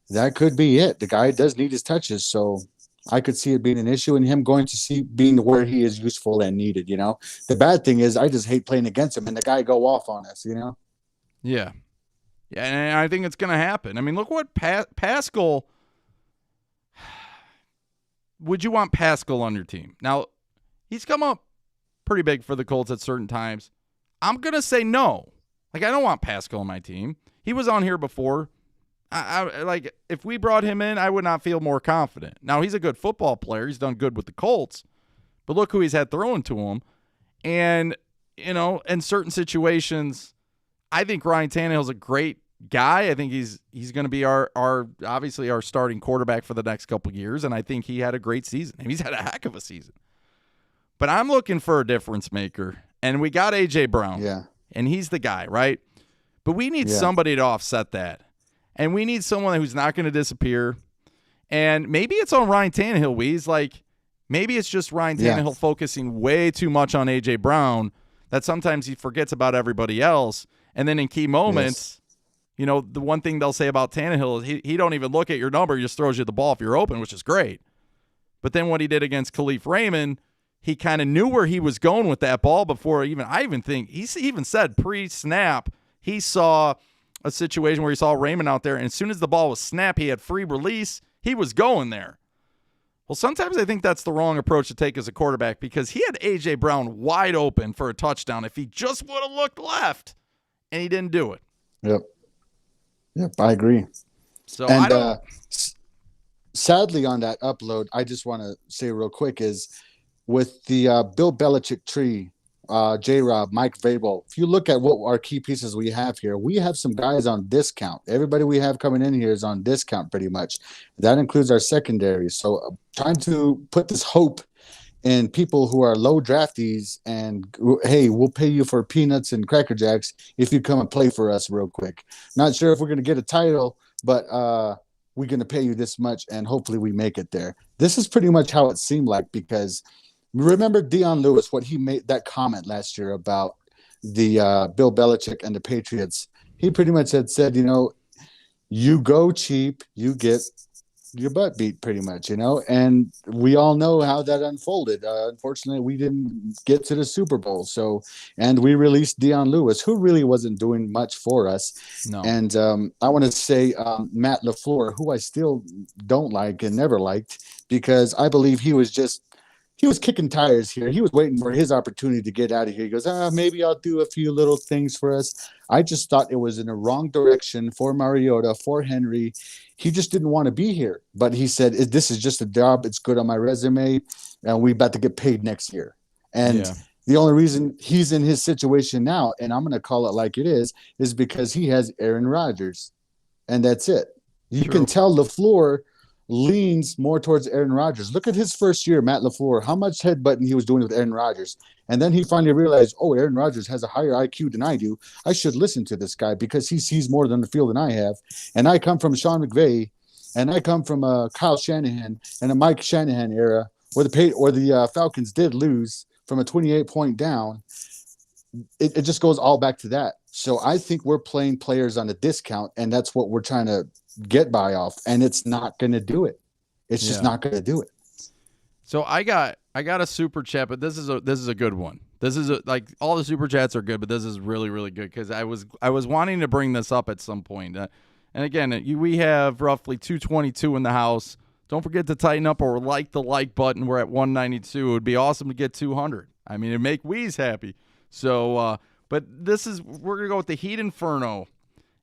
Speaker 2: that could be it. The guy does need his touches, so I could see it being an issue and him going to see being where he is useful and needed. The bad thing is I just hate playing against him and the guy go off on us.
Speaker 1: Yeah. Yeah, and I think it's going to happen. I mean, look what Pascal. Would you want Pascal on your team? Now, he's come up pretty big for the Colts at certain times. I'm going to say no. Like, I don't want Pascal on my team. He was on here before. I like, if we brought him in, I would not feel more confident. Now, he's a good football player. He's done good with the Colts. But look who he's had thrown to him. And, in certain situations, I think Ryan Tannehill's a great guy. I think he's going to be our obviously our starting quarterback for the next couple of years, and I think he had a great season. He's had a heck of a season. But I'm looking for a difference maker, and we got A.J. Brown.
Speaker 2: Yeah.
Speaker 1: And he's the guy, right? But we need somebody to offset that. And we need someone who's not going to disappear. And maybe it's on Ryan Tannehill, maybe it's just Ryan Tannehill focusing way too much on A.J. Brown that sometimes he forgets about everybody else. And then in key moments, the one thing they'll say about Tannehill is he don't even look at your number. He just throws you the ball if you're open, which is great. But then what he did against Khalif Raymond, he kind of knew where he was going with that ball before I even think he even said pre-snap he saw a situation where he saw Raymond out there, and as soon as the ball was snapped, he had free release. He was going there. Well, sometimes I think that's the wrong approach to take as a quarterback because he had A.J. Brown wide open for a touchdown if he just would have looked left, and he didn't do it.
Speaker 2: Yep, I agree.
Speaker 1: So
Speaker 2: and sadly on that upload, I just want to say real quick is with the Bill Belichick tree, J-Rob, Mike Vrabel, if you look at what our key pieces we have here, we have some guys on discount. Everybody we have coming in here is on discount pretty much. That includes our secondary. So I'm trying to put this hope in people who are low draftees and, hey, we'll pay you for peanuts and Cracker Jacks if you come and play for us real quick. Not sure if we're going to get a title, but we're going to pay you this much, and hopefully we make it there. This is pretty much how it seemed like because – remember Dion Lewis, what he made that comment last year about the Bill Belichick and the Patriots. He pretty much had said, you go cheap, you get your butt beat pretty much, and we all know how that unfolded. Unfortunately, we didn't get to the Super Bowl. And we released Dion Lewis, who really wasn't doing much for us.
Speaker 1: No.
Speaker 2: And I want to say Matt LaFleur, who I still don't like and never liked because I believe he was kicking tires here. He was waiting for his opportunity to get out of here. He goes, maybe I'll do a few little things for us. I just thought it was in the wrong direction for Mariota, for Henry. He just didn't want to be here. But he said, this is just a job. It's good on my resume, and we're about to get paid next year. And the only reason he's in his situation now, and I'm going to call it like it is because he has Aaron Rodgers. And that's it. You can tell LaFleur leans more towards Aaron Rodgers. Look at his first year, Matt LaFleur, how much headbutting he was doing with Aaron Rodgers. And then he finally realized, Aaron Rodgers has a higher IQ than I do. I should listen to this guy because he sees more than the field than I have. And I come from Sean McVay, and I come from Kyle Shanahan and a Mike Shanahan era where the Falcons did lose from a 28-point down. It just goes all back to that. So I think we're playing players on a discount, and that's what we're trying to get by off, and it's not going to do it. It's just not going to do it.
Speaker 1: So I got a super chat, but this is a good one. This is like all the super chats are good, but this is really, really good because I was wanting to bring this up at some point. And again, we have roughly 222 in the house. Don't forget to tighten up or like the like button. We're at 192. It would be awesome to get 200. I mean, it'd make Weeze happy. So, but we're going to go with the Heat Inferno.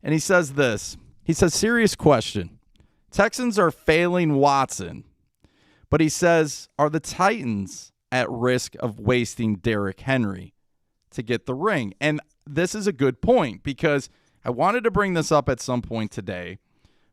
Speaker 1: And he says this. He says, serious question. Texans are failing Watson. But he says, are the Titans at risk of wasting Derrick Henry to get the ring? And this is a good point because I wanted to bring this up at some point today.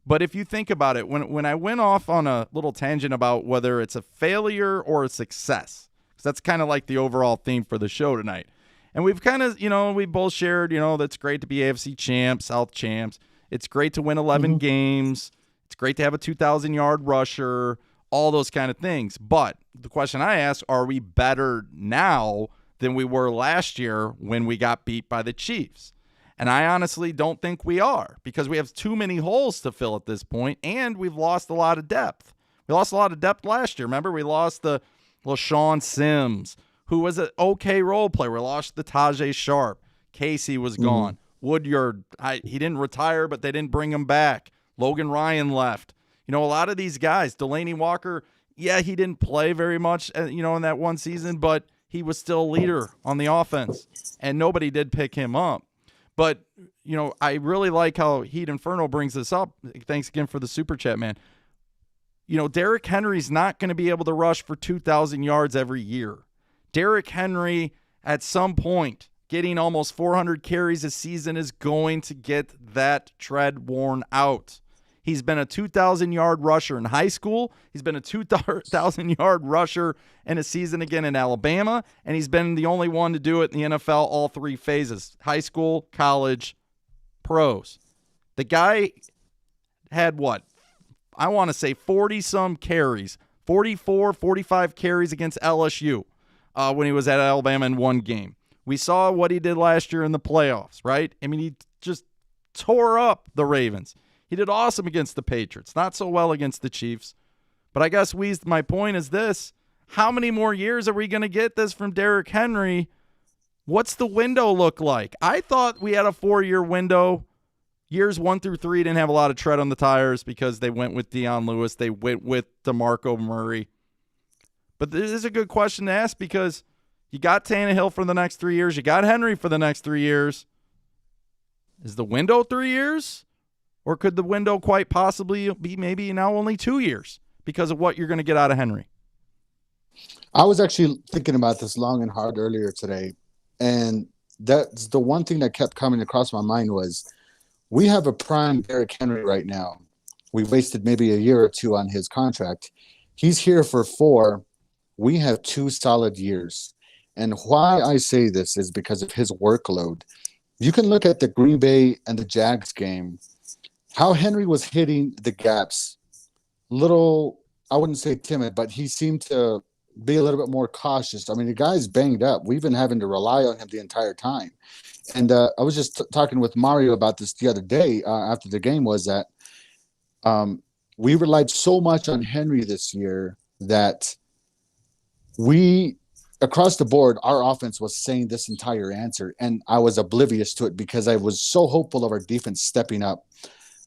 Speaker 1: But if you think about it, when I went off on a little tangent about whether it's a failure or a success, because that's kind of like the overall theme for the show tonight. And we've kind of, we both shared, that's great to be AFC champs, South champs. It's great to win 11 games. It's great to have a 2,000-yard rusher, all those kind of things. But the question I ask, are we better now than we were last year when we got beat by the Chiefs? And I honestly don't think we are, because we have too many holes to fill at this point, and we've lost a lot of depth. We lost a lot of depth last year. Remember, we lost the LaShawn Sims, who was an okay role player. We lost the Tajay Sharp. Casey was gone. Woodyard, he didn't retire, but they didn't bring him back. Logan Ryan left. A lot of these guys, Delaney Walker, yeah, he didn't play very much, in that one season, but he was still a leader on the offense, and nobody did pick him up. But, I really like how Heat Inferno brings this up. Thanks again for the super chat, man. Derrick Henry's not going to be able to rush for 2,000 yards every year. Derrick Henry, at some point, getting almost 400 carries a season is going to get that tread worn out. He's been a 2,000-yard rusher in high school. He's been a 2,000-yard rusher in a season again in Alabama, and he's been the only one to do it in the NFL all three phases: high school, college, pros. The guy had what? I want to say 40-some carries, 44, 45 carries against LSU when he was at Alabama in one game. We saw what he did last year in the playoffs, right? I mean, he just tore up the Ravens. He did awesome against the Patriots, not so well against the Chiefs. But I guess my point is this: how many more years are we going to get this from Derrick Henry? What's the window look like? I thought we had a 4-year window. Years 1 through 3 didn't have a lot of tread on the tires because they went with Deion Lewis. They went with DeMarco Murray. But this is a good question to ask, because you got Tannehill for the next 3 years. You got Henry for the next 3 years. Is the window 3 years? Or could the window quite possibly be maybe now only 2 years because of what you're going to get out of Henry?
Speaker 2: I was actually thinking about this long and hard earlier today. And that's the one thing that kept coming across my mind was, we have a prime Derrick Henry right now. We wasted maybe a year or two on his contract. He's here for 4. We have 2 solid years. And why I say this is because of his workload. You can look at the Green Bay and the Jags game, how Henry was hitting the gaps. Little, I wouldn't say timid, but he seemed to be a little bit more cautious. I mean, the guy's banged up. We've been having to rely on him the entire time. And I was just talking with Mario about this the other day after the game, was that we relied so much on Henry this year that we, across the board, our offense was saying this entire answer. And I was oblivious to it because I was so hopeful of our defense stepping up.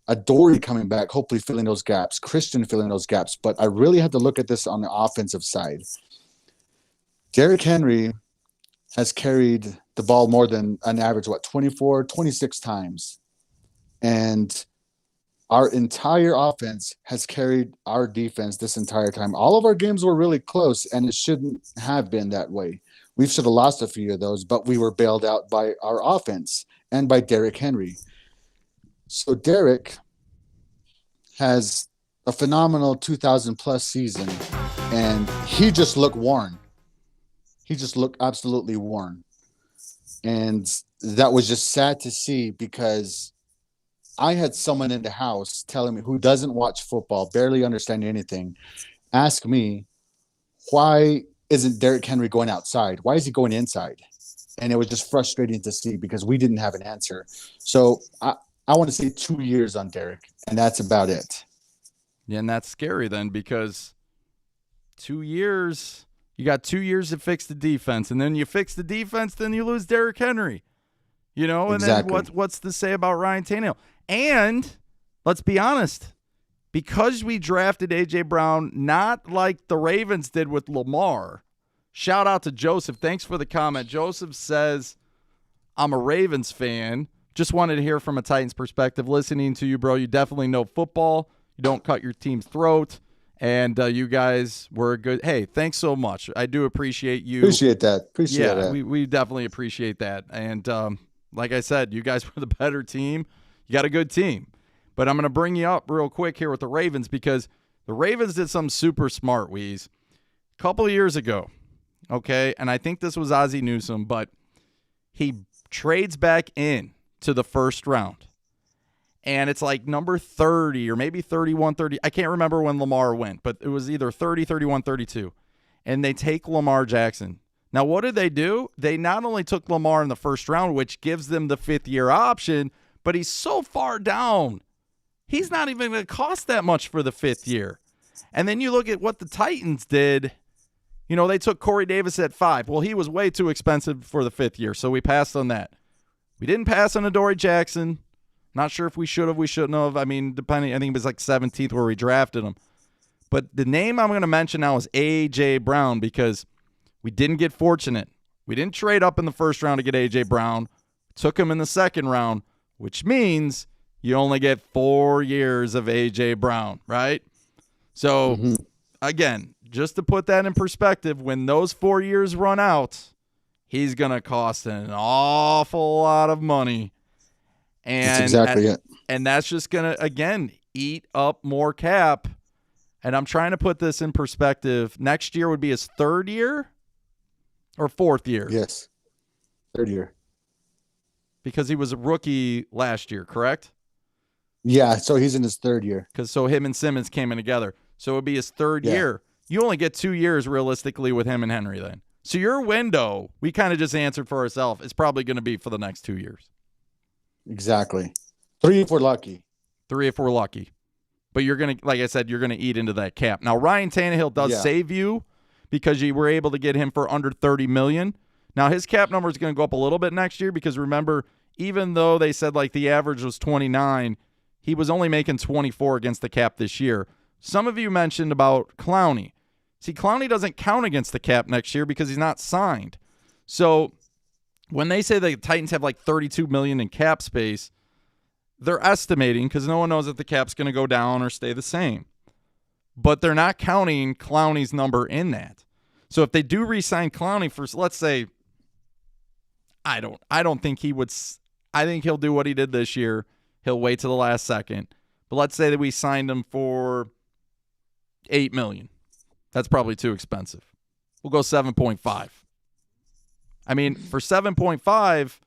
Speaker 2: Adoree coming back, hopefully filling those gaps. Christian filling those gaps. But I really had to look at this on the offensive side. Derrick Henry has carried the ball more than an average, 24, 26 times. And our entire offense has carried our defense this entire time. All of our games were really close, and it shouldn't have been that way. We should have lost a few of those, but we were bailed out by our offense and by Derrick Henry. So Derrick has a phenomenal 2,000-plus season, and he just looked worn. He just looked absolutely worn. And that was just sad to see, because I had someone in the house telling me, who doesn't watch football, barely understand anything, ask me, why isn't Derrick Henry going outside? Why is he going inside? And it was just frustrating to see because we didn't have an answer. So I want to say 2 years on Derrick, and that's about it.
Speaker 1: Yeah, and that's scary then, because 2 years, you got 2 years to fix the defense, and then you fix the defense, then you lose Derrick Henry. And
Speaker 2: exactly.
Speaker 1: Then what's to say about Ryan Tannehill? And let's be honest, because we drafted A.J. Brown not like the Ravens did with Lamar. Shout out to Joseph. Thanks for the comment. Joseph says, I'm a Ravens fan. Just wanted to hear from a Titans perspective. Listening to you, bro, you definitely know football. You don't cut your team's throat. And you guys were good. Hey, thanks so much. I do appreciate you.
Speaker 2: Appreciate that.
Speaker 1: Yeah, we definitely appreciate that. And like I said, you guys were the better team. You got a good team. But I'm going to bring you up real quick here with the Ravens, because the Ravens did something super smart, Weez. A couple of years ago, okay, and I think this was Ozzie Newsome, but he trades back in to the first round. And it's like number 30 or maybe 31, 30. I can't remember when Lamar went, but it was either 30, 31, 32. And they take Lamar Jackson. Now, what did they do? They not only took Lamar in the first round, which gives them the fifth-year option, but he's so far down. He's not even going to cost that much for the fifth year. And then you look at what the Titans did. You know, they took Corey Davis at 5. Well, he was way too expensive for the fifth year, so we passed on that. We didn't pass on Adoree Jackson. Not sure if we should have, we shouldn't have. I mean, depending, I think it was like 17th where we drafted him. But the name I'm going to mention now is A.J. Brown because we didn't get fortunate. We didn't trade up in the first round to get A.J. Brown. Took him in the second round, which means you only get 4 years of A.J. Brown, right? So, again, just to put that in perspective, when those 4 years run out, he's going to cost an awful lot of money. And
Speaker 2: that's exactly it.
Speaker 1: And that's just going to, again, eat up more cap. And I'm trying to put this in perspective. Next year would be his third year or fourth year?
Speaker 2: Yes, third year.
Speaker 1: Because he was a rookie last year, correct?
Speaker 2: Yeah, so he's in his third year.
Speaker 1: Because so him and Simmons came in together. So it would be his third year. You only get 2 years realistically with him and Henry then. So your window, we kind of just answered for ourselves, is probably going to be for the next 2 years.
Speaker 2: Exactly. 3 if we're lucky.
Speaker 1: 3 if we're lucky. But you're going to, like I said, you're going to eat into that cap. Now, Ryan Tannehill does save you because you were able to get him for under $30 million. Now, his cap number is going to go up a little bit next year because remember, even though they said like the average was 29, he was only making 24 against the cap this year. Some of you mentioned about Clowney. See, Clowney doesn't count against the cap next year because he's not signed. So when they say the Titans have like $32 million in cap space, they're estimating because no one knows if the cap's going to go down or stay the same. But they're not counting Clowney's number in that. So if they do re-sign Clowney for, let's say, I don't think he would. I think he'll do what he did this year. He'll wait till the last second. But let's say that we signed him for $8 million. That's probably too expensive. We'll go 7.5. I mean, for 7.5,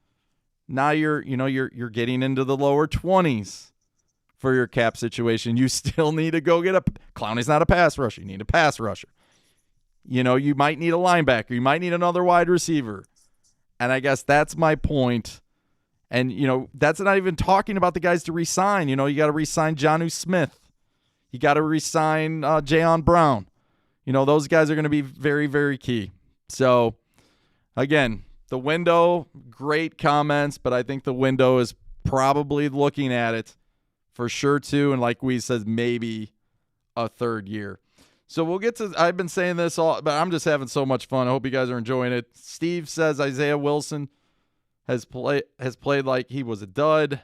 Speaker 1: now you're getting into the lower 20s for your cap situation. You still need to go get a Clowney's not a pass rusher. You need a pass rusher. You know, you might need a linebacker. You might need another wide receiver. And I guess that's my point. And, you know, that's not even talking about the guys to re-sign. You know, you got to re-sign Jonnu Smith. You got to re-sign Jayon Brown. You know, those guys are going to be very, very key. So, again, the window, great comments, but I think the window is probably looking at it for sure, too. And like we said, maybe a third year. So we'll get to, I've been saying this all, but I'm just having so much fun. I hope you guys are enjoying it. Steve says Isaiah Wilson has played like he was a dud.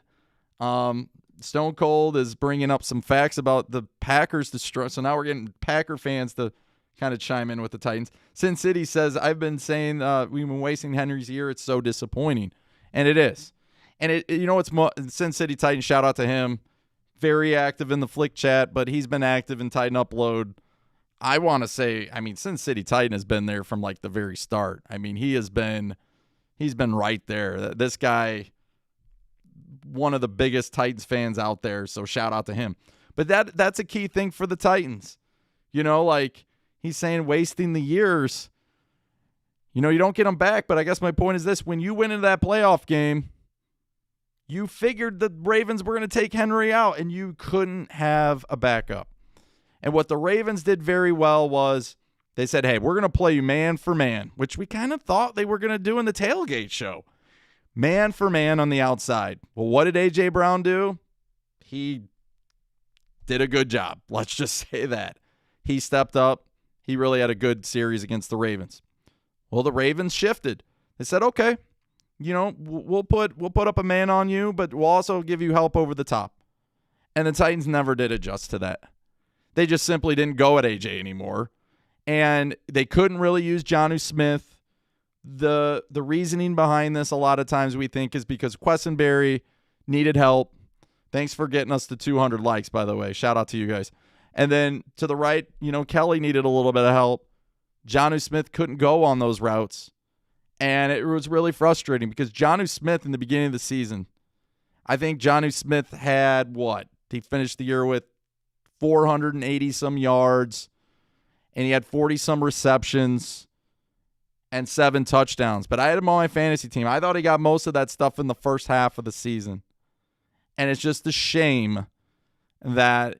Speaker 1: Stone Cold is bringing up some facts about the Packers' destroy. So now we're getting Packer fans to kind of chime in with the Titans. Sin City says, I've been saying we've been wasting Henry's year. It's so disappointing. And it is. And it's Sin City Titan, shout out to him. Very active in the Flick chat, but he's been active in Titan Upload. I want to say, I mean, Sin City Titan has been there from like the very start. I mean, he's been right there. This guy, one of the biggest Titans fans out there, so shout out to him. But that's a key thing for the Titans. You know, like he's saying wasting the years. You know, you don't get them back, but I guess my point is this. When you went into that playoff game, you figured the Ravens were going to take Henry out, and you couldn't have a backup. And what the Ravens did very well was they said, hey, we're going to play you man for man, which we kind of thought they were going to do in the tailgate show. Man for man on the outside. Well, what did A.J. Brown do? He did a good job. Let's just say that. He stepped up. He really had a good series against the Ravens. Well, the Ravens shifted. They said, okay, you know, we'll put up a man on you, but we'll also give you help over the top. And the Titans never did adjust to that. They just simply didn't go at AJ anymore. And they couldn't really use Jonnu Smith. The reasoning behind this a lot of times we think is because Quessenberry needed help. Thanks for getting us to 200 likes, by the way. Shout out to you guys. And then to the right, you know, Kelly needed a little bit of help. Jonnu Smith couldn't go on those routes. And it was really frustrating because Jonnu Smith in the beginning of the season, I think Jonnu Smith had what? He finished the year with 480-some yards, and he had 40-some receptions and 7 touchdowns. But I had him on my fantasy team. I thought he got most of that stuff in the first half of the season. And it's just a shame that,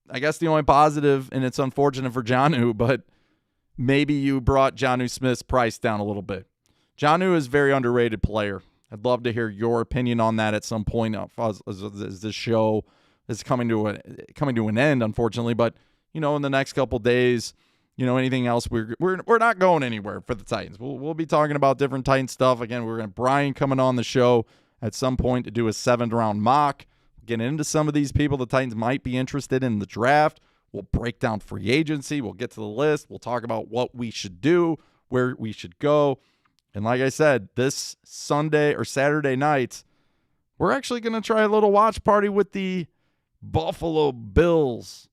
Speaker 1: I guess the only positive, and it's unfortunate for Jonnu, but maybe you brought Jonnu Smith's price down a little bit. Jonnu is a very underrated player. I'd love to hear your opinion on that at some point as this show is coming to an end, unfortunately. But, in the next couple days, anything else, we're not going anywhere for the Titans. We'll be talking about different Titan stuff. Again, we're going to Brian coming on the show at some point to do a 7th-round mock. Get into some of these people the Titans might be interested in the draft. We'll break down free agency. We'll get to the list. We'll talk about what we should do, where we should go. And like I said, this Sunday or Saturday night, we're actually going to try a little watch party with the Buffalo Bills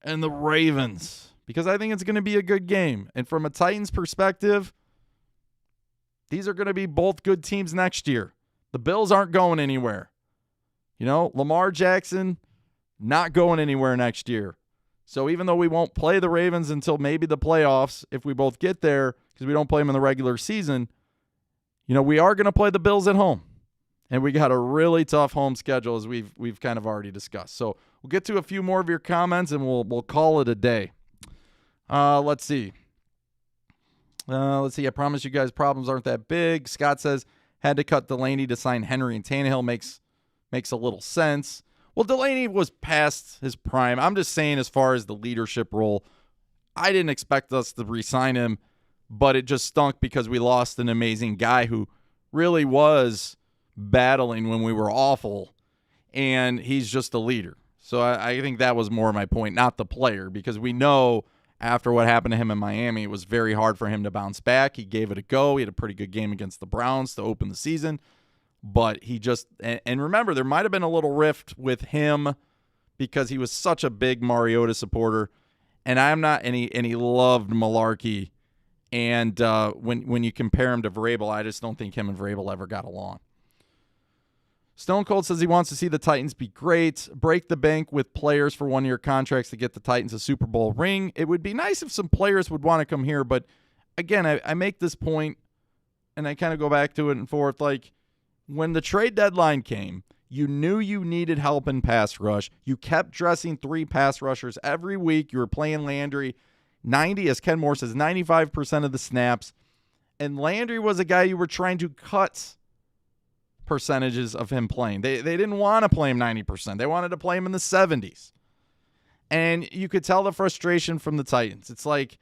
Speaker 1: and the Ravens because I think it's going to be a good game. And from a Titans perspective, these are going to be both good teams next year. The Bills aren't going anywhere. Lamar Jackson not going anywhere next year. So even though we won't play the Ravens until maybe the playoffs, if we both get there, because we don't play them in the regular season, we are going to play the Bills at home. And we got a really tough home schedule, as we've kind of already discussed. So we'll get to a few more of your comments, and we'll call it a day. Let's see. I promise you guys problems aren't that big. Scott says, had to cut Delaney to sign Henry and Tannehill. Makes a little sense. Well, Delaney was past his prime. I'm just saying as far as the leadership role, I didn't expect us to re-sign him, but it just stunk because we lost an amazing guy who really was battling when we were awful, and he's just a leader. So I think that was more my point, not the player, because we know after what happened to him in Miami, it was very hard for him to bounce back. He gave it a go. He had a pretty good game against the Browns to open the season. But he just – and remember, there might have been a little rift with him because he was such a big Mariota supporter. And I'm not – and he loved malarkey. And when you compare him to Vrabel, I just don't think him and Vrabel ever got along. Stone Cold says he wants to see the Titans be great, break the bank with players for one-year contracts to get the Titans a Super Bowl ring. It would be nice if some players would want to come here. But, again, I make this point, and I kind of go back to it and forth, like – when the trade deadline came, you knew you needed help in pass rush. You kept dressing 3 pass rushers every week. You were playing Landry 90, as Ken Moore says, 95% of the snaps. And Landry was a guy you were trying to cut percentages of him playing. They didn't want to play him 90%. They wanted to play him in the 70s. And you could tell the frustration from the Titans. It's like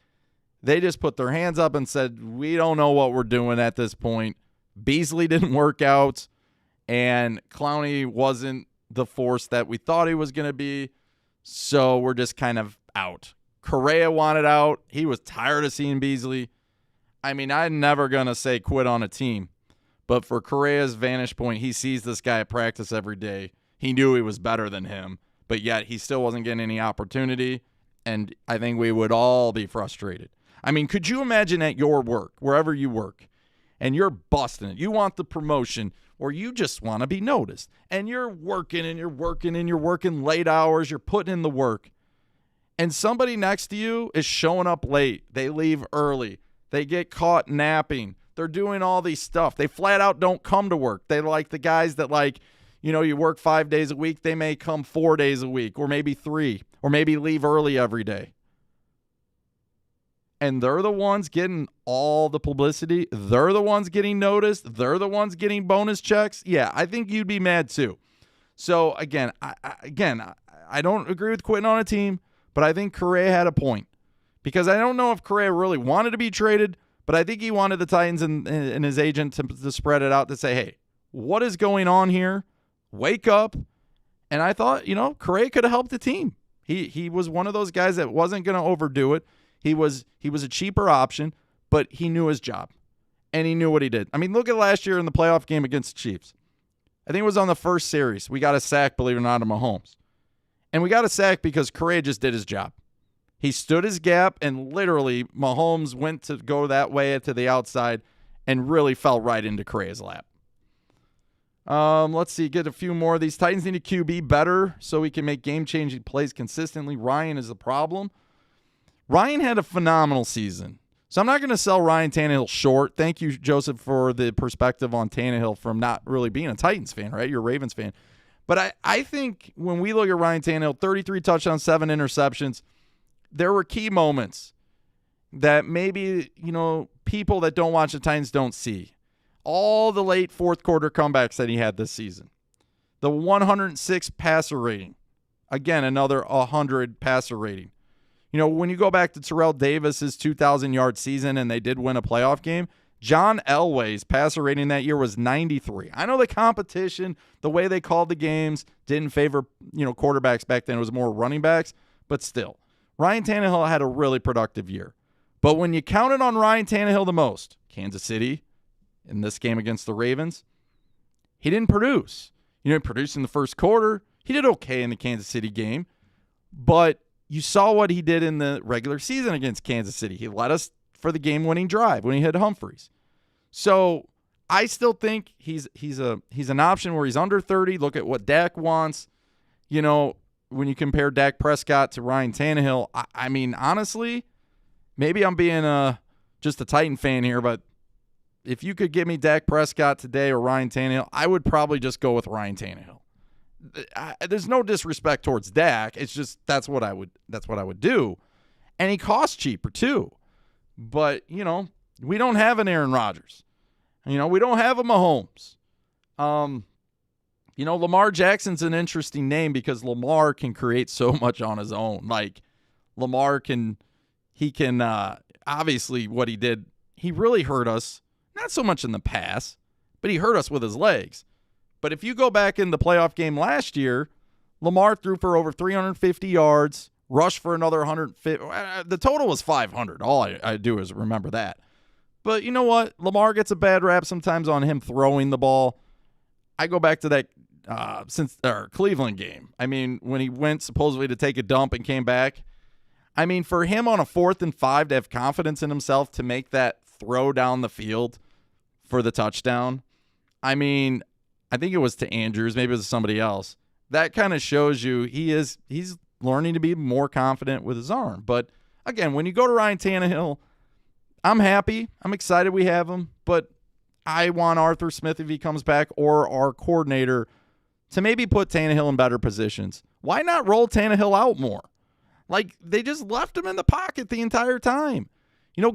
Speaker 1: they just put their hands up and said, we don't know what we're doing at this point. Beasley didn't work out, and Clowney wasn't the force that we thought he was going to be, so we're just kind of out. Correa wanted out. He was tired of seeing Beasley. I mean, I'm never going to say quit on a team, but for Correa's vantage point, he sees this guy at practice every day. He knew he was better than him, but yet he still wasn't getting any opportunity, and I think we would all be frustrated. I mean, could you imagine at your work, wherever you work, and you're busting it. You want the promotion, or you just want to be noticed. And you're working and you're working and you're working late hours. You're putting in the work. And somebody next to you is showing up late. They leave early. They get caught napping. They're doing all these stuff. They flat out don't come to work. They like the guys that you work 5 days a week. They may come 4 days a week, or maybe 3, or maybe leave early every day. And they're the ones getting all the publicity. They're the ones getting noticed. They're the ones getting bonus checks. Yeah, I think you'd be mad too. So, again, I don't agree with quitting on a team, but I think Correa had a point. Because I don't know if Correa really wanted to be traded, but I think he wanted the Titans and his agent to spread it out to say, hey, what is going on here? Wake up. And I thought, Correa could have helped the team. He was one of those guys that wasn't going to overdo it. He was a cheaper option, but he knew his job, and he knew what he did. I mean, look at last year in the playoff game against the Chiefs. I think it was on the first series. We got a sack, believe it or not, of Mahomes. And we got a sack because Correa just did his job. He stood his gap, and literally Mahomes went to go that way to the outside, and really fell right into Crae's lap. Let's see, get a few more of these. Titans need a QB better so he can make game-changing plays consistently. Ryan is the problem. Ryan had a phenomenal season. So I'm not going to sell Ryan Tannehill short. Thank you, Joseph, for the perspective on Tannehill from not really being a Titans fan, right? You're a Ravens fan. But I think when we look at Ryan Tannehill, 33 touchdowns, 7 interceptions, there were key moments that maybe, people that don't watch the Titans don't see. All the late fourth quarter comebacks that he had this season. The 106 passer rating. Again, another 100 passer rating. When you go back to Terrell Davis's 2,000-yard season and they did win a playoff game, John Elway's passer rating that year was 93. I know the competition, the way they called the games, didn't favor, quarterbacks back then. It was more running backs, but still. Ryan Tannehill had a really productive year. But when you counted on Ryan Tannehill the most, Kansas City, in this game against the Ravens, he didn't produce. He didn't produce in the first quarter. He did okay in the Kansas City game, but you saw what he did in the regular season against Kansas City. He led us for the game-winning drive when he hit Humphreys. So I still think he's an option where he's under 30. Look at what Dak wants. When you compare Dak Prescott to Ryan Tannehill, I mean, honestly, maybe I'm being just a Titan fan here, but if you could give me Dak Prescott today or Ryan Tannehill, I would probably just go with Ryan Tannehill. There's no disrespect towards Dak. It's just that's what I would do. And he costs cheaper too. But, we don't have an Aaron Rodgers. We don't have a Mahomes. Lamar Jackson's an interesting name because Lamar can create so much on his own. Like, Lamar can obviously what he did, he really hurt us. Not so much in the pass, but he hurt us with his legs. But if you go back in the playoff game last year, Lamar threw for over 350 yards, rushed for another 150. The total was 500. All I do is remember that. But you know what? Lamar gets a bad rap sometimes on him throwing the ball. I go back to that Cleveland game. I mean, when he went supposedly to take a dump and came back. I mean, for him on a 4th and 5 to have confidence in himself to make that throw down the field for the touchdown. I mean, I think it was to Andrews. Maybe it was somebody else. That kind of shows you he's learning to be more confident with his arm. But, again, when you go to Ryan Tannehill, I'm happy. I'm excited we have him. But I want Arthur Smith, if he comes back, or our coordinator, to maybe put Tannehill in better positions. Why not roll Tannehill out more? Like, they just left him in the pocket the entire time.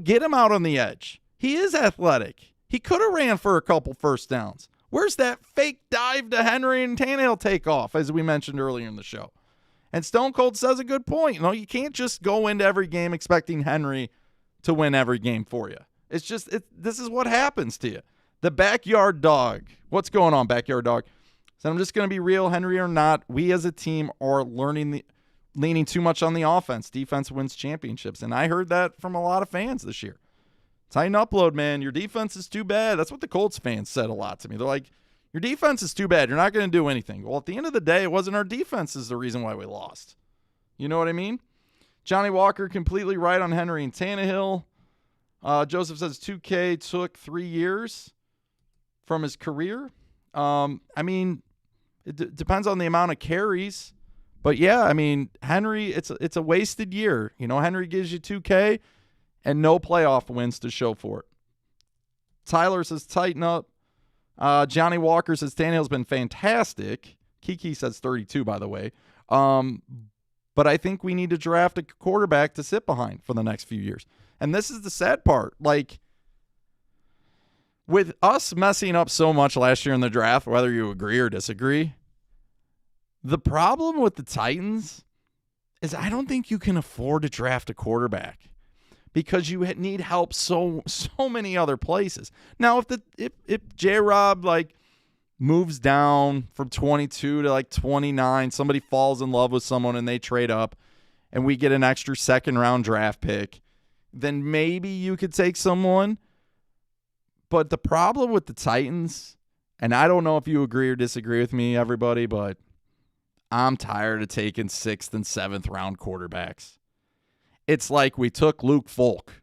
Speaker 1: Get him out on the edge. He is athletic. He could have ran for a couple first downs. Where's that fake dive to Henry and Tannehill take off, as we mentioned earlier in the show? And Stone Cold says a good point. You can't just go into every game expecting Henry to win every game for you. It's just, this is what happens to you. The backyard dog. What's going on, backyard dog? So I'm just going to be real, Henry or not. We as a team are leaning too much on the offense. Defense wins championships. And I heard that from a lot of fans this year. Titan upload, man. Your defense is too bad. That's what the Colts fans said a lot to me. They're like, your defense is too bad. You're not going to do anything. Well, at the end of the day, it wasn't our defense is the reason why we lost. You know what I mean? Johnny Walker completely right on Henry and Tannehill. Joseph says 2K took 3 years from his career. I mean, it depends on the amount of carries. But, yeah, I mean, Henry, it's a wasted year. Henry gives you 2K and no playoff wins to show for it. Tyler says tighten up. Johnny Walker says Tannehill's been fantastic. Kiki says 32, by the way. But I think we need to draft a quarterback to sit behind for the next few years. And this is the sad part. Like, with us messing up so much last year in the draft, whether you agree or disagree, the problem with the Titans is I don't think you can afford to draft a quarterback because you need help so many other places. Now, if J-Rob moves down from 22 to 29, somebody falls in love with someone and they trade up and we get an extra second-round draft pick, then maybe you could take someone. But the problem with the Titans, and I don't know if you agree or disagree with me, everybody, but I'm tired of taking 6th and 7th round quarterbacks. It's like we took Luke Folk.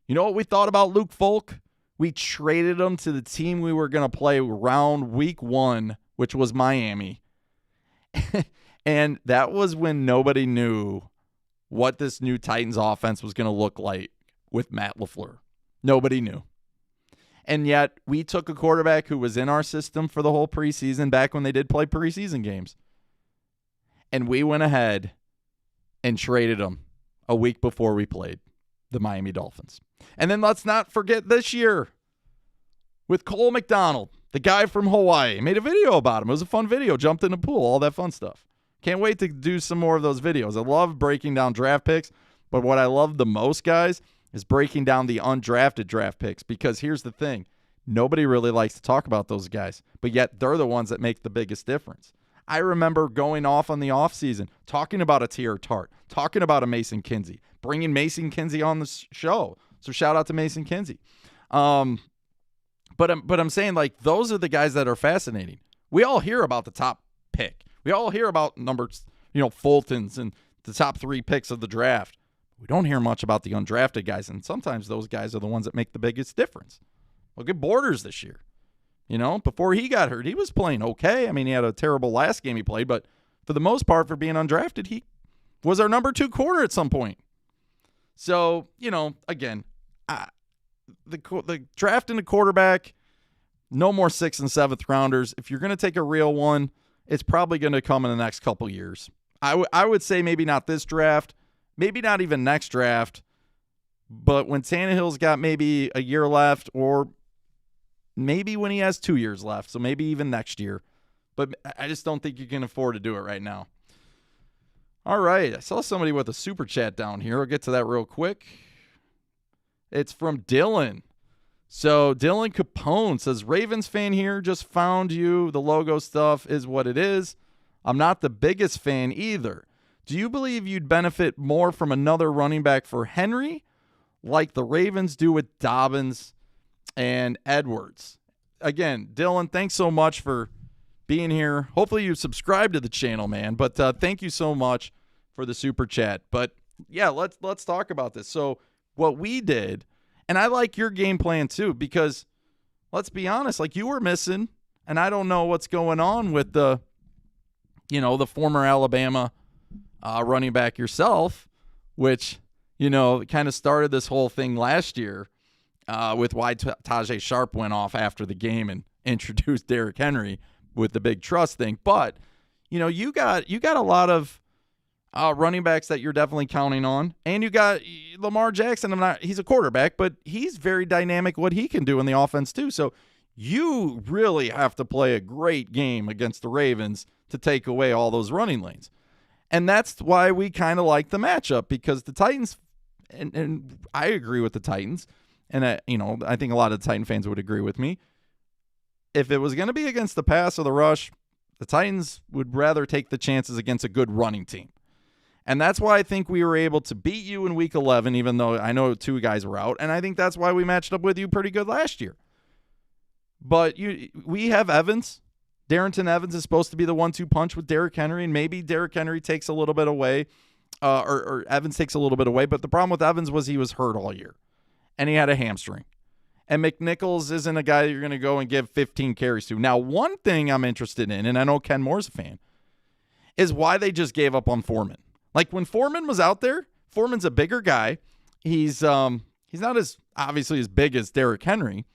Speaker 1: You know what we thought about Luke Folk? We traded him to the team we were going to play round week 1, which was Miami. And that was when nobody knew what this new Titans offense was going to look like with Matt LaFleur. Nobody knew. And yet we took a quarterback who was in our system for the whole preseason back when they did play preseason games. And we went ahead and traded him a week before we played the Miami Dolphins. And then let's not forget this year with Cole McDonald, the guy from Hawaii. Made a video about him. It was a fun video. Jumped in the pool, all that fun stuff. Can't wait to do some more of those videos. I love breaking down draft picks, but what I love the most, guys, is breaking down the undrafted draft picks, because here's the thing. Nobody really likes to talk about those guys, but yet they're the ones that make the biggest difference. I remember going off on the offseason, talking about a Tier Tart, talking about a Mason Kinsey, bringing Mason Kinsey on the show. So shout out to Mason Kinsey. But I'm saying, like, those are the guys that are fascinating. We all hear about the top pick. We all hear about numbers, Fultons and the top 3 picks of the draft. We don't hear much about the undrafted guys, and sometimes those guys are the ones that make the biggest difference. Look at Borders this year. Before he got hurt, he was playing okay. I mean, he had a terrible last game he played, but for the most part, for being undrafted, he was our number 2 corner at some point. So, again, the drafting a quarterback, no more 6th and 7th rounders. If you're going to take a real one, it's probably going to come in the next couple years. I would say maybe not this draft, maybe not even next draft, but when Tannehill's got maybe a year left, or maybe when he has 2 years left, so maybe even next year. But I just don't think you can afford to do it right now. All right, I saw somebody with a super chat down here. I'll get to that real quick. It's from Dylan. So Dylan Capone says, Ravens fan here, just found you. The logo stuff is what it is. I'm not the biggest fan either. Do you believe you'd benefit more from another running back for Henry, like the Ravens do with Dobbins and Edwards? Again, Dylan, thanks so much for being here. Hopefully you subscribe to the channel, man. But thank you so much for the super chat. But yeah, let's talk about this. So what we did, and I like your game plan too, because let's be honest, like, you were missing, and I don't know what's going on with the former Alabama running back yourself, which, kind of started this whole thing last year with why Tajay Sharp went off after the game and introduced Derrick Henry with the big trust thing. But, you got a lot of running backs that you're definitely counting on. And you got Lamar Jackson. He's a quarterback, but he's very dynamic what he can do in the offense too. So you really have to play a great game against the Ravens to take away all those running lanes. And that's why we kind of like the matchup, because the Titans, and I agree with the Titans, and I think a lot of the Titan fans would agree with me. If it was going to be against the pass or the rush, the Titans would rather take the chances against a good running team. And that's why I think we were able to beat you in Week 11, even though I know 2 guys were out. And I think that's why we matched up with you pretty good last year. But we have Evans. Darrington Evans is supposed to be the 1-2 punch with Derrick Henry, and maybe Derrick Henry takes a little bit away, or Evans takes a little bit away. But the problem with Evans was he was hurt all year, and he had a hamstring. And McNichols isn't a guy that you're going to go and give 15 carries to. Now, one thing I'm interested in, and I know Ken Moore's a fan, is why they just gave up on Foreman. Like, when Foreman was out there, Foreman's a bigger guy. He's not as obviously as big as Derrick Henry,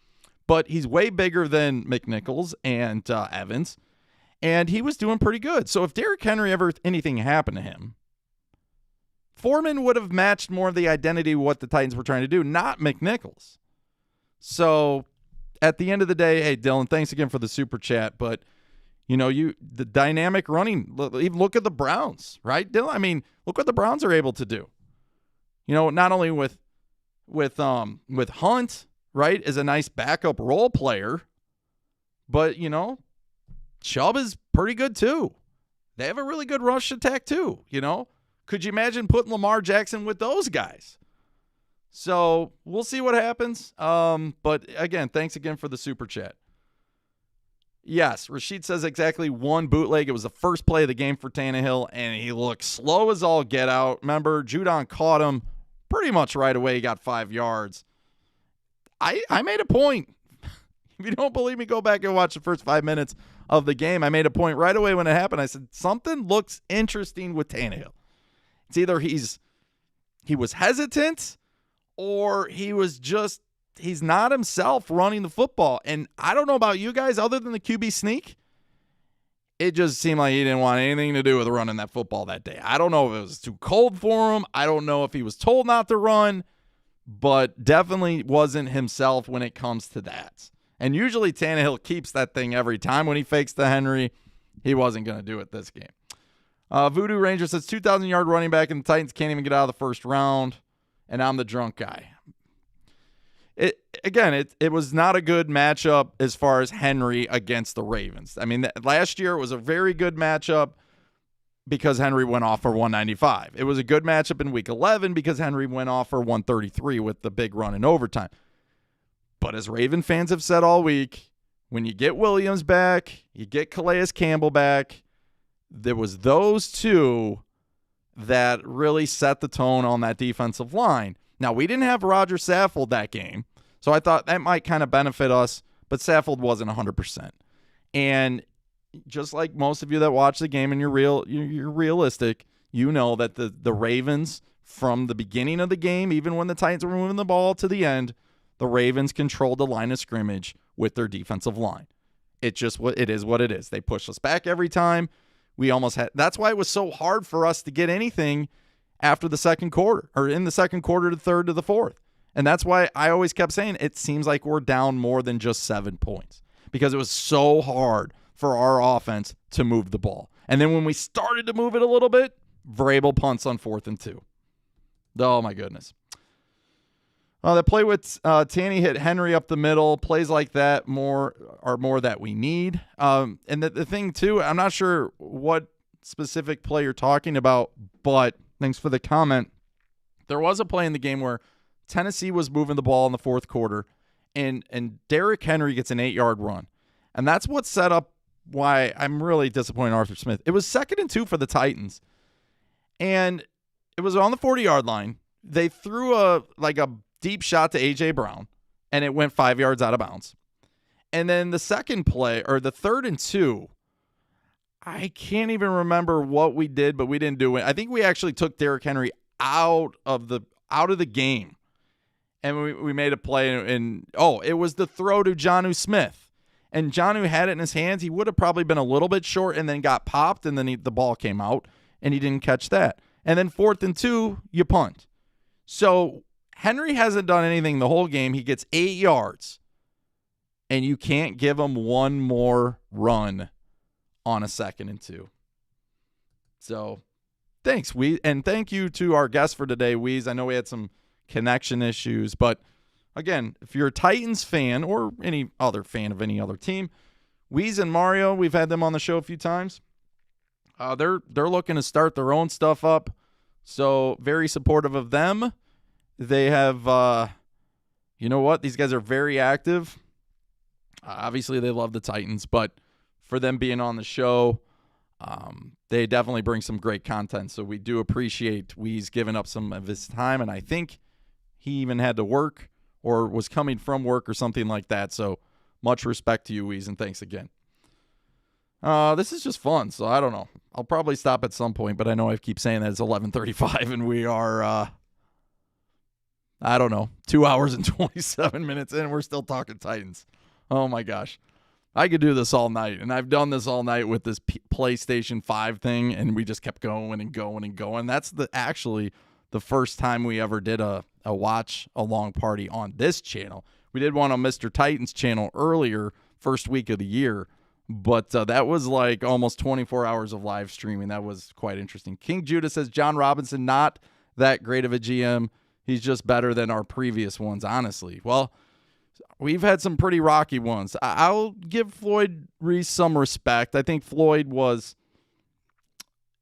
Speaker 1: but he's way bigger than McNichols and Evans, and he was doing pretty good. So if Derrick Henry anything happened to him, Foreman would have matched more of the identity of what the Titans were trying to do, not McNichols. So at the end of the day, hey, Dylan, thanks again for the super chat, but the dynamic running, even look at the Browns, right, Dylan? I mean, look what the Browns are able to do. Not only with Hunt, right, is a nice backup role player, but, Chubb is pretty good too. They have a really good rush attack too, Could you imagine putting Lamar Jackson with those guys? So we'll see what happens. But again, thanks again for the super chat. Yes, Rashid says exactly one bootleg. It was the first play of the game for Tannehill, and he looked slow as all get out. Remember, Judon caught him pretty much right away. He got 5 yards. I made a point. If you don't believe me, go back and watch the first 5 minutes of the game. I made a point right away when it happened. I said, something looks interesting with Tannehill. It's either he was hesitant or he's not himself running the football. And I don't know about you guys, other than the QB sneak, it just seemed like he didn't want anything to do with running that football that day. I don't know if it was too cold for him. I don't know if he was told not to run, but definitely wasn't himself when it comes to that. And usually Tannehill keeps that thing every time. When he fakes the Henry, he wasn't going to do it this game. Voodoo Ranger says 2,000-yard running back and the Titans can't even get out of the first round, and I'm the drunk guy. It was not a good matchup as far as Henry against the Ravens. I mean, last year it was a very good matchup because Henry went off for 195. It was a good matchup in Week 11 because Henry went off for 133 with the big run in overtime. But as Raven fans have said all week, when you get Williams back, you get Calais Campbell back, there was those two that really set the tone on that defensive line. Now, we didn't have Roger Saffold that game, so I thought that might kind of benefit us, but Saffold wasn't 100%. And just like most of you that watch the game and you're realistic, you know that the Ravens, from the beginning of the game, even when the Titans were moving the ball to the end, the Ravens controlled the line of scrimmage with their defensive line. It is what it is. They push us back every time. That's why it was so hard for us to get anything after the second quarter, or in the second quarter to third to the fourth. And that's why I always kept saying it seems like we're down more than just 7 points, because it was so hard for our offense to move the ball. And then when we started to move it a little bit, Vrabel punts on 4th and 2. Oh, my goodness. That play with Tanny hit Henry up the middle. Plays like that are more that we need. And the thing, too, I'm not sure what specific play you're talking about, but thanks for the comment. There was a play in the game where Tennessee was moving the ball in the fourth quarter, and Derrick Henry gets an 8-yard run. And that's what set up why I'm really disappointed in Arthur Smith. It was 2nd and 2 for the Titans, and it was on the 40-yard line. They threw a deep shot to A.J. Brown, and it went 5 yards out of bounds. And then the second play, or the 3rd and 2, I can't even remember what we did, but we didn't do it. I think we actually took Derrick Henry out of the game, and we made a play. And it was the throw to Jonnu Smith, and Jonnu had it in his hands. He would have probably been a little bit short, and then got popped, and then the ball came out, and he didn't catch that. And then 4th and 2, you punt. So Henry hasn't done anything the whole game. He gets 8 yards, and you can't give him one more run on a 2nd and 2. So thanks, Weez. And thank you to our guest for today, Weez. I know we had some connection issues, but again, if you're a Titans fan or any other fan of any other team, Weez and Mario, we've had them on the show a few times. They're looking to start their own stuff up, so very supportive of them. They have, you know what? These guys are very active. Obviously, they love the Titans, but for them being on the show, they definitely bring some great content. So we do appreciate Weez giving up some of his time, and I think he even had to work or was coming from work or something like that. So much respect to you, Weez, and thanks again. This is just fun, so I don't know. I'll probably stop at some point, but I know I keep saying that it's 11:35, and we are, I don't know, 2 hours and 27 minutes in, and we're still talking Titans. Oh, my gosh. I could do this all night, and I've done this all night with this PlayStation 5 thing, and we just kept going and going and going. That's actually the first time we ever did a watch-along party on this channel. We did one on Mr. Titan's channel earlier, first week of the year, but that was like almost 24 hours of live streaming. That was quite interesting. King Judah says, John Robinson, not that great of a GM. He's just better than our previous ones, honestly. Well, we've had some pretty rocky ones. I'll give Floyd Reese some respect. I think Floyd was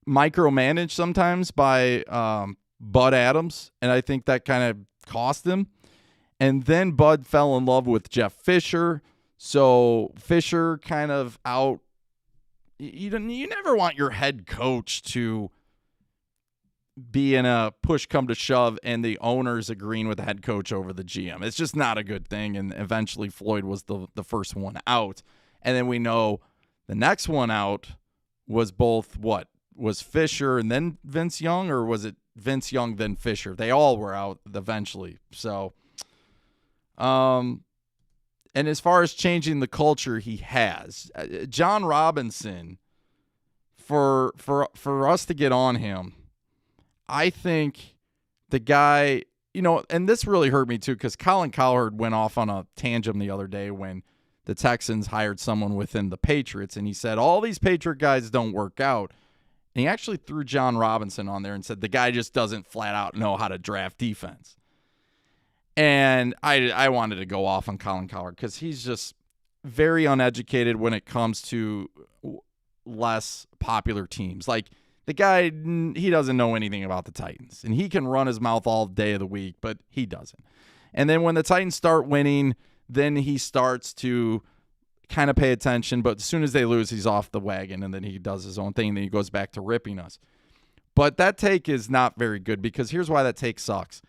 Speaker 1: micromanaged sometimes by Bud Adams, and I think that kind of cost him. And then Bud fell in love with Jeff Fisher, so Fisher kind of out. You never want your head coach to being a push come to shove and the owners agreeing with the head coach over the GM. It's just not a good thing. And eventually Floyd was the first one out. And then we know the next one out was both was Fisher and then Vince Young, or was it Vince Young then Fisher? They all were out eventually. So, and as far as changing the culture, he has. John Robinson, for us to get on him, I think the guy, and this really hurt me too, because Colin Cowherd went off on a tangent the other day when the Texans hired someone within the Patriots, and he said, all these Patriot guys don't work out. And he actually threw John Robinson on there and said the guy just doesn't flat out know how to draft defense. And I wanted to go off on Colin Cowherd because he's just very uneducated when it comes to less popular teams. Like, the guy, he doesn't know anything about the Titans. And he can run his mouth all day of the week, but he doesn't. And then when the Titans start winning, then he starts to kind of pay attention. But as soon as they lose, he's off the wagon, and then he does his own thing. And then he goes back to ripping us. But that take is not very good, because here's why that take sucks.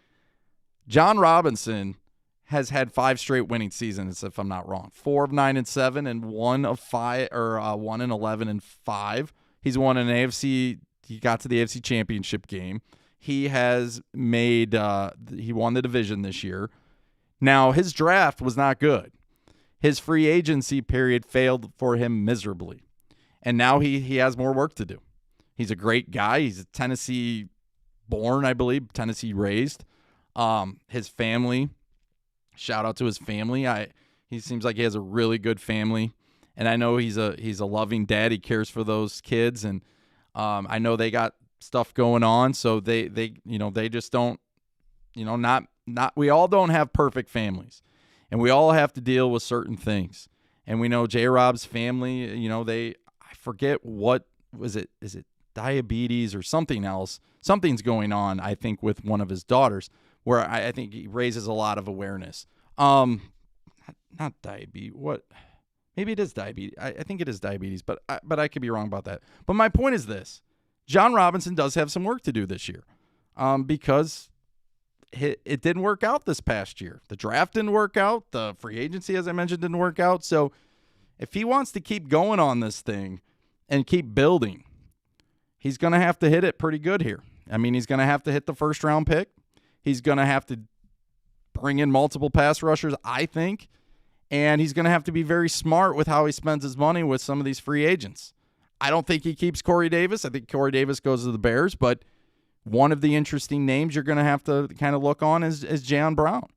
Speaker 1: John Robinson has had 5 straight winning seasons, if I'm not wrong. 4 of 9-7 and 1 of 5, or 1 and 11 and 5. He's won an AFC. He got to the AFC Championship game. He has made. He won the division this year. Now, his draft was not good. His free agency period failed for him miserably, and now he has more work to do. He's a great guy. He's a Tennessee born, I believe, Tennessee raised. His family. Shout out to his family. He seems like he has a really good family. And I know he's a loving dad. He cares for those kids, and I know they got stuff going on. So they just don't, not we all don't have perfect families, and we all have to deal with certain things. And we know J-Rob's family. I forget what was it. Is it diabetes or something else? Something's going on, I think, with one of his daughters, where I think he raises a lot of awareness. Not diabetes. What? Maybe it is diabetes. I think it is diabetes, but I could be wrong about that. But my point is this. John Robinson does have some work to do this year, because it didn't work out this past year. The draft didn't work out. The free agency, as I mentioned, didn't work out. So if he wants to keep going on this thing and keep building, he's going to have to hit it pretty good here. I mean, he's going to have to hit the first-round pick. He's going to have to bring in multiple pass rushers, I think. And he's going to have to be very smart with how he spends his money with some of these free agents. I don't think he keeps Corey Davis. I think Corey Davis goes to the Bears. But one of the interesting names you're going to have to kind of look on is Jayon Brown.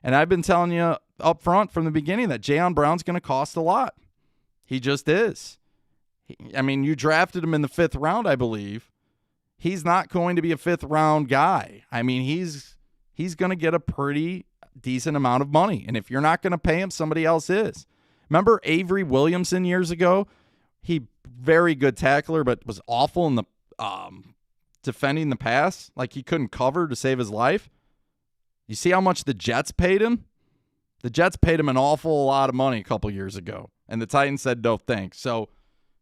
Speaker 1: And I've been telling you up front from the beginning that Jayon Brown's going to cost a lot. He just is. You drafted him in the 5th round, I believe. He's not going to be a 5th-round guy. He's going to get a pretty decent amount of money. And if you're not going to pay him, somebody else is. Remember Avery Williamson years ago? He very good tackler, but was awful in the defending the pass. Like, he couldn't cover to save his life. You see how much the Jets paid him? The Jets paid him an awful lot of money a couple years ago, and the Titans said no thanks. So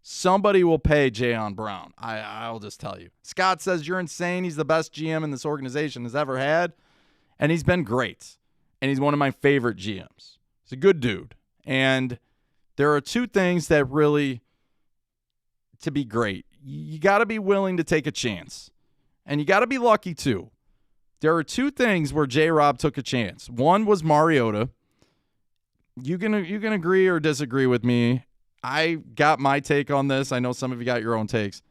Speaker 1: somebody will pay Jayon Brown. I'll just tell you. Scott says you're insane. He's the best GM in this organization has ever had, and he's been great. And he's one of my favorite GMs. He's a good dude. And there are 2 things that really, to be great, you got to be willing to take a chance. And you got to be lucky, too. There are 2 things where J-Rob took a chance. One was Mariota. You can agree or disagree with me. I got my take on this. I know some of you got your own takes.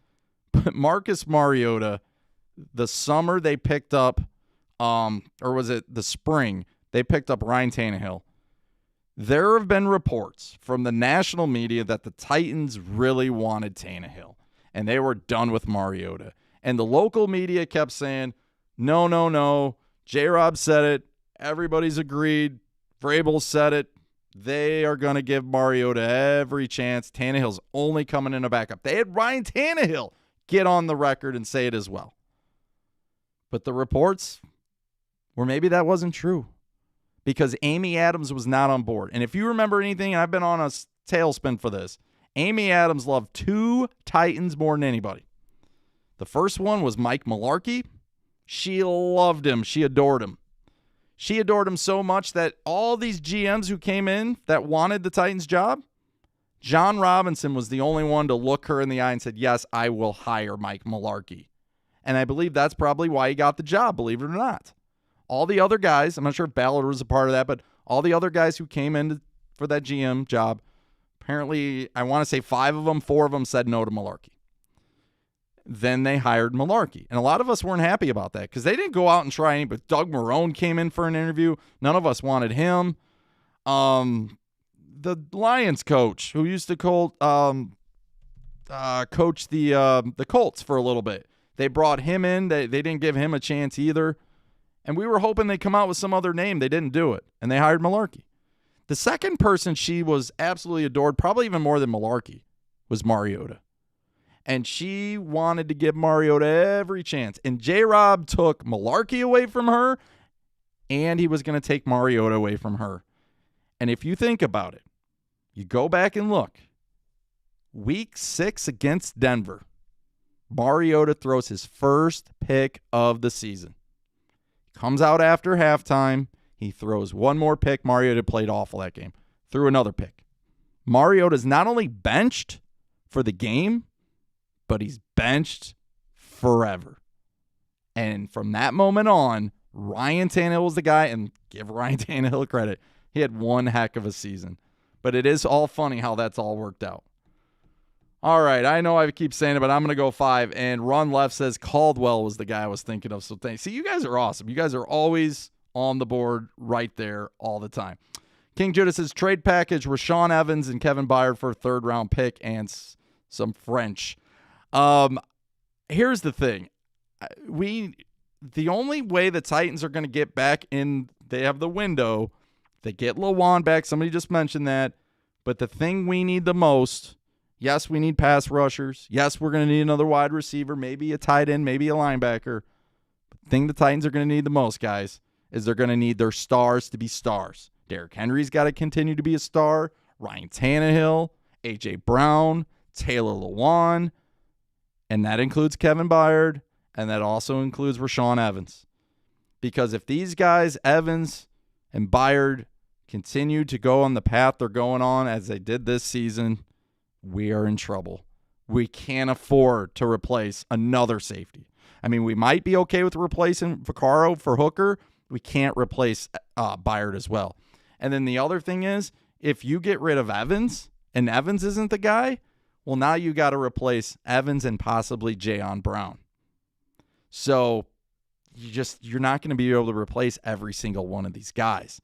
Speaker 1: But Marcus Mariota, the summer they picked up, or was it the spring, they picked up Ryan Tannehill. There have been reports from the national media that the Titans really wanted Tannehill, and they were done with Mariota. And the local media kept saying, no. J-Rob said it. Everybody's agreed. Vrabel said it. They are going to give Mariota every chance. Tannehill's only coming in a backup. They had Ryan Tannehill get on the record and say it as well. But the reports were maybe that wasn't true, because Amy Adams was not on board. And if you remember anything, and I've been on a tailspin for this, Amy Adams loved 2 Titans more than anybody. The first one was Mike Mularkey. She loved him. She adored him. She adored him so much that all these GMs who came in that wanted the Titans job, John Robinson was the only one to look her in the eye and said, yes, I will hire Mike Mularkey. And I believe that's probably why he got the job, believe it or not. All the other guys, I'm not sure if Ballard was a part of that, but all the other guys who came in for that GM job, apparently, I want to say 4 of them said no to Mularkey. Then they hired Mularkey. And a lot of us weren't happy about that because they didn't go out and try any, but Doug Marrone came in for an interview. None of us wanted him. The Lions coach who used to coach the Colts for a little bit. They brought him in. They didn't give him a chance either. And we were hoping they'd come out with some other name. They didn't do it. And they hired Mularkey. The second person she was absolutely adored, probably even more than Mularkey, was Mariota. And she wanted to give Mariota every chance. And J-Rob took Mularkey away from her, and he was going to take Mariota away from her. And if you think about it, you go back and look. Week 6 against Denver, Mariota throws his first pick of the season. Comes out after halftime. He throws one more pick. Mariota played awful that game. Threw another pick. Mariota's not only benched for the game, but he's benched forever. And from that moment on, Ryan Tannehill was the guy, and give Ryan Tannehill credit. He had one heck of a season. But it is all funny how that's all worked out. All right, I know I keep saying it, but I'm going to go 5. And Ron Left says Caldwell was the guy I was thinking of. So thanks. See, you guys are awesome. You guys are always on the board right there all the time. King Judah says trade package Rashawn Evans and Kevin Byard for a 3rd-round pick and some French. Here's the thing. The only way the Titans are going to get back in, they have the window. They get Lawan back. Somebody just mentioned that. But the thing we need the most, yes, we need pass rushers. Yes, we're going to need another wide receiver, maybe a tight end, maybe a linebacker. The thing the Titans are going to need the most, guys, is they're going to need their stars to be stars. Derrick Henry's got to continue to be a star. Ryan Tannehill, A.J. Brown, Taylor Lewan, and that includes Kevin Byard, and that also includes Rashawn Evans. Because if these guys, Evans and Byard, continue to go on the path they're going on as they did this season, we are in trouble. We can't afford to replace another safety. I mean, we might be okay with replacing Vaccaro for Hooker. We can't replace Byard as well. And then the other thing is, if you get rid of Evans and Evans isn't the guy, well, now you got to replace Evans and possibly Jayon Brown. So you're not going to be able to replace every single one of these guys.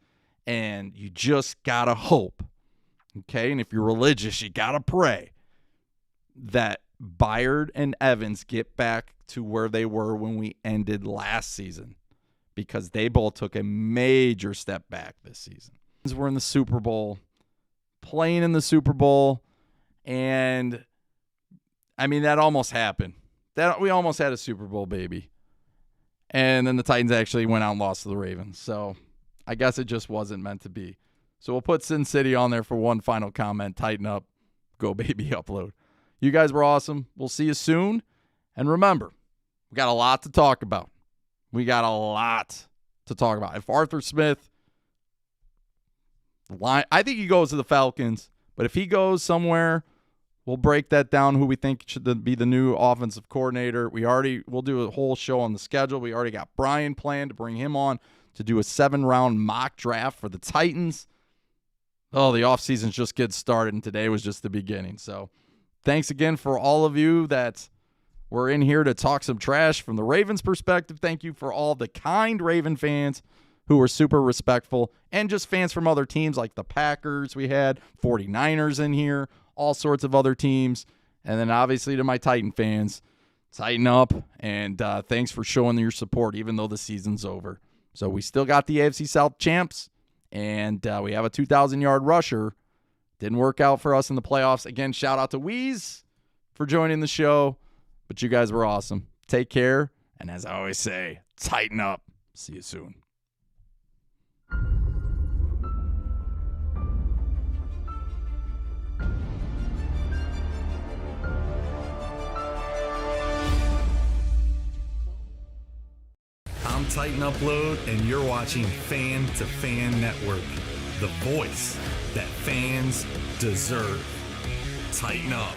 Speaker 1: And you just got to hope, okay? And if you're religious, you got to pray that Byard and Evans get back to where they were when we ended last season, because they both took a major step back this season. We're in the Super Bowl, playing in the Super Bowl, and I mean, that almost happened. We almost had a Super Bowl baby. And then the Titans actually went out and lost to the Ravens. So I guess it just wasn't meant to be. So we'll put Sin City on there for one final comment. Tighten up. Go baby upload. You guys were awesome. We'll see you soon. And remember, we got a lot to talk about. If Arthur Smith, I think he goes to the Falcons. But if he goes somewhere, we'll break that down, who we think should be the new offensive coordinator. We'll do a whole show on the schedule. We already got Brian planned to bring him on to do a 7-round mock draft for the Titans. Oh, the offseason's just getting started, and today was just the beginning. So thanks again for all of you that were in here to talk some trash from the Ravens' perspective. Thank you for all the kind Raven fans who were super respectful, and just fans from other teams like the Packers. We had 49ers in here, all sorts of other teams. And then obviously to my Titan fans, tighten up, and thanks for showing your support even though the season's over. So we still got the AFC South champs, and we have a 2,000-yard rusher. Didn't work out for us in the playoffs. Again, shout out to Weeze for joining the show, but you guys were awesome. Take care, and as I always say, tighten up. See you soon.
Speaker 3: I'm Titan Upload, and you're watching Fan to Fan Network, the voice that fans deserve. Tighten up.